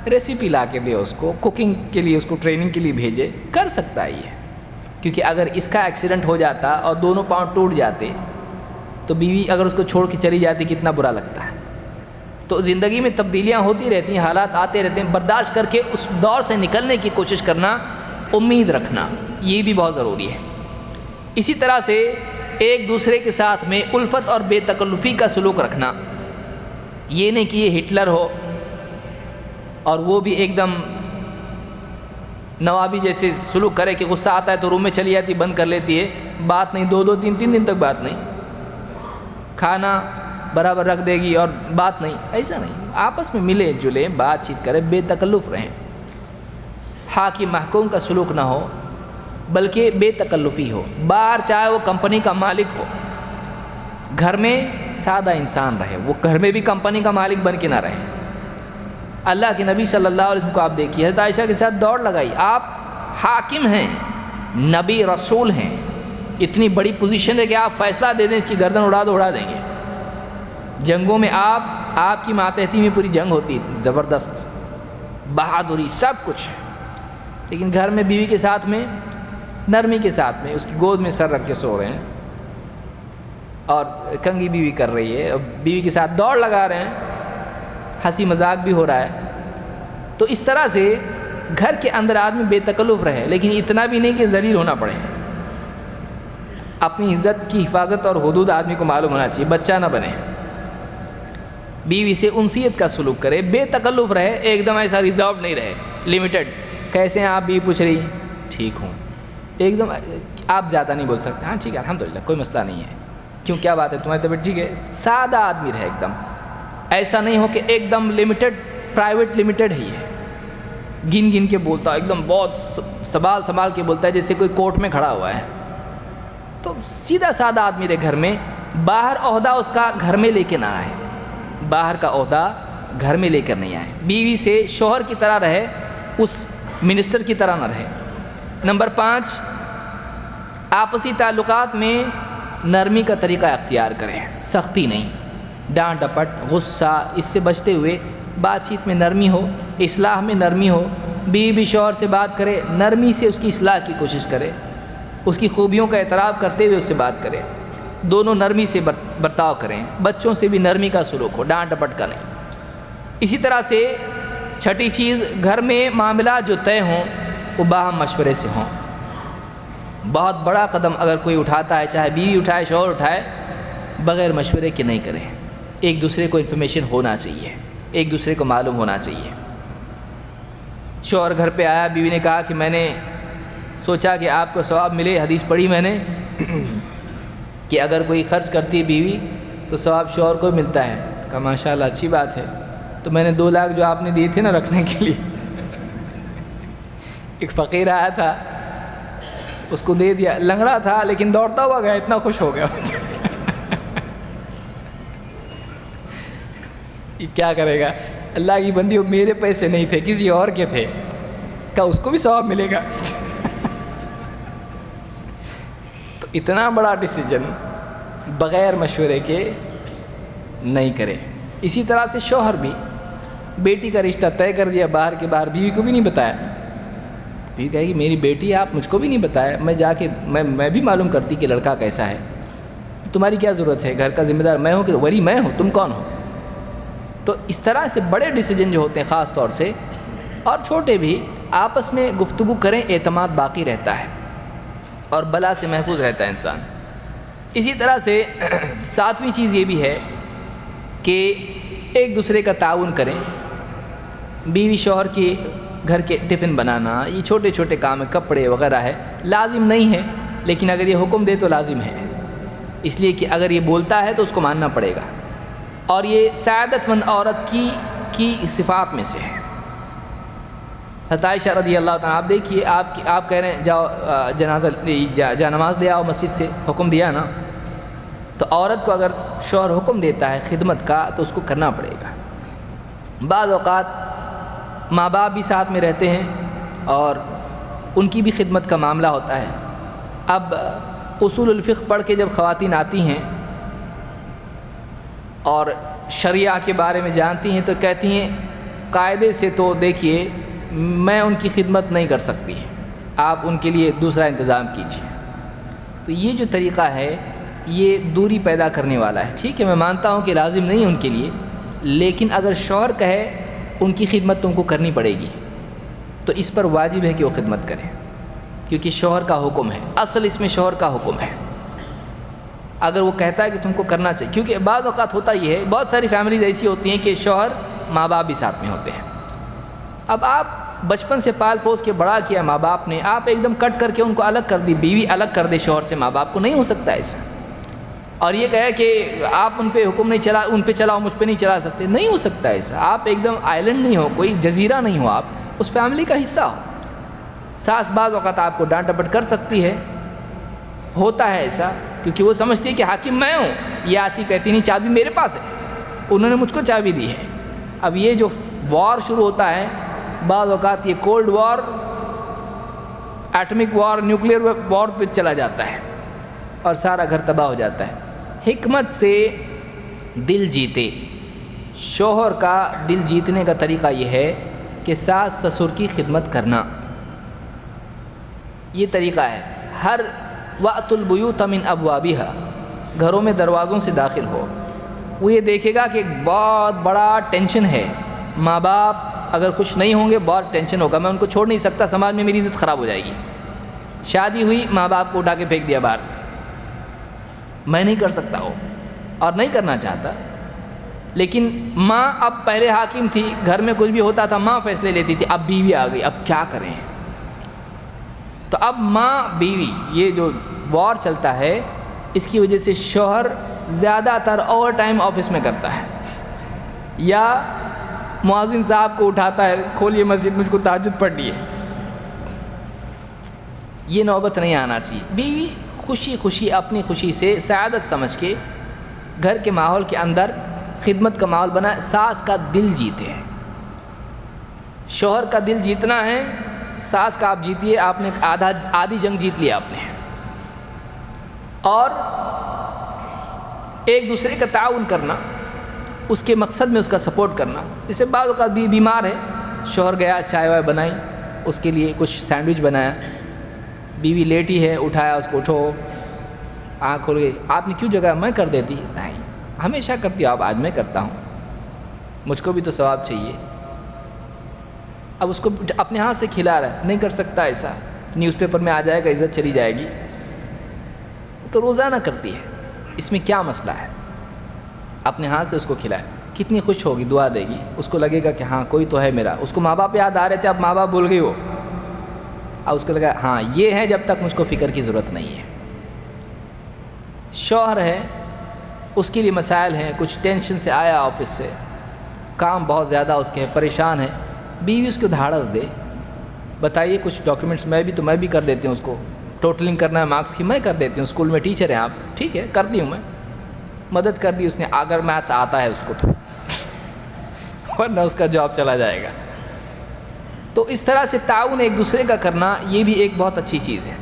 ریسیپی لا کے دے اس کو، کوکنگ کے لیے اس کو ٹریننگ کے لیے بھیجے، کر سکتا ہے یہ، کیونکہ اگر اس کا ایکسیڈنٹ ہو جاتا اور دونوں پاؤں ٹوٹ جاتے تو بیوی اگر اس کو چھوڑ کے چلی جاتی کتنا برا لگتا ہے۔ تو زندگی میں تبدیلیاں ہوتی رہتی ہیں، حالات آتے رہتے ہیں، برداشت کر کے اس دور سے نکلنے کی کوشش کرنا، امید رکھنا، یہ بھی بہت ضروری ہے۔ اسی طرح سے ایک دوسرے کے ساتھ میں الفت اور بے تکلفی کا سلوک رکھنا، یہ نہیں کہ یہ ہٹلر ہو اور وہ بھی ایک دم نوابی جیسے سلوک کرے کہ غصہ آتا ہے تو روم میں چلی جاتی، بند کر لیتی ہے، بات نہیں، دو تین دن تک بات نہیں، کھانا برابر رکھ دے گی اور بات نہیں، ایسا نہیں، آپس میں ملے جلے، بات چیت کرے، بے تکلف رہیں، حاکم محکوم کا سلوک نہ ہو بلکہ بے تکلفی ہو، باہر چاہے وہ کمپنی کا مالک ہو، گھر میں سادہ انسان رہے، وہ گھر میں بھی کمپنی کا مالک بن کے نہ رہے۔ اللہ کے نبی صلی اللہ علیہ وسلم کو آپ دیکھیے، حضرت عائشہ کے ساتھ دوڑ لگائی، آپ حاکم ہیں، نبی رسول ہیں، اتنی بڑی پوزیشن ہے کہ آپ فیصلہ دے دیں اس کی گردن اڑا دو، اڑا دیں گے، جنگوں میں آپ کی ماتحتی میں پوری جنگ ہوتی، زبردست بہادری سب کچھ ہے، لیکن گھر میں بیوی کے ساتھ میں نرمی کے ساتھ میں اس کی گود میں سر رکھ کے سو رہے ہیں اور کنگھی بیوی کر رہی ہے، بیوی کے ساتھ دوڑ لگا رہے ہیں، ہنسی مذاق بھی ہو رہا ہے، تو اس طرح سے گھر کے اندر آدمی بے تکلف رہے، لیکن اتنا بھی نہیں کہ ذلیل ہونا پڑے، اپنی عزت کی حفاظت اور حدود آدمی کو معلوم ہونا چاہیے، بچہ نہ بنے، بیوی سے انسیت کا سلوک کرے، بے تکلف رہے، ایک دم ایسا ریزرو نہیں رہے، لمیٹڈ، کیسے ہیں آپ، بیوی پوچھ رہی، ٹھیک ہوں، ایک دم آپ زیادہ نہیں بول سکتے، ہاں ٹھیک ہے الحمدللہ کوئی مسئلہ نہیں ہے، کیوں کیا بات ہے تمہاری طبیعت ٹھیک ہے، سادہ آدمی رہے ایک دم، ایسا نہیں ہو کہ ایک دم لمیٹڈ، پرائیویٹ لمیٹڈ ہی ہے، گن گن کے بولتا ہے، ایک دم بہت سنبھال کے بولتا ہے جیسے کوئی کورٹ میں کھڑا ہوا ہے، تو سیدھا سادہ آدمی رہے گھر میں، باہر عہدہ اس کا گھر میں لے کے نہ آئے، باہر کا عہدہ گھر میں لے کر نہیں آئیں. بیوی سے شوہر کی طرح رہے, اس منسٹر کی طرح نہ رہے. نمبر 5, آپسی تعلقات میں نرمی کا طریقہ اختیار کریں, سختی نہیں, ڈانٹ ڈپٹ, غصہ, اس سے بچتے ہوئے بات چیت میں نرمی ہو, اصلاح میں نرمی ہو. بیوی شوہر سے بات کرے, نرمی سے اس کی اصلاح کی کوشش کرے, اس کی خوبیوں کا اعتراف کرتے ہوئے اس سے بات کرے. دونوں نرمی سے برتاؤ کریں. بچوں سے بھی نرمی کا سلوک ہو, ڈانٹ ڈپٹ کریں. اسی طرح سے 6ٹھی چیز, گھر میں معاملات جو طے ہوں وہ باہم مشورے سے ہوں. بہت بڑا قدم اگر کوئی اٹھاتا ہے, چاہے بیوی اٹھائے شوہر اٹھائے, بغیر مشورے کے نہیں کریں. ایک دوسرے کو انفارمیشن ہونا چاہیے, ایک دوسرے کو معلوم ہونا چاہیے. شوہر گھر پہ آیا, بیوی نے کہا کہ میں نے سوچا کہ آپ کو ثواب ملے, حدیث پڑھی میں نے کہ اگر کوئی خرچ کرتی ہے بیوی تو ثواب شوہر کو ملتا ہے. کہا ماشاءاللہ اچھی بات ہے, تو میں نے 2 لاکھ جو آپ نے دیے تھے نا رکھنے کے لیے, ایک فقیر آیا تھا اس کو دے دیا. لنگڑا تھا لیکن دوڑتا ہوا گیا, اتنا خوش ہو گیا. کیا کرے گا, اللہ کی بندی, وہ میرے پیسے نہیں تھے, کسی اور کے تھے. کہا اس کو بھی ثواب ملے گا. تو اتنا بڑا ڈیسیجن بغیر مشورے کے نہیں کرے. اسی طرح سے شوہر بھی, بیٹی کا رشتہ طے کر دیا باہر کے باہر, بیوی کو بھی نہیں بتایا. بیوی کہے گی میری بیٹی ہے, آپ مجھ کو بھی نہیں بتایا, میں جا کے میں بھی معلوم کرتی کہ لڑکا کیسا ہے. تمہاری کیا ضرورت ہے, گھر کا ذمہ دار میں ہوں کہ ولی میں ہوں, تم کون ہو. تو اس طرح سے بڑے ڈیسیجن جو ہوتے ہیں خاص طور سے, اور چھوٹے بھی, آپس میں گفتگو کریں, اعتماد باقی رہتا ہے اور بلا سے محفوظ رہتا ہے انسان. اسی طرح سے 7ویں چیز یہ بھی ہے کہ ایک دوسرے کا تعاون کریں. بیوی شوہر کی گھر کے ٹفن بنانا, یہ چھوٹے چھوٹے کام ہیں, کپڑے وغیرہ ہے, لازم نہیں ہے, لیکن اگر یہ حکم دے تو لازم ہے, اس لیے کہ اگر یہ بولتا ہے تو اس کو ماننا پڑے گا. اور یہ سعادت مند عورت کی صفات میں سے ہے. حضرت عائشہ رضی اللہ تعالیٰ, آپ دیکھیے, آپ کہہ رہے ہیں جاؤ جنازہ جا نماز لے آؤ مسجد سے, حکم دیا نا, تو عورت کو اگر شوہر حکم دیتا ہے خدمت کا تو اس کو کرنا پڑے گا. بعض اوقات ماں باپ بھی ساتھ میں رہتے ہیں اور ان کی بھی خدمت کا معاملہ ہوتا ہے. اب اصول الفقہ پڑھ کے جب خواتین آتی ہیں اور شریعہ کے بارے میں جانتی ہیں تو کہتی ہیں قاعدے سے تو دیکھیے میں ان کی خدمت نہیں کر سکتی, آپ ان کے لیے دوسرا انتظام کیجیے. تو یہ جو طریقہ ہے یہ دوری پیدا کرنے والا ہے. ٹھیک ہے, میں مانتا ہوں کہ لازم نہیں ہے ان کے لیے, لیکن اگر شوہر کہے ان کی خدمت تم کو کرنی پڑے گی تو اس پر واجب ہے کہ وہ خدمت کرے, کیونکہ شوہر کا حکم ہے, اصل اس میں شوہر کا حکم ہے. اگر وہ کہتا ہے کہ تم کو کرنا چاہیے, کیونکہ بعض اوقات ہوتا یہ ہے, بہت ساری فیملیز ایسی ہوتی ہیں کہ شوہر ماں باپ بھی ساتھ میں ہوتے ہیں. اب آپ بچپن سے پال پوس کے بڑا کیا ماں باپ نے, آپ ایک دم کٹ کر کے ان کو الگ کر دی, بیوی الگ کر دے شوہر سے ماں باپ کو, نہیں ہو سکتا ایسا. اور یہ کہے کہ آپ ان پہ حکم نہیں چلا, ان پہ چلاؤ مجھ پہ نہیں چلا سکتے, نہیں ہو سکتا ایسا. آپ ایک دم آئلینڈ نہیں ہو, کوئی جزیرہ نہیں ہو, آپ اس فیملی کا حصہ ہو. ساس بعض اوقات آپ کو ڈانٹ ڈپٹ کر سکتی ہے, ہوتا ہے ایسا, کیونکہ وہ سمجھتی ہے کہ حاکم میں ہوں. یہ آتی کہتی نہیں چابی میرے پاس ہے, انہوں نے مجھ کو چابی دی ہے. اب یہ جو وار شروع ہوتا ہے, بعض اوقات یہ کولڈ وار, ایٹمک وار, نیوکلیئر وار پہ چلا جاتا ہے اور سارا گھر تباہ ہو جاتا ہے. حکمت سے دل جیتے. شوہر کا دل جیتنے کا طریقہ یہ ہے کہ ساس سسر کی خدمت کرنا, یہ طریقہ ہے. ہر وَأْتُوا الْبُيُوتَ مِنْ أَبْوَابِهَا, گھروں میں دروازوں سے داخل ہو. وہ یہ دیکھے گا کہ ایک بہت بڑا ٹینشن ہے, ماں باپ اگر خوش نہیں ہوں گے بہت ٹینشن ہوگا, میں ان کو چھوڑ نہیں سکتا, سماج میں میری عزت خراب ہو جائے گی. شادی ہوئی, ماں باپ کو اٹھا کے پھینک دیا باہر, میں نہیں کر سکتا ہوں اور نہیں کرنا چاہتا. لیکن ماں اب پہلے حاکم تھی, گھر میں کچھ بھی ہوتا تھا ماں فیصلے لیتی تھی, اب بیوی آ گئی, اب کیا کریں. تو اب ماں بیوی یہ جو وار چلتا ہے, اس کی وجہ سے شوہر زیادہ تر اوور ٹائم آفس میں کرتا ہے, یا مؤذن صاحب کو اٹھاتا ہے, کھولیے مسجد مجھ کو تہجد پڑھنی ہے. یہ نوبت نہیں آنا چاہیے. بیوی خوشی خوشی اپنی خوشی سے سعادت سمجھ کے گھر کے ماحول کے اندر خدمت کا ماحول بنائیں، ساس کا دل جیتے ہیں۔ شوہر کا دل جیتنا ہے، ساس کا آپ جیتیے، آپ نے آدھی جنگ جیت لیا آپ نے۔ اور ایک دوسرے کا تعاون کرنا، اس کے مقصد میں اس کا سپورٹ کرنا۔ جیسے بعض اوقات بیمار ہے، شوہر گیا چائے وائے بنائی، اس کے لیے کچھ سینڈوچ بنایا، بیوی لیٹی ہے، اٹھایا اس کو، اٹھو، آنکھ کھول گئی، آپ نے کیوں جگہ میں کر دیتی؟ نہیں، ہمیشہ کرتی ہو آپ، آج میں کرتا ہوں، مجھ کو بھی تو ثواب چاہیے۔ اب اس کو اپنے ہاتھ سے کھلا رہا ہے، نہیں کر سکتا ایسا، نیوز پیپر میں آ جائے گا، عزت چلی جائے گی، تو روزانہ کرتی ہے، اس میں کیا مسئلہ ہے؟ اپنے ہاتھ سے اس کو کھلائے، کتنی خوش ہوگی، دعا دے گی، اس کو لگے گا کہ ہاں کوئی تو ہے میرا۔ اس کو ماں باپ یاد آ رہے تھے، اب ماں باپ بھول گئی وہ، اب اس کو لگا ہاں یہ ہے، جب تک مجھ کو فکر کی ضرورت نہیں ہے۔ شوہر ہے، اس کے لیے مسائل ہیں، کچھ ٹینشن سے آیا آفس سے، کام بہت زیادہ اس کے ہے، پریشان ہے، بیوی اس کو دھاڑس دے، بتائیے کچھ ڈاکیومنٹس میں بھی کر دیتی ہوں، اس کو ٹوٹلنگ کرنا ہے مارکس کی، میں کر دیتی ہوں، اسکول میں ٹیچر ہیں آپ، ٹھیک ہے کرتی ہوں، میں مدد کر دی اس نے، اگر میتھس آتا ہے اس کو تو، ورنہ اس کا جاب چلا جائے گا۔ تو اس طرح سے تعاون ایک دوسرے کا کرنا، یہ بھی ایک بہت اچھی چیز ہے۔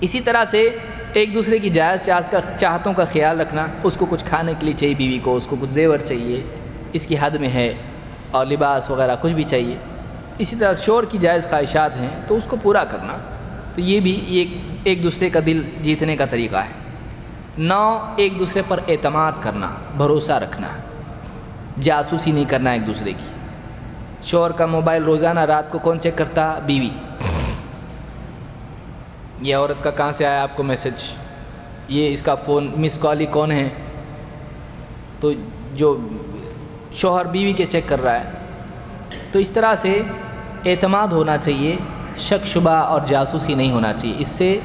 اسی طرح سے ایک دوسرے کی جائز چاہتوں کا خیال رکھنا، اس کو کچھ کھانے کے لیے چاہیے بیوی کو، اس کو کچھ زیور چاہیے، اس کی حد میں ہے، اور لباس وغیرہ کچھ بھی چاہیے۔ اسی طرح شوہر کی جائز خواہشات ہیں تو اس کو پورا کرنا، تو یہ بھی ایک دوسرے کا دل جیتنے کا طریقہ ہے۔ 9، ایک دوسرے پر اعتماد کرنا، بھروسہ رکھنا، جاسوسی نہیں کرنا ایک دوسرے کی۔ شوہر کا موبائل روزانہ رات کو کون چیک کرتا؟ بیوی۔ یہ عورت کا کہاں سے آیا آپ کو میسج، یہ اس کا فون مس کال ہی کون ہے؟ تو جو شوہر بیوی کے چیک کر رہا ہے، تو اس طرح سے اعتماد ہونا چاہیے، شک شبہ اور جاسوسی نہیں ہونا چاہیے، اس سے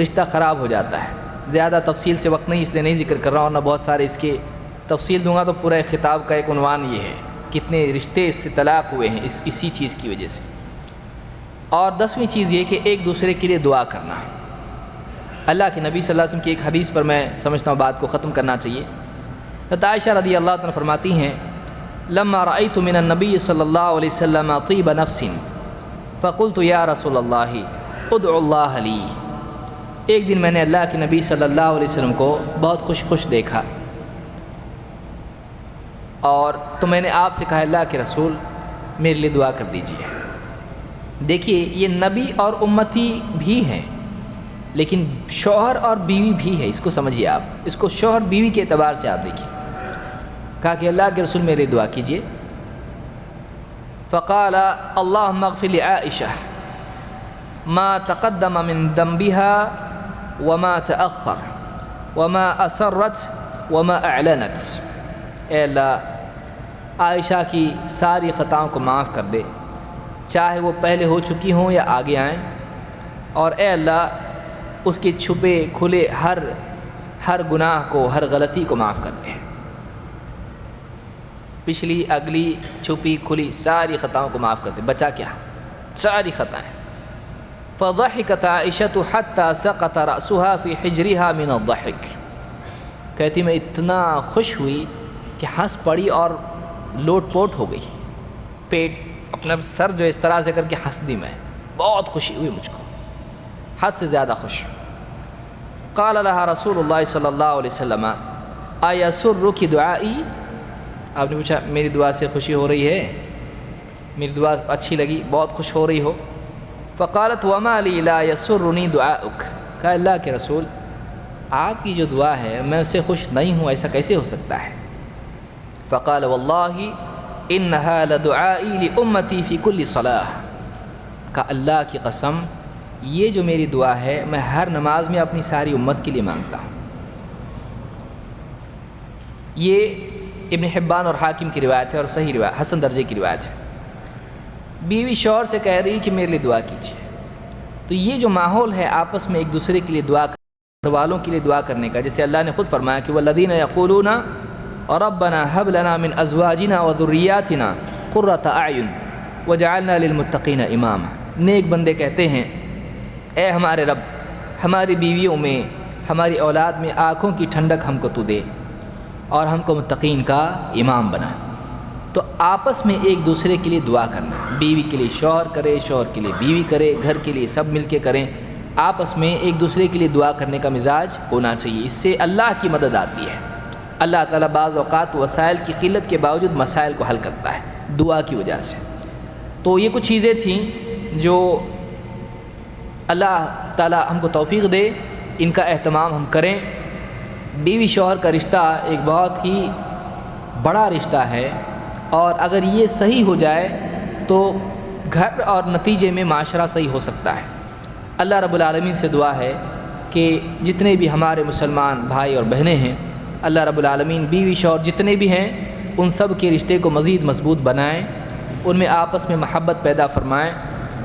رشتہ خراب ہو جاتا ہے۔ زیادہ تفصیل سے وقت نہیں، اس لیے نہیں ذکر کر رہا ہوں، ورنہ بہت سارے اس کے تفصیل دوں گا تو پورا خطاب کا ایک عنوان یہ ہے، کتنے رشتے اس سے طلاق ہوئے ہیں اسی چیز کی وجہ سے۔ اور 10ویں چیز یہ کہ ایک دوسرے کے لیے دعا کرنا۔ اللہ کے نبی صلی اللہ علیہ وسلم کی ایک حدیث پر میں سمجھتا ہوں بات کو ختم کرنا چاہیے۔ حضرت عائشہ رضی اللہ عنہ فرماتی ہیں، لما رأيت من النبي صلی اللہ علیہ وسلم طیب نفس فقلت یا رسول اللہ ادعو اللہ لی۔ ایک دن میں نے اللہ کے نبی صلی اللہ علیہ وسلم کو بہت خوش دیکھا، اور تو میں نے آپ سے کہا اللہ کے رسول میرے لیے دعا کر دیجیے۔ دیکھیے یہ نبی اور امتی بھی ہیں، لیکن شوہر اور بیوی بھی ہے، اس کو سمجھیے آپ، اس کو شوہر بیوی کے اعتبار سے آپ دیکھیے۔ کہا کہ اللہ کے رسول میرے دعا کیجیے۔ فقال اللہم اغفر لعائشہ ما تقدم من ذنبها وما تأخر وما اسرت وما اعلنت۔ اے اللہ عائشہ کی ساری خطاؤں کو معاف کر دے، چاہے وہ پہلے ہو چکی ہوں یا آگے آئیں، اور اے اللہ اس کے چھپے کھلے ہر گناہ کو، ہر غلطی کو معاف کر دے، پچھلی اگلی چھپی کھلی ساری خطاؤں کو معاف کر دے، بچا کیا؟ ساری خطائیں۔ فضحكت عائشة حتى سقط رأسها في حجرها من الضحك۔ کہتی میں اتنا خوش ہوئی کہ ہنس پڑی اور لوٹ پوٹ ہو گئی، پیٹ اپنا سر جو اس طرح سے کر کے ہنس دی، میں بہت خوشی ہوئی مجھ کو، حد سے زیادہ خوش۔ قال لها رسول اللہ صلی اللہ علیہ وسلم ایسرک دعائی؟ آپ نے پوچھا میری دعا سے خوشی ہو رہی ہے، میری دعا اچھی لگی، بہت خوش ہو رہی ہو؟ فقالت وما لی لا یسرنی دعاؤک۔ کہا اللہ کے رسول آپ کی جو دعا ہے میں اس سے خوش نہیں ہوں، ایسا کیسے ہو سکتا ہے؟ فقال واللہ انہا لدعائی لامتی فی کل صلاح۔ کہا اللہ کی قسم یہ جو میری دعا ہے میں ہر نماز میں اپنی ساری امت کے لیے مانگتا ہوں۔ یہ ابن حبان اور حاکم کی روایت ہے اور صحیح روایت، حسن درجے کی روایت ہے۔ بیوی شوہر سے کہہ رہی کہ میرے لیے دعا کیجیے، تو یہ جو ماحول ہے آپس میں ایک دوسرے کے لیے دعا گھر والوں کے لیے دعا کرنے کا، جیسے اللہ نے خود فرمایا کہ والذین یقولون ربنا هب لنا من ازواجنا وذریاتنا قرۃ اعین وجعلنا للمتقین اماما۔ نیک بندے کہتے ہیں اے ہمارے رب ہماری بیویوں میں، ہماری اولاد میں آنکھوں کی ٹھنڈک ہم کو تو دے، اور ہم کو متقین کا امام بنا۔ تو آپس میں ایک دوسرے کے لیے دعا کرنا، بیوی کے لیے شوہر کرے، شوہر کے لیے بیوی کرے، گھر کے لیے سب مل کے کریں، آپس میں ایک دوسرے کے لیے دعا کرنے کا مزاج ہونا چاہیے۔ اس سے اللہ کی مدد آتی ہے۔ اللہ تعالیٰ بعض اوقات وسائل کی قلت کے باوجود مسائل کو حل کرتا ہے دعا کی وجہ سے۔ تو یہ کچھ چیزیں تھیں جو اللہ تعالیٰ ہم کو توفیق دے، ان کا اہتمام ہم کریں۔ بیوی شوہر کا رشتہ ایک بہت ہی بڑا رشتہ ہے، اور اگر یہ صحیح ہو جائے تو گھر اور نتیجے میں معاشرہ صحیح ہو سکتا ہے۔ اللہ رب العالمین سے دعا ہے کہ جتنے بھی ہمارے مسلمان بھائی اور بہنیں ہیں، اللہ رب العالمین بیوی شوہر جتنے بھی ہیں ان سب کے رشتے کو مزید مضبوط بنائیں، ان میں آپس میں محبت پیدا فرمائیں،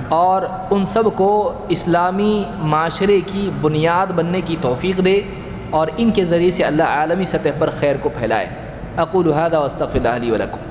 اور ان سب کو اسلامی معاشرے کی بنیاد بننے کی توفیق دے، اور ان کے ذریعے سے اللہ عالمی سطح پر خیر کو پھیلائے۔ اقول ھذا واستغفر اللہ لی ولکم۔